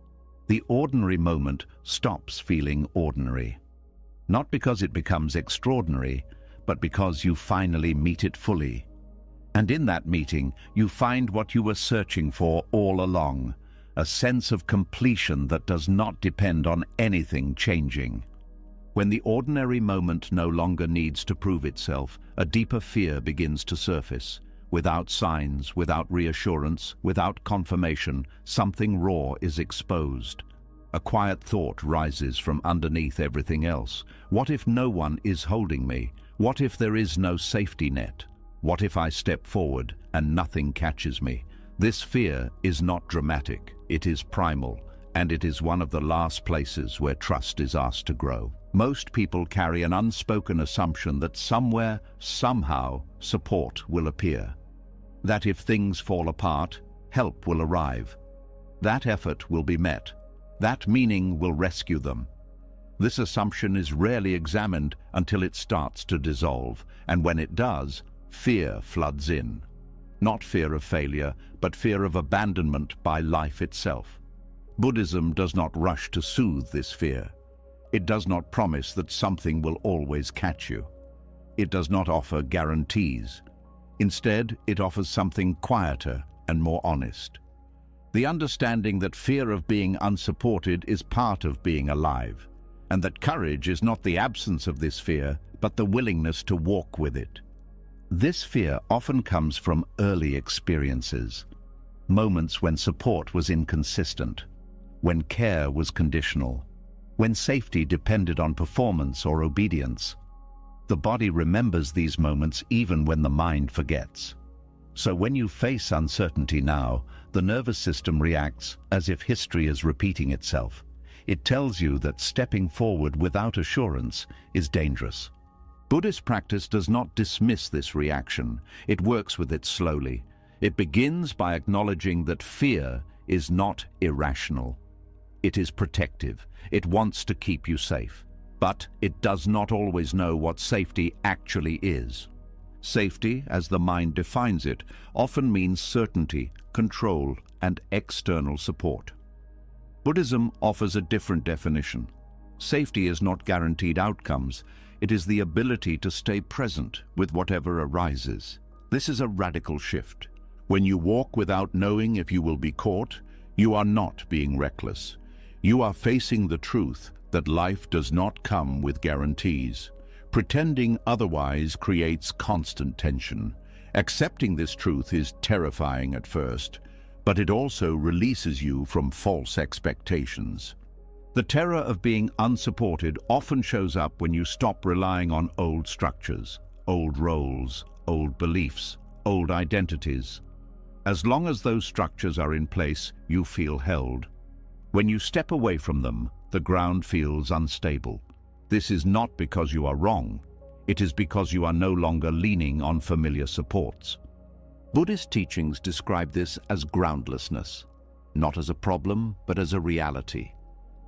The ordinary moment stops feeling ordinary. Not because it becomes extraordinary, but because you finally meet it fully. And in that meeting, you find what you were searching for all along, a sense of completion that does not depend on anything changing. When the ordinary moment no longer needs to prove itself, a deeper fear begins to surface. Without signs, without reassurance, without confirmation, something raw is exposed. A quiet thought rises from underneath everything else. What if no one is holding me? What if there is no safety net? What if I step forward and nothing catches me? This fear is not dramatic, it is primal, and it is one of the last places where trust is asked to grow. Most people carry an unspoken assumption that somewhere, somehow, support will appear. That if things fall apart, help will arrive. That effort will be met. That meaning will rescue them. This assumption is rarely examined until it starts to dissolve, and when it does, fear floods in. Not fear of failure, but fear of abandonment by life itself. Buddhism does not rush to soothe this fear. It does not promise that something will always catch you. It does not offer guarantees. Instead, it offers something quieter and more honest. The understanding that fear of being unsupported is part of being alive, and that courage is not the absence of this fear, but the willingness to walk with it. This fear often comes from early experiences, moments when support was inconsistent, when care was conditional, when safety depended on performance or obedience. The body remembers these moments even when the mind forgets. So when you face uncertainty now, the nervous system reacts as if history is repeating itself. It tells you that stepping forward without assurance is dangerous. Buddhist practice does not dismiss this reaction. It works with it slowly. It begins by acknowledging that fear is not irrational. It is protective. It wants to keep you safe. But it does not always know what safety actually is. Safety, as the mind defines it, often means certainty, control, and external support. Buddhism offers a different definition. Safety is not guaranteed outcomes. It is the ability to stay present with whatever arises. This is a radical shift. When you walk without knowing if you will be caught, you are not being reckless. You are facing the truth that life does not come with guarantees. Pretending otherwise creates constant tension. Accepting this truth is terrifying at first, but it also releases you from false expectations. The terror of being unsupported often shows up when you stop relying on old structures, old roles, old beliefs, old identities. As long as those structures are in place, you feel held. When you step away from them, the ground feels unstable. This is not because you are wrong. It is because you are no longer leaning on familiar supports. Buddhist teachings describe this as groundlessness, not as a problem, but as a reality.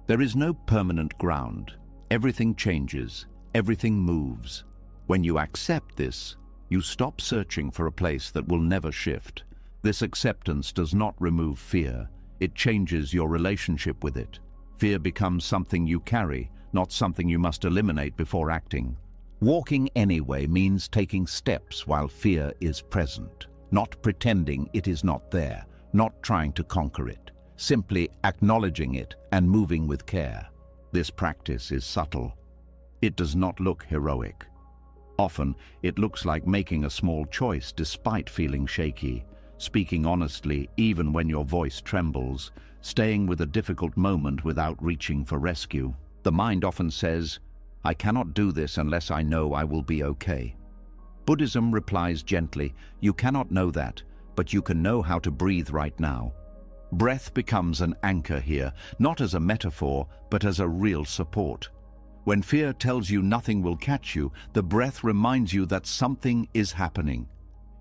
There is no permanent ground. Everything changes, everything moves. When you accept this, you stop searching for a place that will never shift. This acceptance does not remove fear. It changes your relationship with it. Fear becomes something you carry, not something you must eliminate before acting. Walking anyway means taking steps while fear is present, not pretending it is not there, not trying to conquer it, simply acknowledging it and moving with care. This practice is subtle. It does not look heroic. Often, it looks like making a small choice despite feeling shaky, speaking honestly even when your voice trembles, staying with a difficult moment without reaching for rescue. The mind often says, "I cannot do this unless I know I will be okay." Buddhism replies gently, "You cannot know that, but you can know how to breathe right now." Breath becomes an anchor here, not as a metaphor, but as a real support. When fear tells you nothing will catch you, the breath reminds you that something is happening.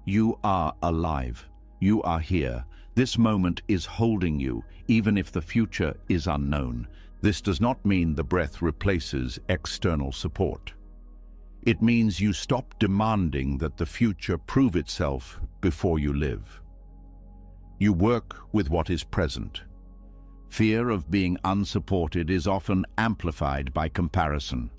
You are alive. You are here. This moment is holding you, even if the future is unknown. This does not mean the breath replaces external support. It means you stop demanding that the future prove itself before you live. You work with what is present. Fear of being unsupported is often amplified by comparison.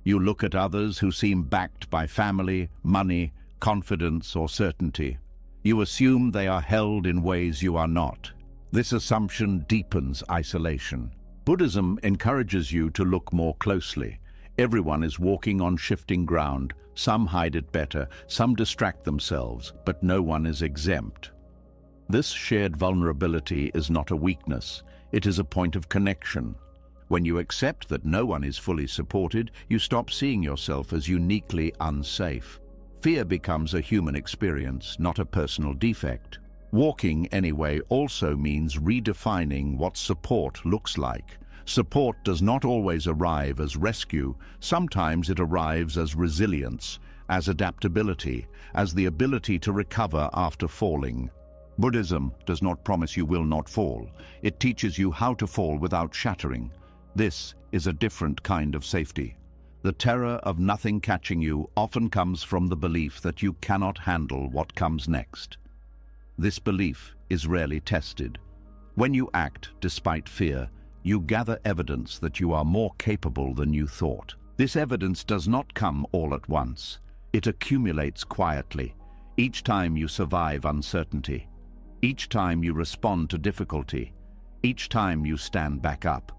You look at others who seem backed by family, money, confidence, or certainty. You assume they are held in ways you are not. This assumption deepens isolation. Buddhism encourages you to look more closely. Everyone is walking on shifting ground. Some hide it better, some distract themselves, but no one is exempt. This shared vulnerability is not a weakness. It is a point of connection. When you accept that no one is fully supported, you stop seeing yourself as uniquely unsafe. Fear becomes a human experience, not a personal defect. Walking anyway also means redefining what support looks like. Support does not always arrive as rescue. Sometimes it arrives as resilience, as adaptability, as the ability to recover after falling. Buddhism does not promise you will not fall. It teaches you how to fall without shattering. This is a different kind of safety. The terror of nothing catching you often comes from the belief that you cannot handle what comes next. This belief is rarely tested. When you act despite fear, you gather evidence that you are more capable than you thought. This evidence does not come all at once. It accumulates quietly, each time you survive uncertainty, each time you respond to difficulty, each time you stand back up.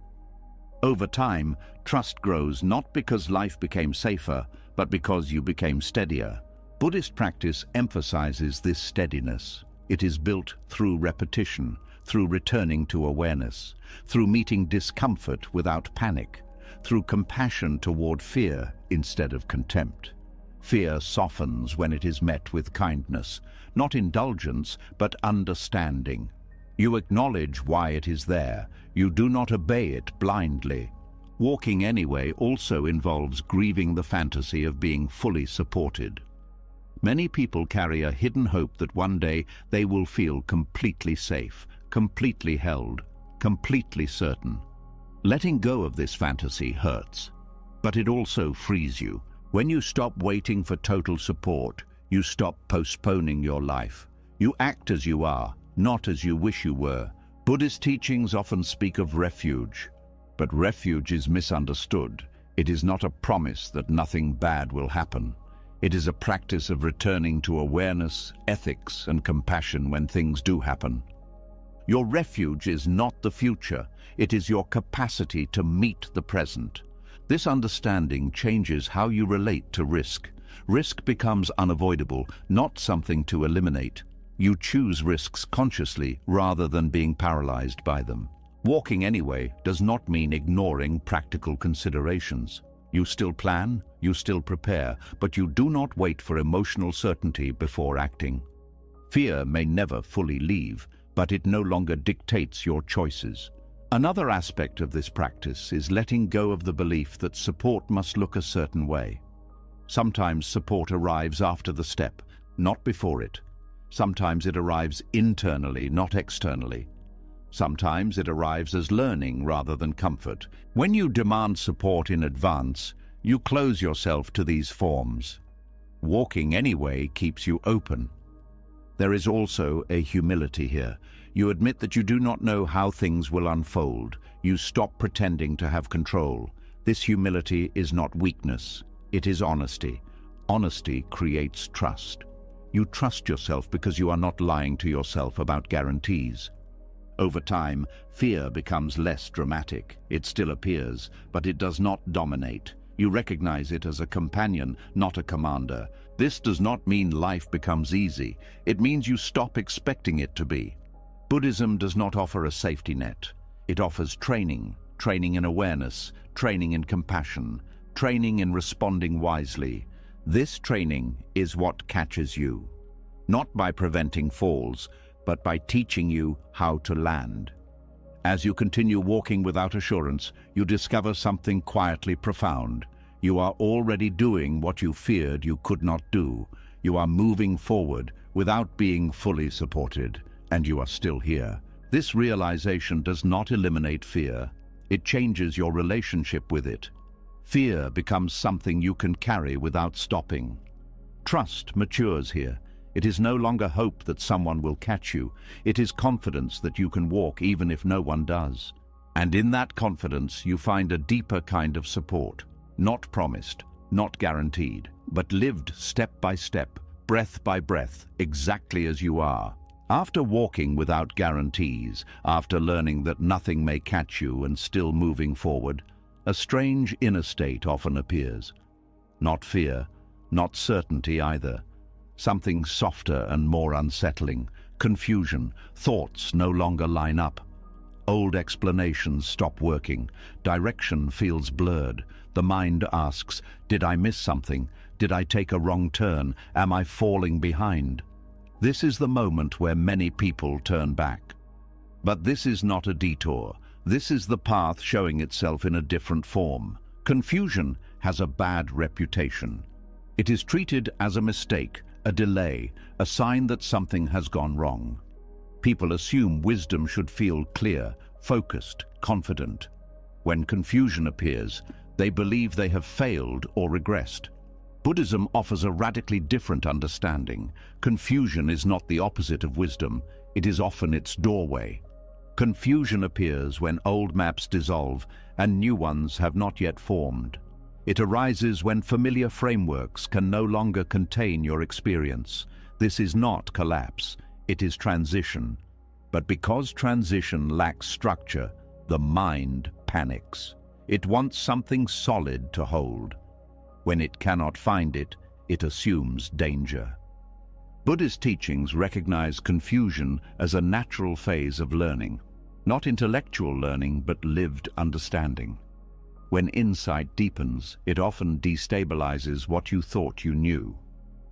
Over time, trust grows not because life became safer, but because you became steadier. Buddhist practice emphasizes this steadiness. It is built through repetition, through returning to awareness, through meeting discomfort without panic, through compassion toward fear instead of contempt. Fear softens when it is met with kindness, not indulgence, but understanding. You acknowledge why it is there. You do not obey it blindly. Walking anyway also involves grieving the fantasy of being fully supported. Many people carry a hidden hope that one day they will feel completely safe, completely held, completely certain. Letting go of this fantasy hurts, but it also frees you. When you stop waiting for total support, you stop postponing your life. You act as you are, not as you wish you were. Buddhist teachings often speak of refuge, but refuge is misunderstood. It is not a promise that nothing bad will happen. It is a practice of returning to awareness, ethics, and compassion when things do happen. Your refuge is not the future. It is your capacity to meet the present. This understanding changes how you relate to risk. Risk becomes unavoidable, not something to eliminate. You choose risks consciously rather than being paralyzed by them. Walking anyway does not mean ignoring practical considerations. You still plan, you still prepare, but you do not wait for emotional certainty before acting. Fear may never fully leave, but it no longer dictates your choices. Another aspect of this practice is letting go of the belief that support must look a certain way. Sometimes support arrives after the step, not before it. Sometimes it arrives internally, not externally. Sometimes it arrives as learning rather than comfort. When you demand support in advance, you close yourself to these forms. Walking anyway keeps you open. There is also a humility here. You admit that you do not know how things will unfold. You stop pretending to have control. This humility is not weakness. It is honesty. Honesty creates trust. You trust yourself because you are not lying to yourself about guarantees. Over time, fear becomes less dramatic. It still appears, but it does not dominate. You recognize it as a companion, not a commander. This does not mean life becomes easy. It means you stop expecting it to be. Buddhism does not offer a safety net. It offers training in awareness, training in compassion, training in responding wisely. This training is what catches you, not by preventing falls, but by teaching you how to land. As you continue walking without assurance, you discover something quietly profound. You are already doing what you feared you could not do. You are moving forward without being fully supported, and you are still here. This realization does not eliminate fear. It changes your relationship with it. Fear becomes something you can carry without stopping. Trust matures here. It is no longer hope that someone will catch you. It is confidence that you can walk even if no one does. And in that confidence, you find a deeper kind of support, not promised, not guaranteed, but lived step by step, breath by breath, exactly as you are. After walking without guarantees, after learning that nothing may catch you and still moving forward, a strange inner state often appears. Not fear, not certainty either. Something softer and more unsettling, confusion, thoughts no longer line up. Old explanations stop working, direction feels blurred. The mind asks, did I miss something? Did I take a wrong turn? Am I falling behind? This is the moment where many people turn back. But this is not a detour. This is the path showing itself in a different form. Confusion has a bad reputation. It is treated as a mistake, a delay, a sign that something has gone wrong. People assume wisdom should feel clear, focused, confident. When confusion appears, they believe they have failed or regressed. Buddhism offers a radically different understanding. Confusion is not the opposite of wisdom, it is often its doorway. Confusion appears when old maps dissolve and new ones have not yet formed. It arises when familiar frameworks can no longer contain your experience. This is not collapse, it is transition. But because transition lacks structure, the mind panics. It wants something solid to hold. When it cannot find it, it assumes danger. Buddhist teachings recognize confusion as a natural phase of learning, not intellectual learning, but lived understanding. When insight deepens, it often destabilizes what you thought you knew.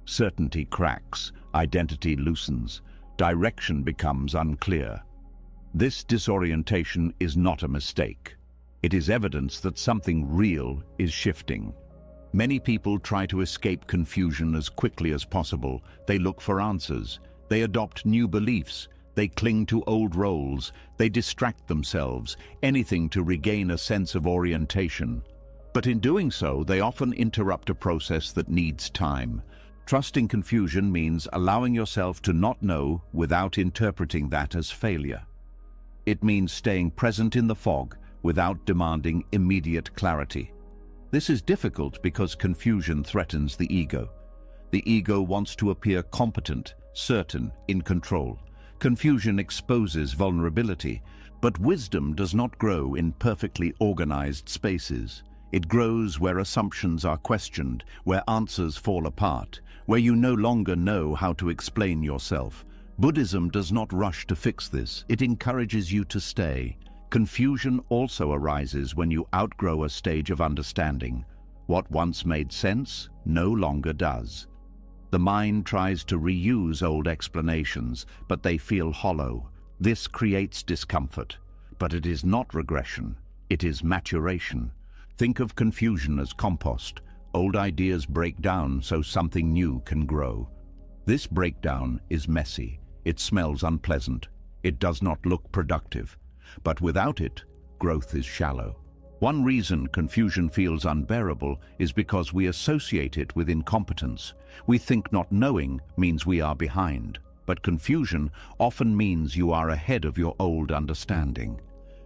Certainty cracks, identity loosens, direction becomes unclear. This disorientation is not a mistake. It is evidence that something real is shifting. Many people try to escape confusion as quickly as possible. They look for answers. They adopt new beliefs. They cling to old roles. They distract themselves, anything to regain a sense of orientation. But in doing so, they often interrupt a process that needs time. Trusting confusion means allowing yourself to not know without interpreting that as failure. It means staying present in the fog without demanding immediate clarity. This is difficult because confusion threatens the ego. The ego wants to appear competent, certain, in control. Confusion exposes vulnerability, but wisdom does not grow in perfectly organized spaces. It grows where assumptions are questioned, where answers fall apart, where you no longer know how to explain yourself. Buddhism does not rush to fix this. It encourages you to stay. Confusion also arises when you outgrow a stage of understanding. What once made sense no longer does. The mind tries to reuse old explanations, but they feel hollow. This creates discomfort. But it is not regression. It is maturation. Think of confusion as compost. Old ideas break down so something new can grow. This breakdown is messy. It smells unpleasant. It does not look productive. But without it, growth is shallow. One reason confusion feels unbearable is because we associate it with incompetence. We think not knowing means we are behind, but confusion often means you are ahead of your old understanding.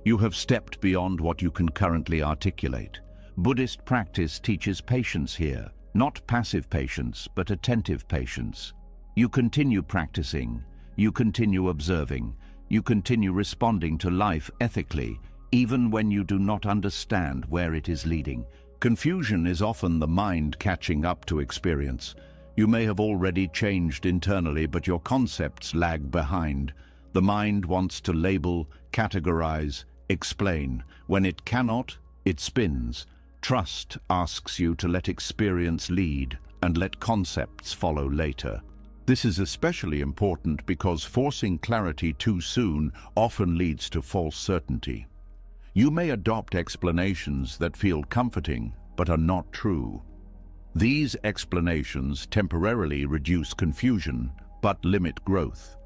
You have stepped beyond what you can currently articulate. Buddhist practice teaches patience here, not passive patience, but attentive patience. You continue practicing, you continue observing, you continue responding to life ethically, even when you do not understand where it is leading. Confusion is often the mind catching up to experience. You may have already changed internally, but your concepts lag behind. The mind wants to label, categorize, explain. When it cannot, it spins. Trust asks you to let experience lead and let concepts follow later. This is especially important because forcing clarity too soon often leads to false certainty. You may adopt explanations that feel comforting but are not true. These explanations temporarily reduce confusion but limit growth.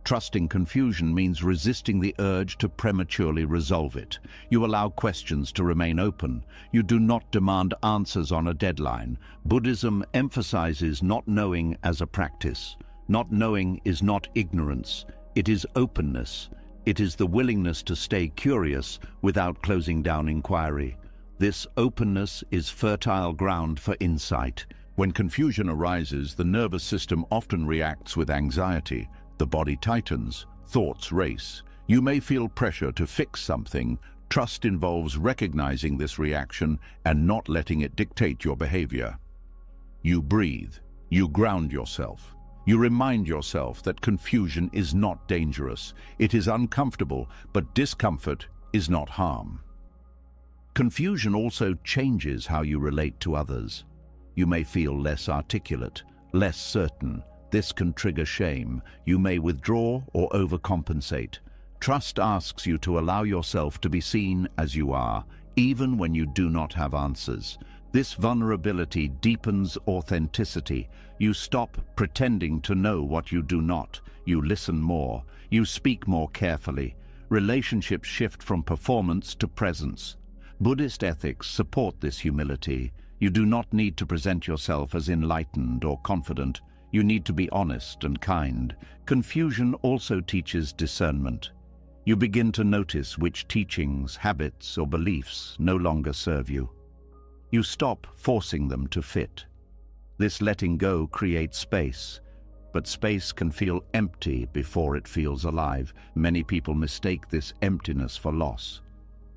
Trusting confusion means resisting the urge to prematurely resolve it. You allow questions to remain open. You do not demand answers on a deadline. Buddhism emphasizes not knowing as a practice. Not knowing is not ignorance. It is openness. It is the willingness to stay curious without closing down inquiry. This openness is fertile ground for insight. When confusion arises, the nervous system often reacts with anxiety. The body tightens, thoughts race. You may feel pressure to fix something. Trust involves recognizing this reaction and not letting it dictate your behavior. You breathe. You ground yourself. You remind yourself that confusion is not dangerous. It is uncomfortable, but discomfort is not harm. Confusion also changes how you relate to others. You may feel less articulate, less certain. This can trigger shame. You may withdraw or overcompensate. Trust asks you to allow yourself to be seen as you are, even when you do not have answers. This vulnerability deepens authenticity. You stop pretending to know what you do not. You listen more. You speak more carefully. Relationships shift from performance to presence. Buddhist ethics support this humility. You do not need to present yourself as enlightened or confident. You need to be honest and kind. Confusion also teaches discernment. You begin to notice which teachings, habits, or beliefs no longer serve you. You stop forcing them to fit. This letting go creates space, but space can feel empty before it feels alive. Many people mistake this emptiness for loss.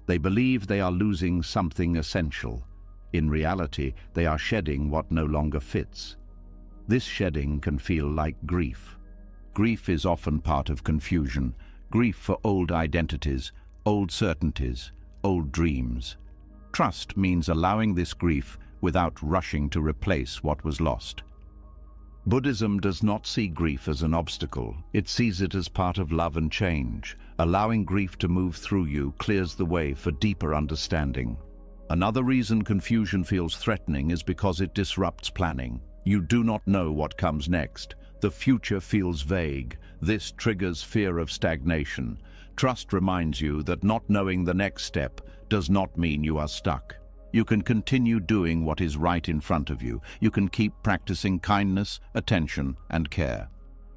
They believe they are losing something essential. In reality, they are shedding what no longer fits. This shedding can feel like grief. Grief is often part of confusion. Grief for old identities, old certainties, old dreams. Trust means allowing this grief without rushing to replace what was lost. Buddhism does not see grief as an obstacle. It sees it as part of love and change. Allowing grief to move through you clears the way for deeper understanding. Another reason confusion feels threatening is because it disrupts planning. You do not know what comes next. The future feels vague. This triggers fear of stagnation. Trust reminds you that not knowing the next step does not mean you are stuck. You can continue doing what is right in front of you. You can keep practicing kindness, attention, and care.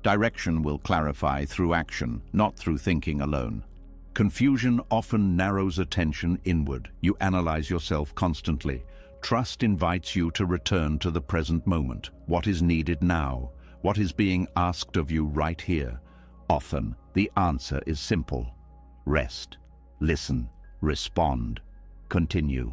Direction will clarify through action, not through thinking alone. Confusion often narrows attention inward. You analyze yourself constantly. Trust invites you to return to the present moment. What is needed now? What is being asked of you right here? Often, the answer is simple. Rest, listen, respond, continue.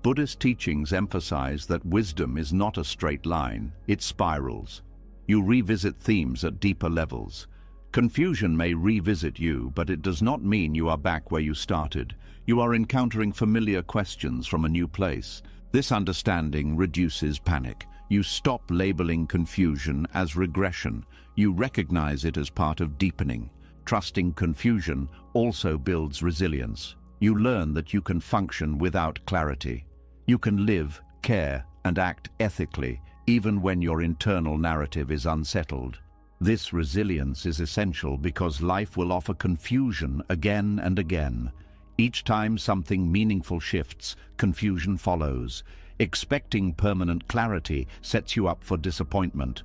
Buddhist teachings emphasize that wisdom is not a straight line, it spirals. You revisit themes at deeper levels. Confusion may revisit you, but it does not mean you are back where you started. You are encountering familiar questions from a new place. This understanding reduces panic. You stop labeling confusion as regression. You recognize it as part of deepening. Trusting confusion also builds resilience. You learn that you can function without clarity. You can live, care, and act ethically, even when your internal narrative is unsettled. This resilience is essential because life will offer confusion again and again. Each time something meaningful shifts, confusion follows. Expecting permanent clarity sets you up for disappointment.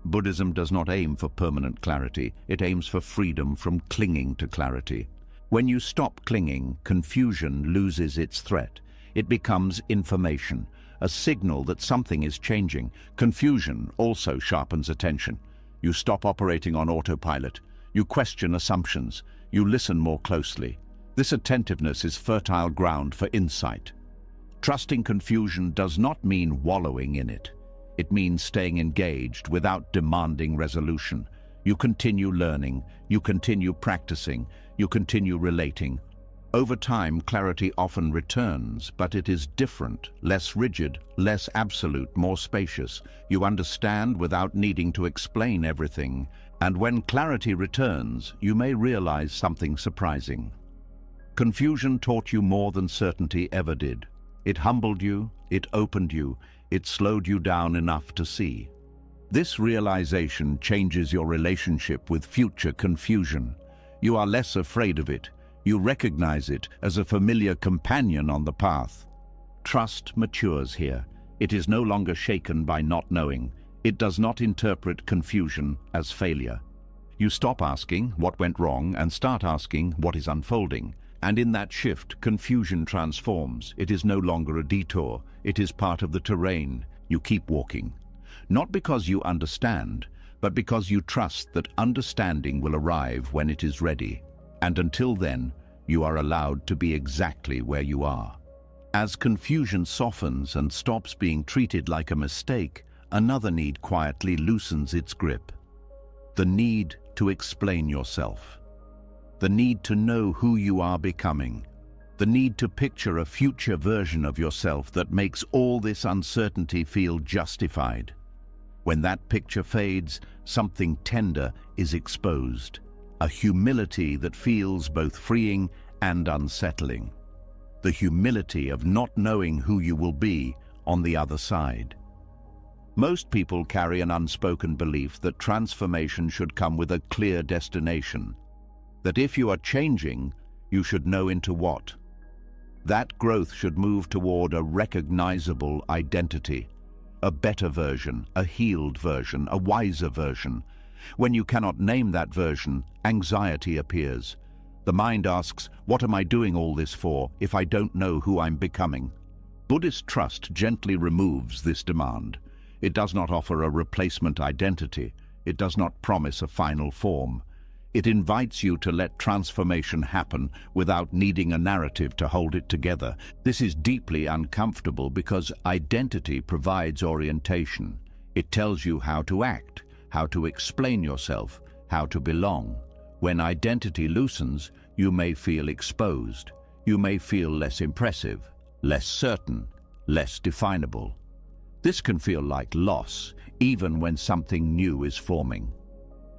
Buddhism does not aim for permanent clarity. It aims for freedom from clinging to clarity. When you stop clinging, confusion loses its threat. It becomes information, a signal that something is changing. Confusion also sharpens attention. You stop operating on autopilot. You question assumptions. You listen more closely. This attentiveness is fertile ground for insight. Trusting confusion does not mean wallowing in it. It means staying engaged without demanding resolution. You continue learning, you continue practicing, you continue relating. Over time, clarity often returns, but it is different, less rigid, less absolute, more spacious. You understand without needing to explain everything. And when clarity returns, you may realize something surprising. Confusion taught you more than certainty ever did. It humbled you, it opened you, it slowed you down enough to see. This realization changes your relationship with future confusion. You are less afraid of it. You recognize it as a familiar companion on the path. Trust matures here. It is no longer shaken by not knowing. It does not interpret confusion as failure. You stop asking what went wrong and start asking what is unfolding. And in that shift, confusion transforms. It is no longer a detour. It is part of the terrain. You keep walking. Not because you understand, but because you trust that understanding will arrive when it is ready. And until then, you are allowed to be exactly where you are. As confusion softens and stops being treated like a mistake, another need quietly loosens its grip. The need to explain yourself. The need to know who you are becoming. The need to picture a future version of yourself that makes all this uncertainty feel justified. When that picture fades, something tender is exposed. A humility that feels both freeing and unsettling. The humility of not knowing who you will be on the other side. Most people carry an unspoken belief that transformation should come with a clear destination. That if you are changing, you should know into what. That growth should move toward a recognizable identity, a better version, a healed version, a wiser version. When you cannot name that version, anxiety appears. The mind asks, what am I doing all this for if I don't know who I'm becoming? Buddhist trust gently removes this demand. It does not offer a replacement identity. It does not promise a final form. It invites you to let transformation happen without needing a narrative to hold it together. This is deeply uncomfortable because identity provides orientation. It tells you how to act, how to explain yourself, how to belong. When identity loosens, you may feel exposed. You may feel less impressive, less certain, less definable. This can feel like loss, even when something new is forming.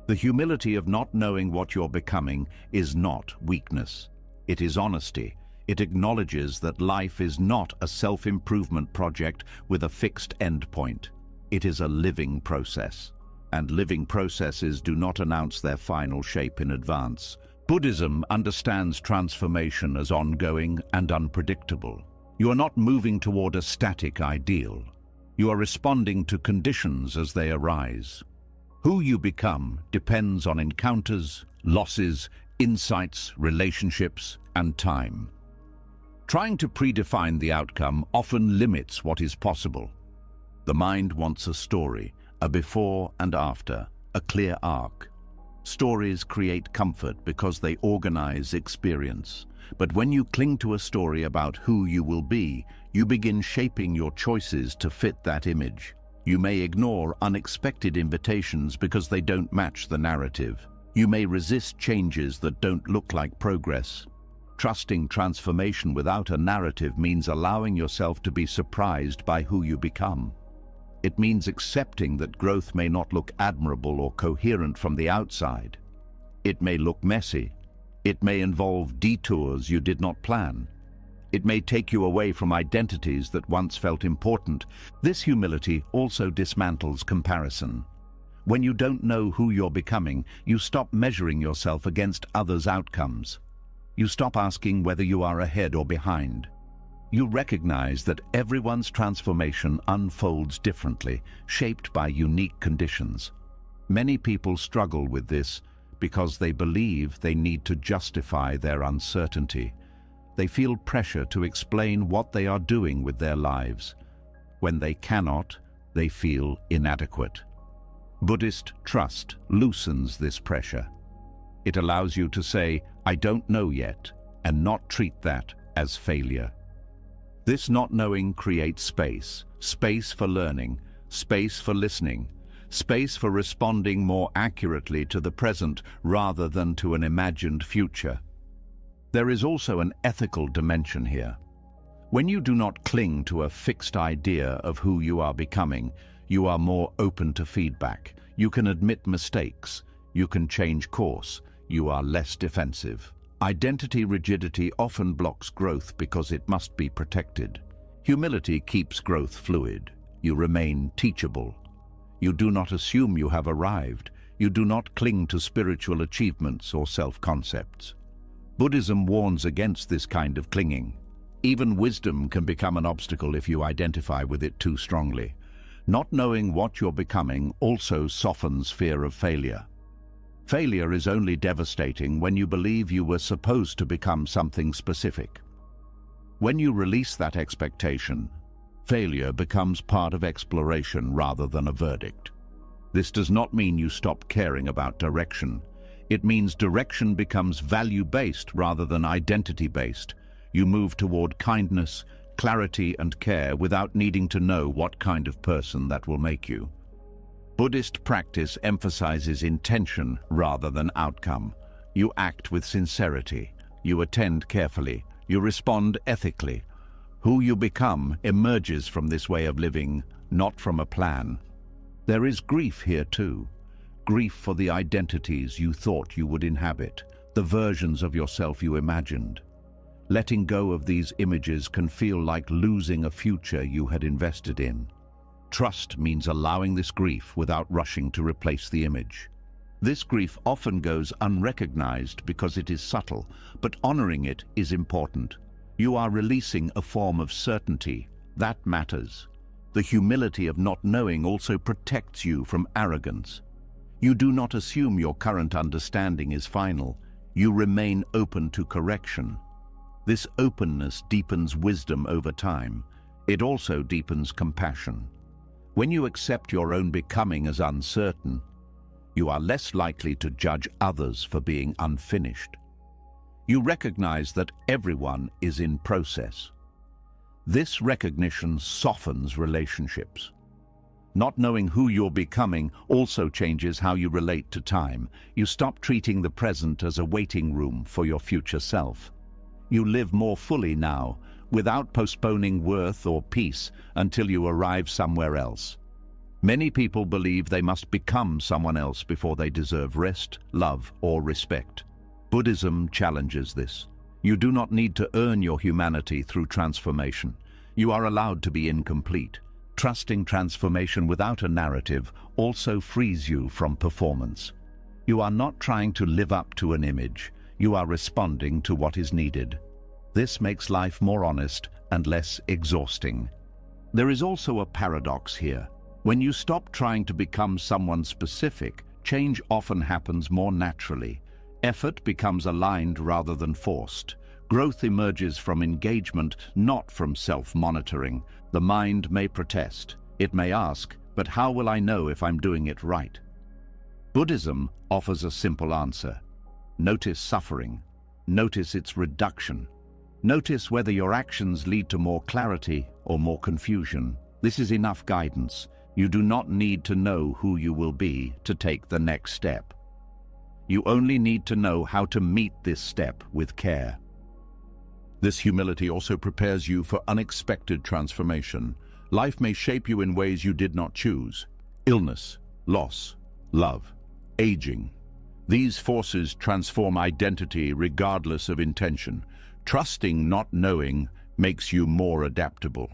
The humility of not knowing what you're becoming is not weakness. It is honesty. It acknowledges that life is not a self-improvement project with a fixed endpoint. It is a living process. And living processes do not announce their final shape in advance. Buddhism understands transformation as ongoing and unpredictable. You are not moving toward a static ideal. You are responding to conditions as they arise. Who you become depends on encounters, losses, insights, relationships, and time. Trying to predefine the outcome often limits what is possible. The mind wants a story, a before and after, a clear arc. Stories create comfort because they organize experience. But when you cling to a story about who you will be, you begin shaping your choices to fit that image. You may ignore unexpected invitations because they don't match the narrative. You may resist changes that don't look like progress. Trusting transformation without a narrative means allowing yourself to be surprised by who you become. It means accepting that growth may not look admirable or coherent from the outside. It may look messy. It may involve detours you did not plan. It may take you away from identities that once felt important. This humility also dismantles comparison. When you don't know who you're becoming, you stop measuring yourself against others' outcomes. You stop asking whether you are ahead or behind. You recognize that everyone's transformation unfolds differently, shaped by unique conditions. Many people struggle with this because they believe they need to justify their uncertainty. They feel pressure to explain what they are doing with their lives. When they cannot, they feel inadequate. Buddhist trust loosens this pressure. It allows you to say, "I don't know yet," and not treat that as failure. This not knowing creates space, space for learning, space for listening, space for responding more accurately to the present rather than to an imagined future. There is also an ethical dimension here. When you do not cling to a fixed idea of who you are becoming, you are more open to feedback. You can admit mistakes. You can change course. You are less defensive. Identity rigidity often blocks growth because it must be protected. Humility keeps growth fluid. You remain teachable. You do not assume you have arrived. You do not cling to spiritual achievements or self-concepts. Buddhism warns against this kind of clinging. Even wisdom can become an obstacle if you identify with it too strongly. Not knowing what you're becoming also softens fear of failure. Failure is only devastating when you believe you were supposed to become something specific. When you release that expectation, failure becomes part of exploration rather than a verdict. This does not mean you stop caring about direction. It means direction becomes value-based rather than identity-based. You move toward kindness, clarity, and care without needing to know what kind of person that will make you. Buddhist practice emphasizes intention rather than outcome. You act with sincerity. You attend carefully. You respond ethically. Who you become emerges from this way of living, not from a plan. There is grief here too. Grief for the identities you thought you would inhabit, the versions of yourself you imagined. Letting go of these images can feel like losing a future you had invested in. Trust means allowing this grief without rushing to replace the image. This grief often goes unrecognized because it is subtle, but honoring it is important. You are releasing a form of certainty. That matters. The humility of not knowing also protects you from arrogance. You do not assume your current understanding is final. You remain open to correction. This openness deepens wisdom over time. It also deepens compassion. When you accept your own becoming as uncertain, you are less likely to judge others for being unfinished. You recognize that everyone is in process. This recognition softens relationships. Not knowing who you're becoming also changes how you relate to time. You stop treating the present as a waiting room for your future self. You live more fully now, without postponing worth or peace until you arrive somewhere else. Many people believe they must become someone else before they deserve rest, love, or respect. Buddhism challenges this. You do not need to earn your humanity through transformation. You are allowed to be incomplete. Trusting transformation without a narrative also frees you from performance. You are not trying to live up to an image. You are responding to what is needed. This makes life more honest and less exhausting. There is also a paradox here. When you stop trying to become someone specific, change often happens more naturally. Effort becomes aligned rather than forced. Growth emerges from engagement, not from self-monitoring. The mind may protest. It may ask, but how will I know if I'm doing it right? Buddhism offers a simple answer. Notice suffering. Notice its reduction. Notice whether your actions lead to more clarity or more confusion. This is enough guidance. You do not need to know who you will be to take the next step. You only need to know how to meet this step with care. This humility also prepares you for unexpected transformation. Life may shape you in ways you did not choose. Illness, loss, love, aging. These forces transform identity regardless of intention. Trusting not knowing makes you more adaptable.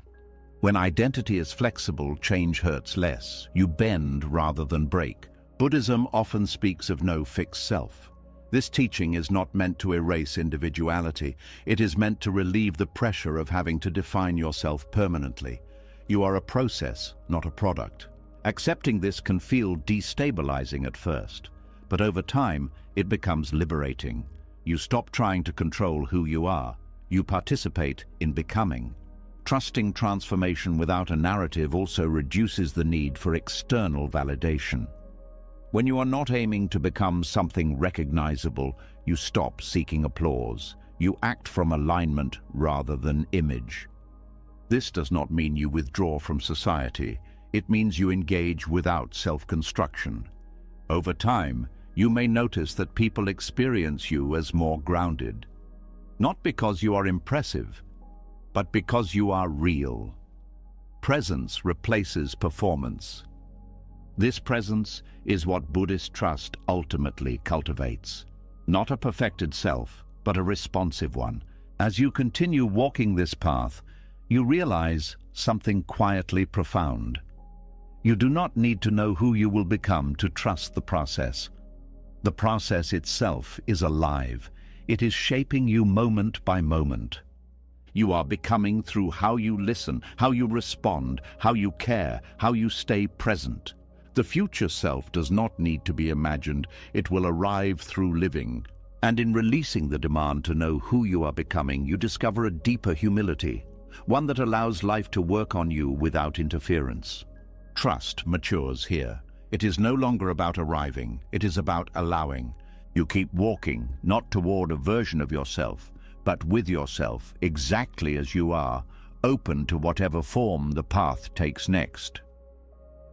When identity is flexible, change hurts less. You bend rather than break. Buddhism often speaks of no fixed self. This teaching is not meant to erase individuality. It is meant to relieve the pressure of having to define yourself permanently. You are a process, not a product. Accepting this can feel destabilizing at first, but over time, it becomes liberating. You stop trying to control who you are. You participate in becoming. Trusting transformation without a narrative also reduces the need for external validation. When you are not aiming to become something recognizable, you stop seeking applause. You act from alignment rather than image. This does not mean you withdraw from society. It means you engage without self-construction. Over time, you may notice that people experience you as more grounded. Not because you are impressive, but because you are real. Presence replaces performance. This presence is what Buddhist trust ultimately cultivates. Not a perfected self, but a responsive one. As you continue walking this path, you realize something quietly profound. You do not need to know who you will become to trust the process. The process itself is alive. It is shaping you moment by moment. You are becoming through how you listen, how you respond, how you care, how you stay present. The future self does not need to be imagined, it will arrive through living. And in releasing the demand to know who you are becoming, you discover a deeper humility, one that allows life to work on you without interference. Trust matures here. It is no longer about arriving, it is about allowing. You keep walking, not toward a version of yourself, but with yourself, exactly as you are, open to whatever form the path takes next.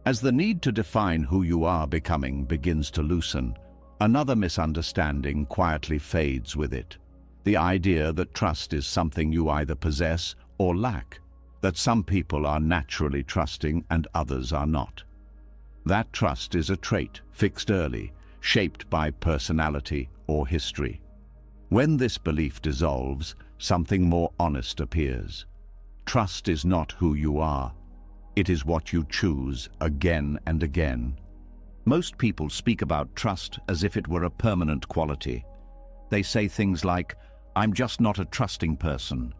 As the need to define who you are becoming begins to loosen, another misunderstanding quietly fades with it. The idea that trust is something you either possess or lack, that some people are naturally trusting and others are not. That trust is a trait, fixed early, shaped by personality or history. When this belief dissolves, something more honest appears. Trust is not who you are. It is what you choose again and again. Most people speak about trust as if it were a permanent quality. They say things like, "I'm just not a trusting person,"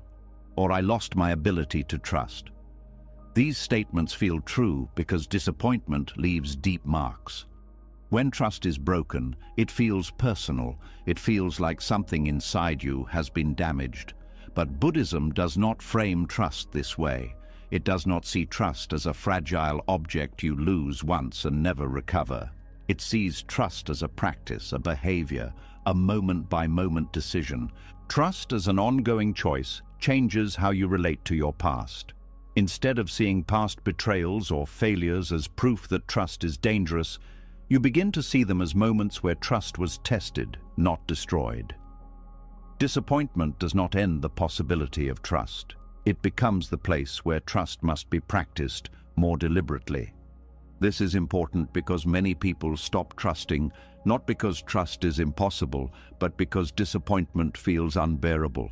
or "I lost my ability to trust." These statements feel true because disappointment leaves deep marks. When trust is broken, it feels personal. It feels like something inside you has been damaged. But Buddhism does not frame trust this way. It does not see trust as a fragile object you lose once and never recover. It sees trust as a practice, a behavior, a moment-by-moment decision. Trust as an ongoing choice changes how you relate to your past. Instead of seeing past betrayals or failures as proof that trust is dangerous, you begin to see them as moments where trust was tested, not destroyed. Disappointment does not end the possibility of trust. It becomes the place where trust must be practiced more deliberately. This is important because many people stop trusting, not because trust is impossible, but because disappointment feels unbearable.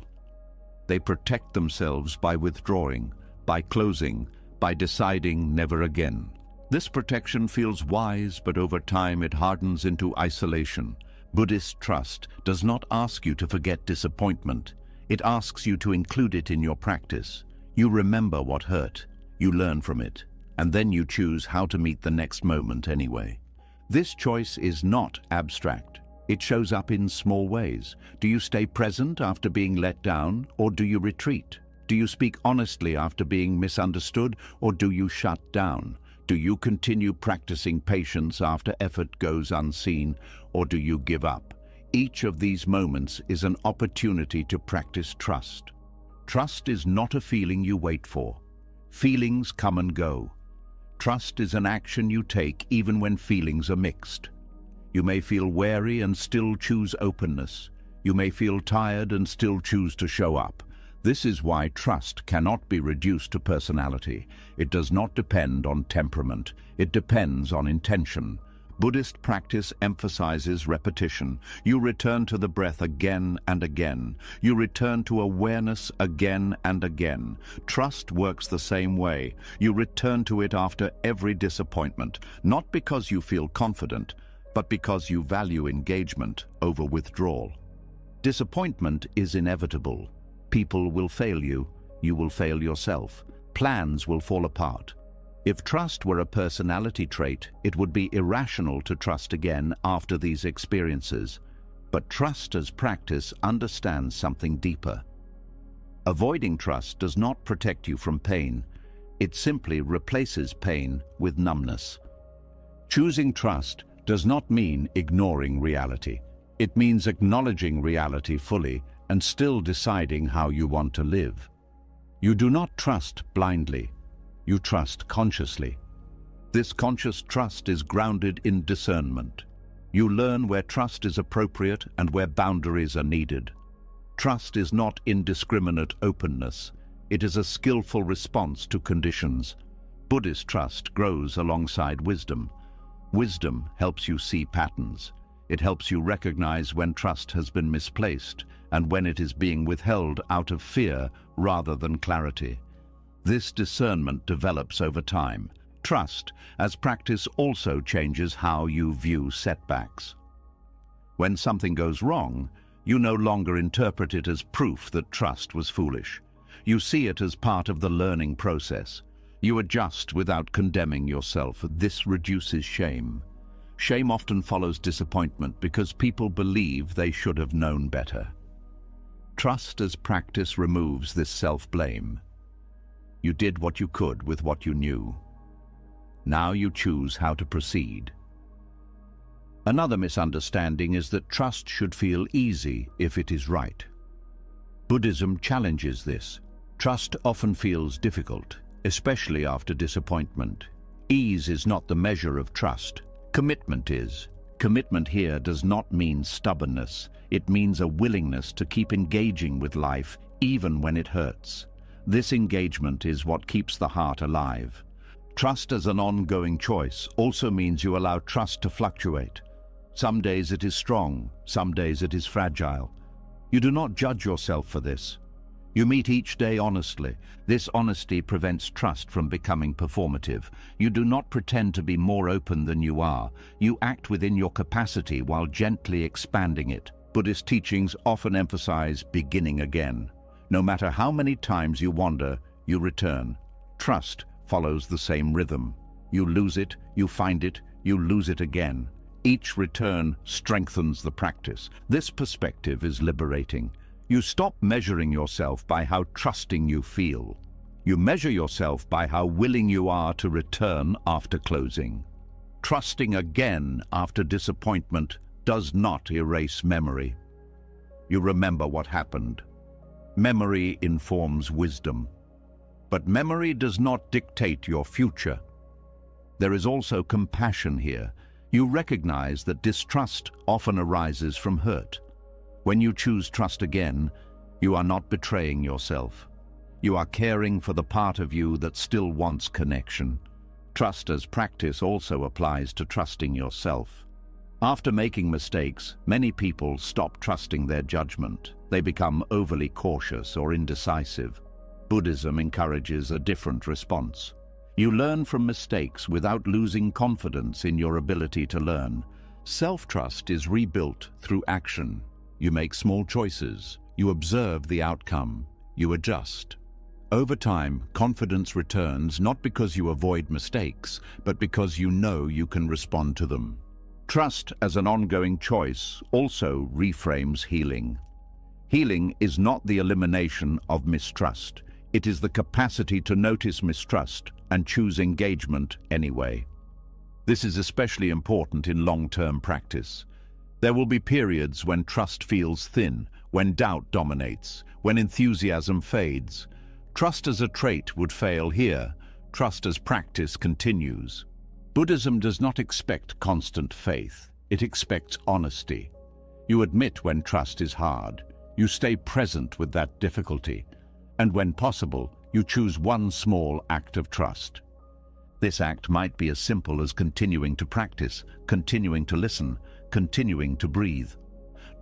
They protect themselves by withdrawing, by closing, by deciding never again. This protection feels wise, but over time it hardens into isolation. Buddhist trust does not ask you to forget disappointment. It asks you to include it in your practice. You remember what hurt, you learn from it, and then you choose how to meet the next moment anyway. This choice is not abstract. It shows up in small ways. Do you stay present after being let down, or do you retreat? Do you speak honestly after being misunderstood, or do you shut down? Do you continue practicing patience after effort goes unseen, or do you give up? Each of these moments is an opportunity to practice trust. Trust is not a feeling you wait for. Feelings come and go. Trust is an action you take even when feelings are mixed. You may feel wary and still choose openness. You may feel tired and still choose to show up. This is why trust cannot be reduced to personality. It does not depend on temperament. It depends on intention. Buddhist practice emphasizes repetition. You return to the breath again and again. You return to awareness again and again. Trust works the same way. You return to it after every disappointment, not because you feel confident, but because you value engagement over withdrawal. Disappointment is inevitable. People will fail you. You will fail yourself. Plans will fall apart. If trust were a personality trait, it would be irrational to trust again after these experiences. But trust as practice understands something deeper. Avoiding trust does not protect you from pain. It simply replaces pain with numbness. Choosing trust does not mean ignoring reality. It means acknowledging reality fully and still deciding how you want to live. You do not trust blindly. You trust consciously. This conscious trust is grounded in discernment. You learn where trust is appropriate and where boundaries are needed. Trust is not indiscriminate openness. It is a skillful response to conditions. Buddhist trust grows alongside wisdom. Wisdom helps you see patterns. It helps you recognize when trust has been misplaced and when it is being withheld out of fear rather than clarity. This discernment develops over time. Trust, as practice, also changes how you view setbacks. When something goes wrong, you no longer interpret it as proof that trust was foolish. You see it as part of the learning process. You adjust without condemning yourself. This reduces shame. Shame often follows disappointment because people believe they should have known better. Trust as practice removes this self-blame. You did what you could with what you knew. Now you choose how to proceed. Another misunderstanding is that trust should feel easy if it is right. Buddhism challenges this. Trust often feels difficult, especially after disappointment. Ease is not the measure of trust. Commitment is. Commitment here does not mean stubbornness. It means a willingness to keep engaging with life even when it hurts. This engagement is what keeps the heart alive. Trust as an ongoing choice also means you allow trust to fluctuate. Some days it is strong, some days it is fragile. You do not judge yourself for this. You meet each day honestly. This honesty prevents trust from becoming performative. You do not pretend to be more open than you are. You act within your capacity while gently expanding it. Buddhist teachings often emphasize beginning again. No matter how many times you wander, you return. Trust follows the same rhythm. You lose it, you find it, you lose it again. Each return strengthens the practice. This perspective is liberating. You stop measuring yourself by how trusting you feel. You measure yourself by how willing you are to return after closing. Trusting again after disappointment does not erase memory. You remember what happened. Memory informs wisdom. But memory does not dictate your future. There is also compassion here. You recognize that distrust often arises from hurt. When you choose trust again, you are not betraying yourself. You are caring for the part of you that still wants connection. Trust as practice also applies to trusting yourself. After making mistakes, many people stop trusting their judgment. They become overly cautious or indecisive. Buddhism encourages a different response. You learn from mistakes without losing confidence in your ability to learn. Self-trust is rebuilt through action. You make small choices. You observe the outcome. You adjust. Over time, confidence returns not because you avoid mistakes, but because you know you can respond to them. Trust as an ongoing choice also reframes healing. Healing is not the elimination of mistrust. It is the capacity to notice mistrust and choose engagement anyway. This is especially important in long-term practice. There will be periods when trust feels thin, when doubt dominates, when enthusiasm fades. Trust as a trait would fail here. Trust as practice continues. Buddhism does not expect constant faith. It expects honesty. You admit when trust is hard. You stay present with that difficulty. And when possible, you choose one small act of trust. This act might be as simple as continuing to practice, continuing to listen, continuing to breathe.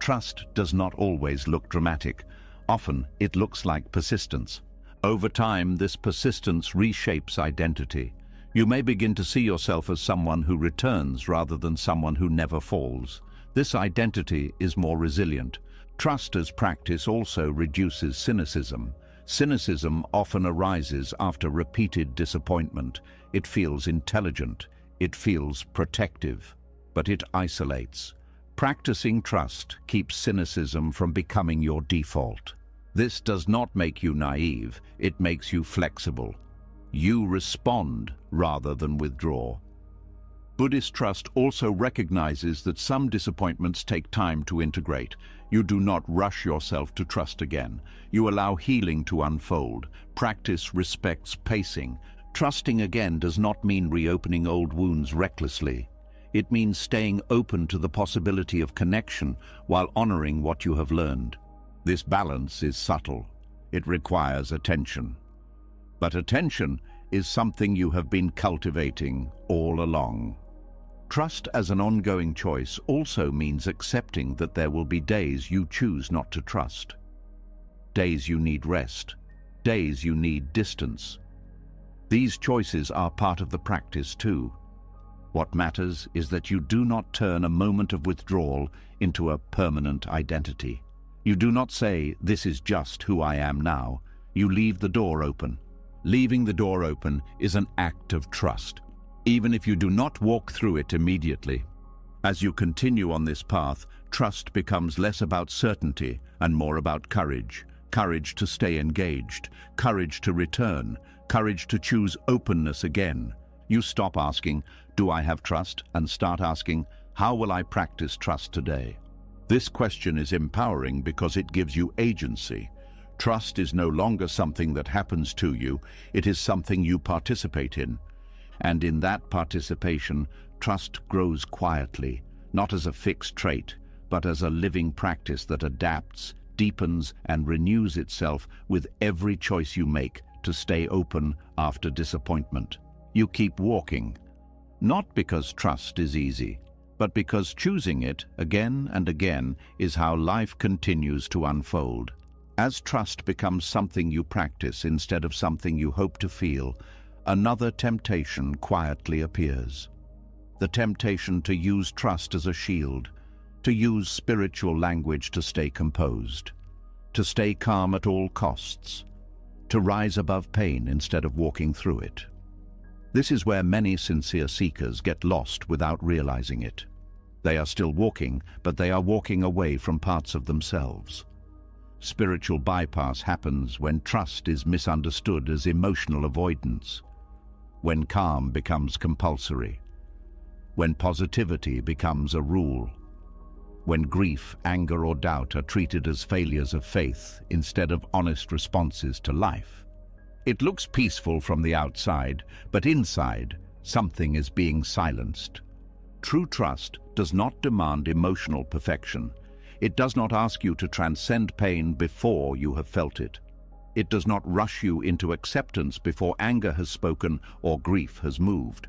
Trust does not always look dramatic. Often, it looks like persistence. Over time, this persistence reshapes identity. You may begin to see yourself as someone who returns rather than someone who never falls. This identity is more resilient. Trust as practice also reduces cynicism. Cynicism often arises after repeated disappointment. It feels intelligent. It feels protective. But it isolates. Practicing trust keeps cynicism from becoming your default. This does not make you naive. It makes you flexible. You respond rather than withdraw. Buddhist trust also recognizes that some disappointments take time to integrate. You do not rush yourself to trust again. You allow healing to unfold. Practice respects pacing. Trusting again does not mean reopening old wounds recklessly. It means staying open to the possibility of connection while honoring what you have learned. This balance is subtle. It requires attention. But attention is something you have been cultivating all along. Trust as an ongoing choice also means accepting that there will be days you choose not to trust. Days you need rest. Days you need distance. These choices are part of the practice too. What matters is that you do not turn a moment of withdrawal into a permanent identity. You do not say, "This is just who I am now." You leave the door open. Leaving the door open is an act of trust, even if you do not walk through it immediately. As you continue on this path, trust becomes less about certainty and more about courage. Courage to stay engaged, courage to return, courage to choose openness again. You stop asking, "Do I have trust?" and start asking, "How will I practice trust today?" This question is empowering because it gives you agency. Trust is no longer something that happens to you, it is something you participate in. And in that participation, trust grows quietly, not as a fixed trait, but as a living practice that adapts, deepens, and renews itself with every choice you make to stay open after disappointment. You keep walking, not because trust is easy, but because choosing it again and again is how life continues to unfold. As trust becomes something you practice instead of something you hope to feel, another temptation quietly appears. The temptation to use trust as a shield, to use spiritual language to stay composed, to stay calm at all costs, to rise above pain instead of walking through it. This is where many sincere seekers get lost without realizing it. They are still walking, but they are walking away from parts of themselves. Spiritual bypass happens when trust is misunderstood as emotional avoidance, when calm becomes compulsory, when positivity becomes a rule, when grief, anger, or doubt are treated as failures of faith instead of honest responses to life. It looks peaceful from the outside, but inside, something is being silenced. True trust does not demand emotional perfection. It does not ask you to transcend pain before you have felt it. It does not rush you into acceptance before anger has spoken or grief has moved.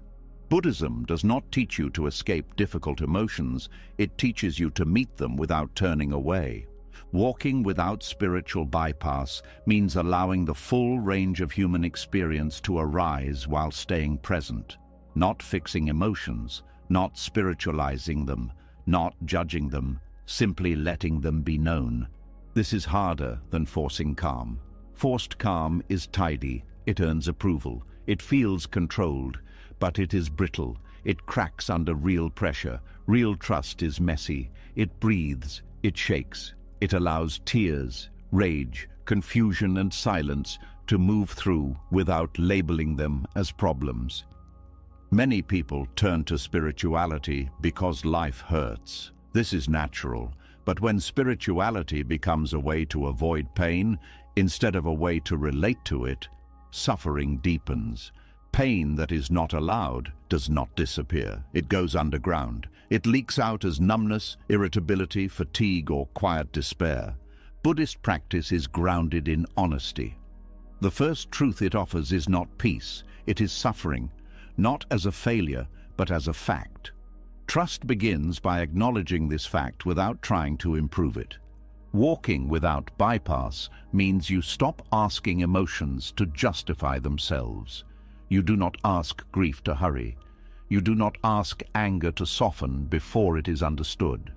Buddhism does not teach you to escape difficult emotions. It teaches you to meet them without turning away. Walking without spiritual bypass means allowing the full range of human experience to arise while staying present, not fixing emotions, not spiritualizing them, not judging them, simply letting them be known. This is harder than forcing calm. Forced calm is tidy, it earns approval, it feels controlled, but it is brittle, it cracks under real pressure. Real trust is messy, it breathes, it shakes, it allows tears, rage, confusion, and silence to move through without labeling them as problems. Many people turn to spirituality because life hurts. This is natural, but when spirituality becomes a way to avoid pain instead of a way to relate to it, suffering deepens. Pain that is not allowed does not disappear. It goes underground. It leaks out as numbness, irritability, fatigue, or quiet despair. Buddhist practice is grounded in honesty. The first truth it offers is not peace, it is suffering, not as a failure, but as a fact. Trust begins by acknowledging this fact without trying to improve it. Walking without bypass means you stop asking emotions to justify themselves. You do not ask grief to hurry. You do not ask anger to soften before it is understood.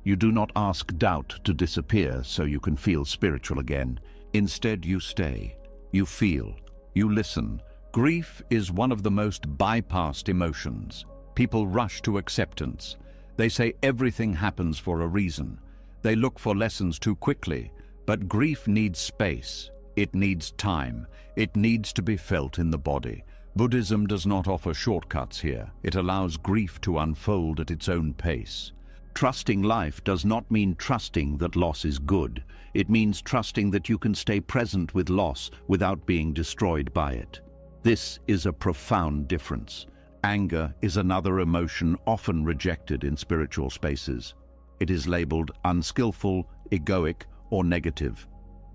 You do not ask doubt to disappear so you can feel spiritual again. Instead, you stay. You feel. You listen. Grief is one of the most bypassed emotions. People rush to acceptance. They say everything happens for a reason. They look for lessons too quickly. But grief needs space. It needs time. It needs to be felt in the body. Buddhism does not offer shortcuts here. It allows grief to unfold at its own pace. Trusting life does not mean trusting that loss is good. It means trusting that you can stay present with loss without being destroyed by it. This is a profound difference. Anger is another emotion often rejected in spiritual spaces. It is labeled unskillful, egoic, or negative.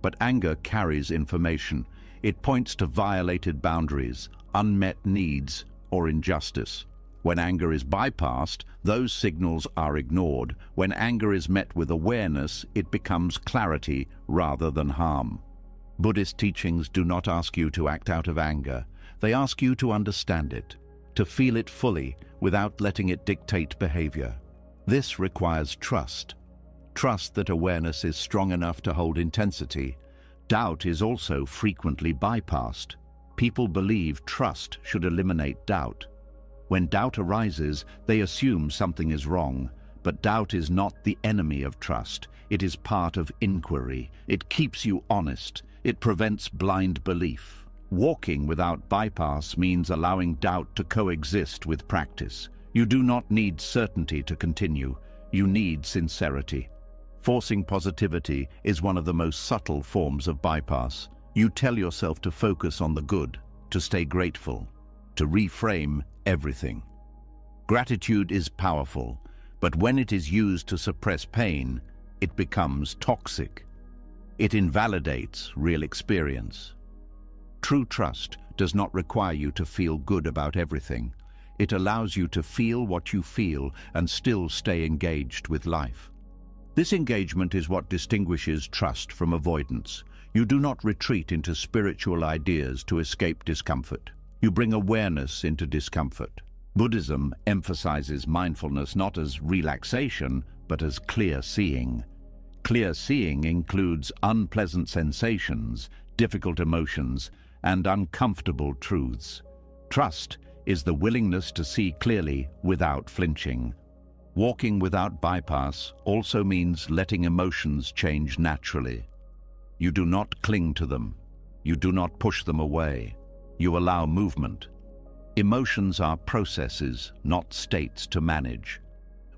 But anger carries information. It points to violated boundaries, unmet needs, or injustice. When anger is bypassed, those signals are ignored. When anger is met with awareness, it becomes clarity rather than harm. Buddhist teachings do not ask you to act out of anger. They ask you to understand it, to feel it fully without letting it dictate behavior. This requires trust. Trust that awareness is strong enough to hold intensity. Doubt is also frequently bypassed. People believe trust should eliminate doubt. When doubt arises, they assume something is wrong. But doubt is not the enemy of trust. It is part of inquiry. It keeps you honest. It prevents blind belief. Walking without bypass means allowing doubt to coexist with practice. You do not need certainty to continue. You need sincerity. Forcing positivity is one of the most subtle forms of bypass. You tell yourself to focus on the good, to stay grateful, to reframe everything. Gratitude is powerful, but when it is used to suppress pain, it becomes toxic. It invalidates real experience. True trust does not require you to feel good about everything. It allows you to feel what you feel and still stay engaged with life. This engagement is what distinguishes trust from avoidance. You do not retreat into spiritual ideas to escape discomfort. You bring awareness into discomfort. Buddhism emphasizes mindfulness not as relaxation, but as clear seeing. Clear seeing includes unpleasant sensations, difficult emotions, and uncomfortable truths. Trust is the willingness to see clearly without flinching. Walking without bypass also means letting emotions change naturally. You do not cling to them. You do not push them away. You allow movement. Emotions are processes, not states to manage.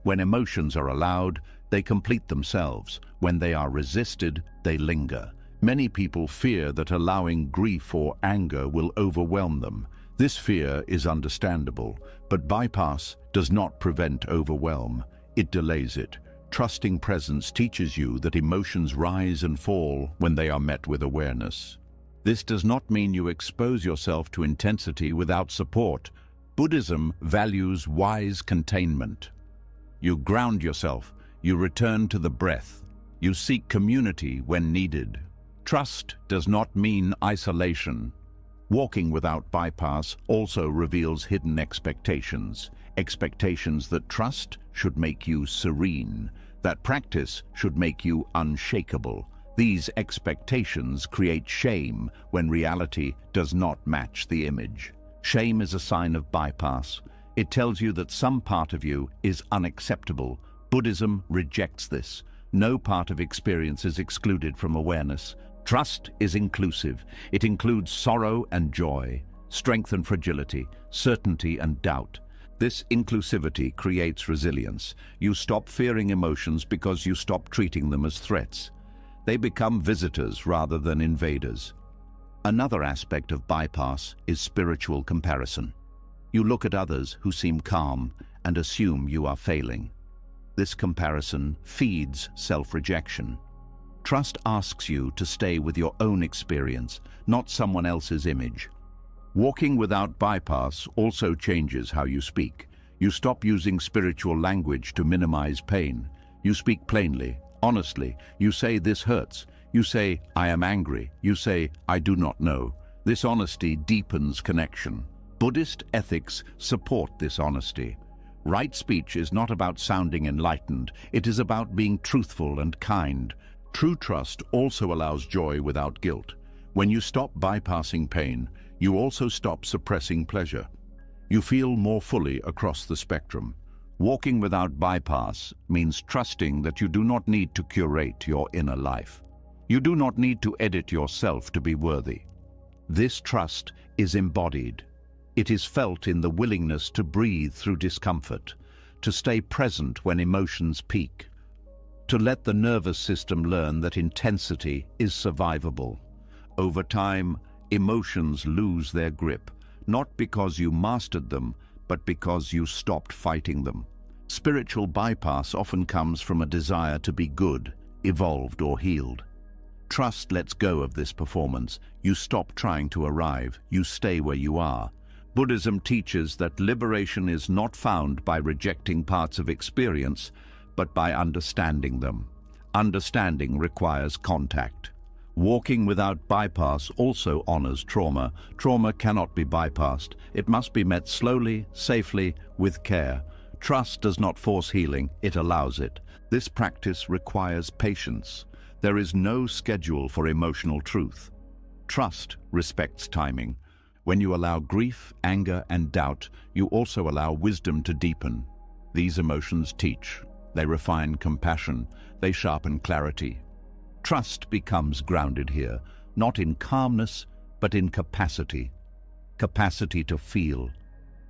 When emotions are allowed, they complete themselves. When they are resisted, they linger. Many people fear that allowing grief or anger will overwhelm them. This fear is understandable, but bypass does not prevent overwhelm. It delays it. Trusting presence teaches you that emotions rise and fall when they are met with awareness. This does not mean you expose yourself to intensity without support. Buddhism values wise containment. You ground yourself. You return to the breath. You seek community when needed. Trust does not mean isolation. Walking without bypass also reveals hidden expectations. Expectations that trust should make you serene, that practice should make you unshakable. These expectations create shame when reality does not match the image. Shame is a sign of bypass. It tells you that some part of you is unacceptable. Buddhism rejects this. No part of experience is excluded from awareness. Trust is inclusive. It includes sorrow and joy, strength and fragility, certainty and doubt. This inclusivity creates resilience. You stop fearing emotions because you stop treating them as threats. They become visitors rather than invaders. Another aspect of bypass is spiritual comparison. You look at others who seem calm and assume you are failing. This comparison feeds self-rejection. Trust asks you to stay with your own experience, not someone else's image. Walking without bypass also changes how you speak. You stop using spiritual language to minimize pain. You speak plainly, honestly. You say, "This hurts." You say, "I am angry." You say, "I do not know." This honesty deepens connection. Buddhist ethics support this honesty. Right speech is not about sounding enlightened. It is about being truthful and kind. True trust also allows joy without guilt. When you stop bypassing pain, you also stop suppressing pleasure. You feel more fully across the spectrum. Walking without bypass means trusting that you do not need to curate your inner life. You do not need to edit yourself to be worthy. This trust is embodied. It is felt in the willingness to breathe through discomfort, to stay present when emotions peak, to let the nervous system learn that intensity is survivable. Over time, emotions lose their grip, not because you mastered them, but because you stopped fighting them. Spiritual bypass often comes from a desire to be good, evolved, or healed. Trust lets go of this performance. You stop trying to arrive. You stay where you are. Buddhism teaches that liberation is not found by rejecting parts of experience, but by understanding them. Understanding requires contact. Walking without bypass also honors trauma. Trauma cannot be bypassed. It must be met slowly, safely, with care. Trust does not force healing, it allows it. This practice requires patience. There is no schedule for emotional truth. Trust respects timing. When you allow grief, anger, and doubt, you also allow wisdom to deepen. These emotions teach. They refine compassion. They sharpen clarity. Trust becomes grounded here, not in calmness, but in capacity. Capacity to feel.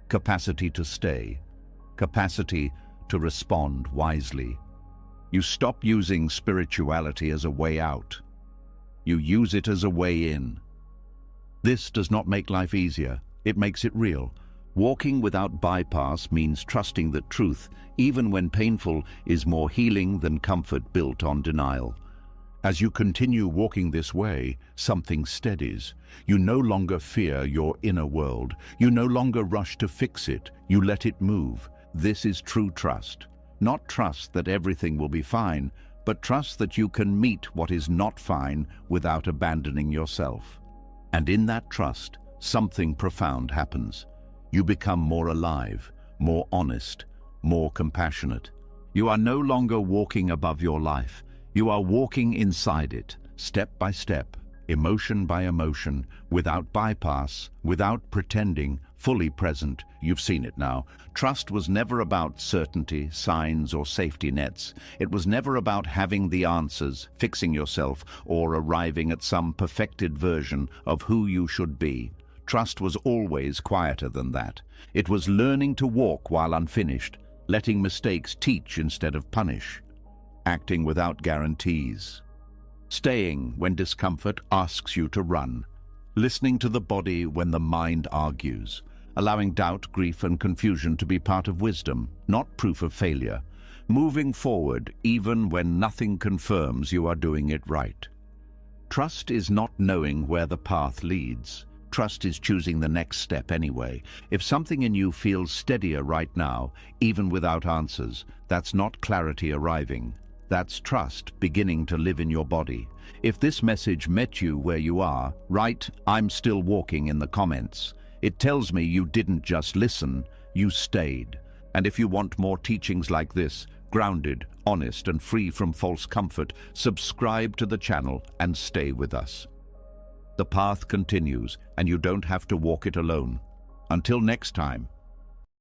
Capacity to stay. Capacity to respond wisely. You stop using spirituality as a way out. You use it as a way in. This does not make life easier. It makes it real. Walking without bypass means trusting that truth, even when painful, is more healing than comfort built on denial. As you continue walking this way, something steadies. You no longer fear your inner world. You no longer rush to fix it. You let it move. This is true trust. Not trust that everything will be fine, but trust that you can meet what is not fine without abandoning yourself. And in that trust, something profound happens. You become more alive, more honest, more compassionate. You are no longer walking above your life. You are walking inside it, step by step, emotion by emotion, without bypass, without pretending, fully present. You've seen it now. Trust was never about certainty, signs, or safety nets. It was never about having the answers, fixing yourself, or arriving at some perfected version of who you should be. Trust was always quieter than that. It was learning to walk while unfinished, letting mistakes teach instead of punish, acting without guarantees, staying when discomfort asks you to run, listening to the body when the mind argues, allowing doubt, grief, and confusion to be part of wisdom, not proof of failure, moving forward even when nothing confirms you are doing it right. Trust is not knowing where the path leads. Trust is choosing the next step anyway. If something in you feels steadier right now, even without answers, that's not clarity arriving. That's trust beginning to live in your body. If this message met you where you are, write "I'm still walking" in the comments. It tells me you didn't just listen, you stayed. And if you want more teachings like this, grounded, honest, and free from false comfort, subscribe to the channel and stay with us. The path continues, and you don't have to walk it alone. Until next time.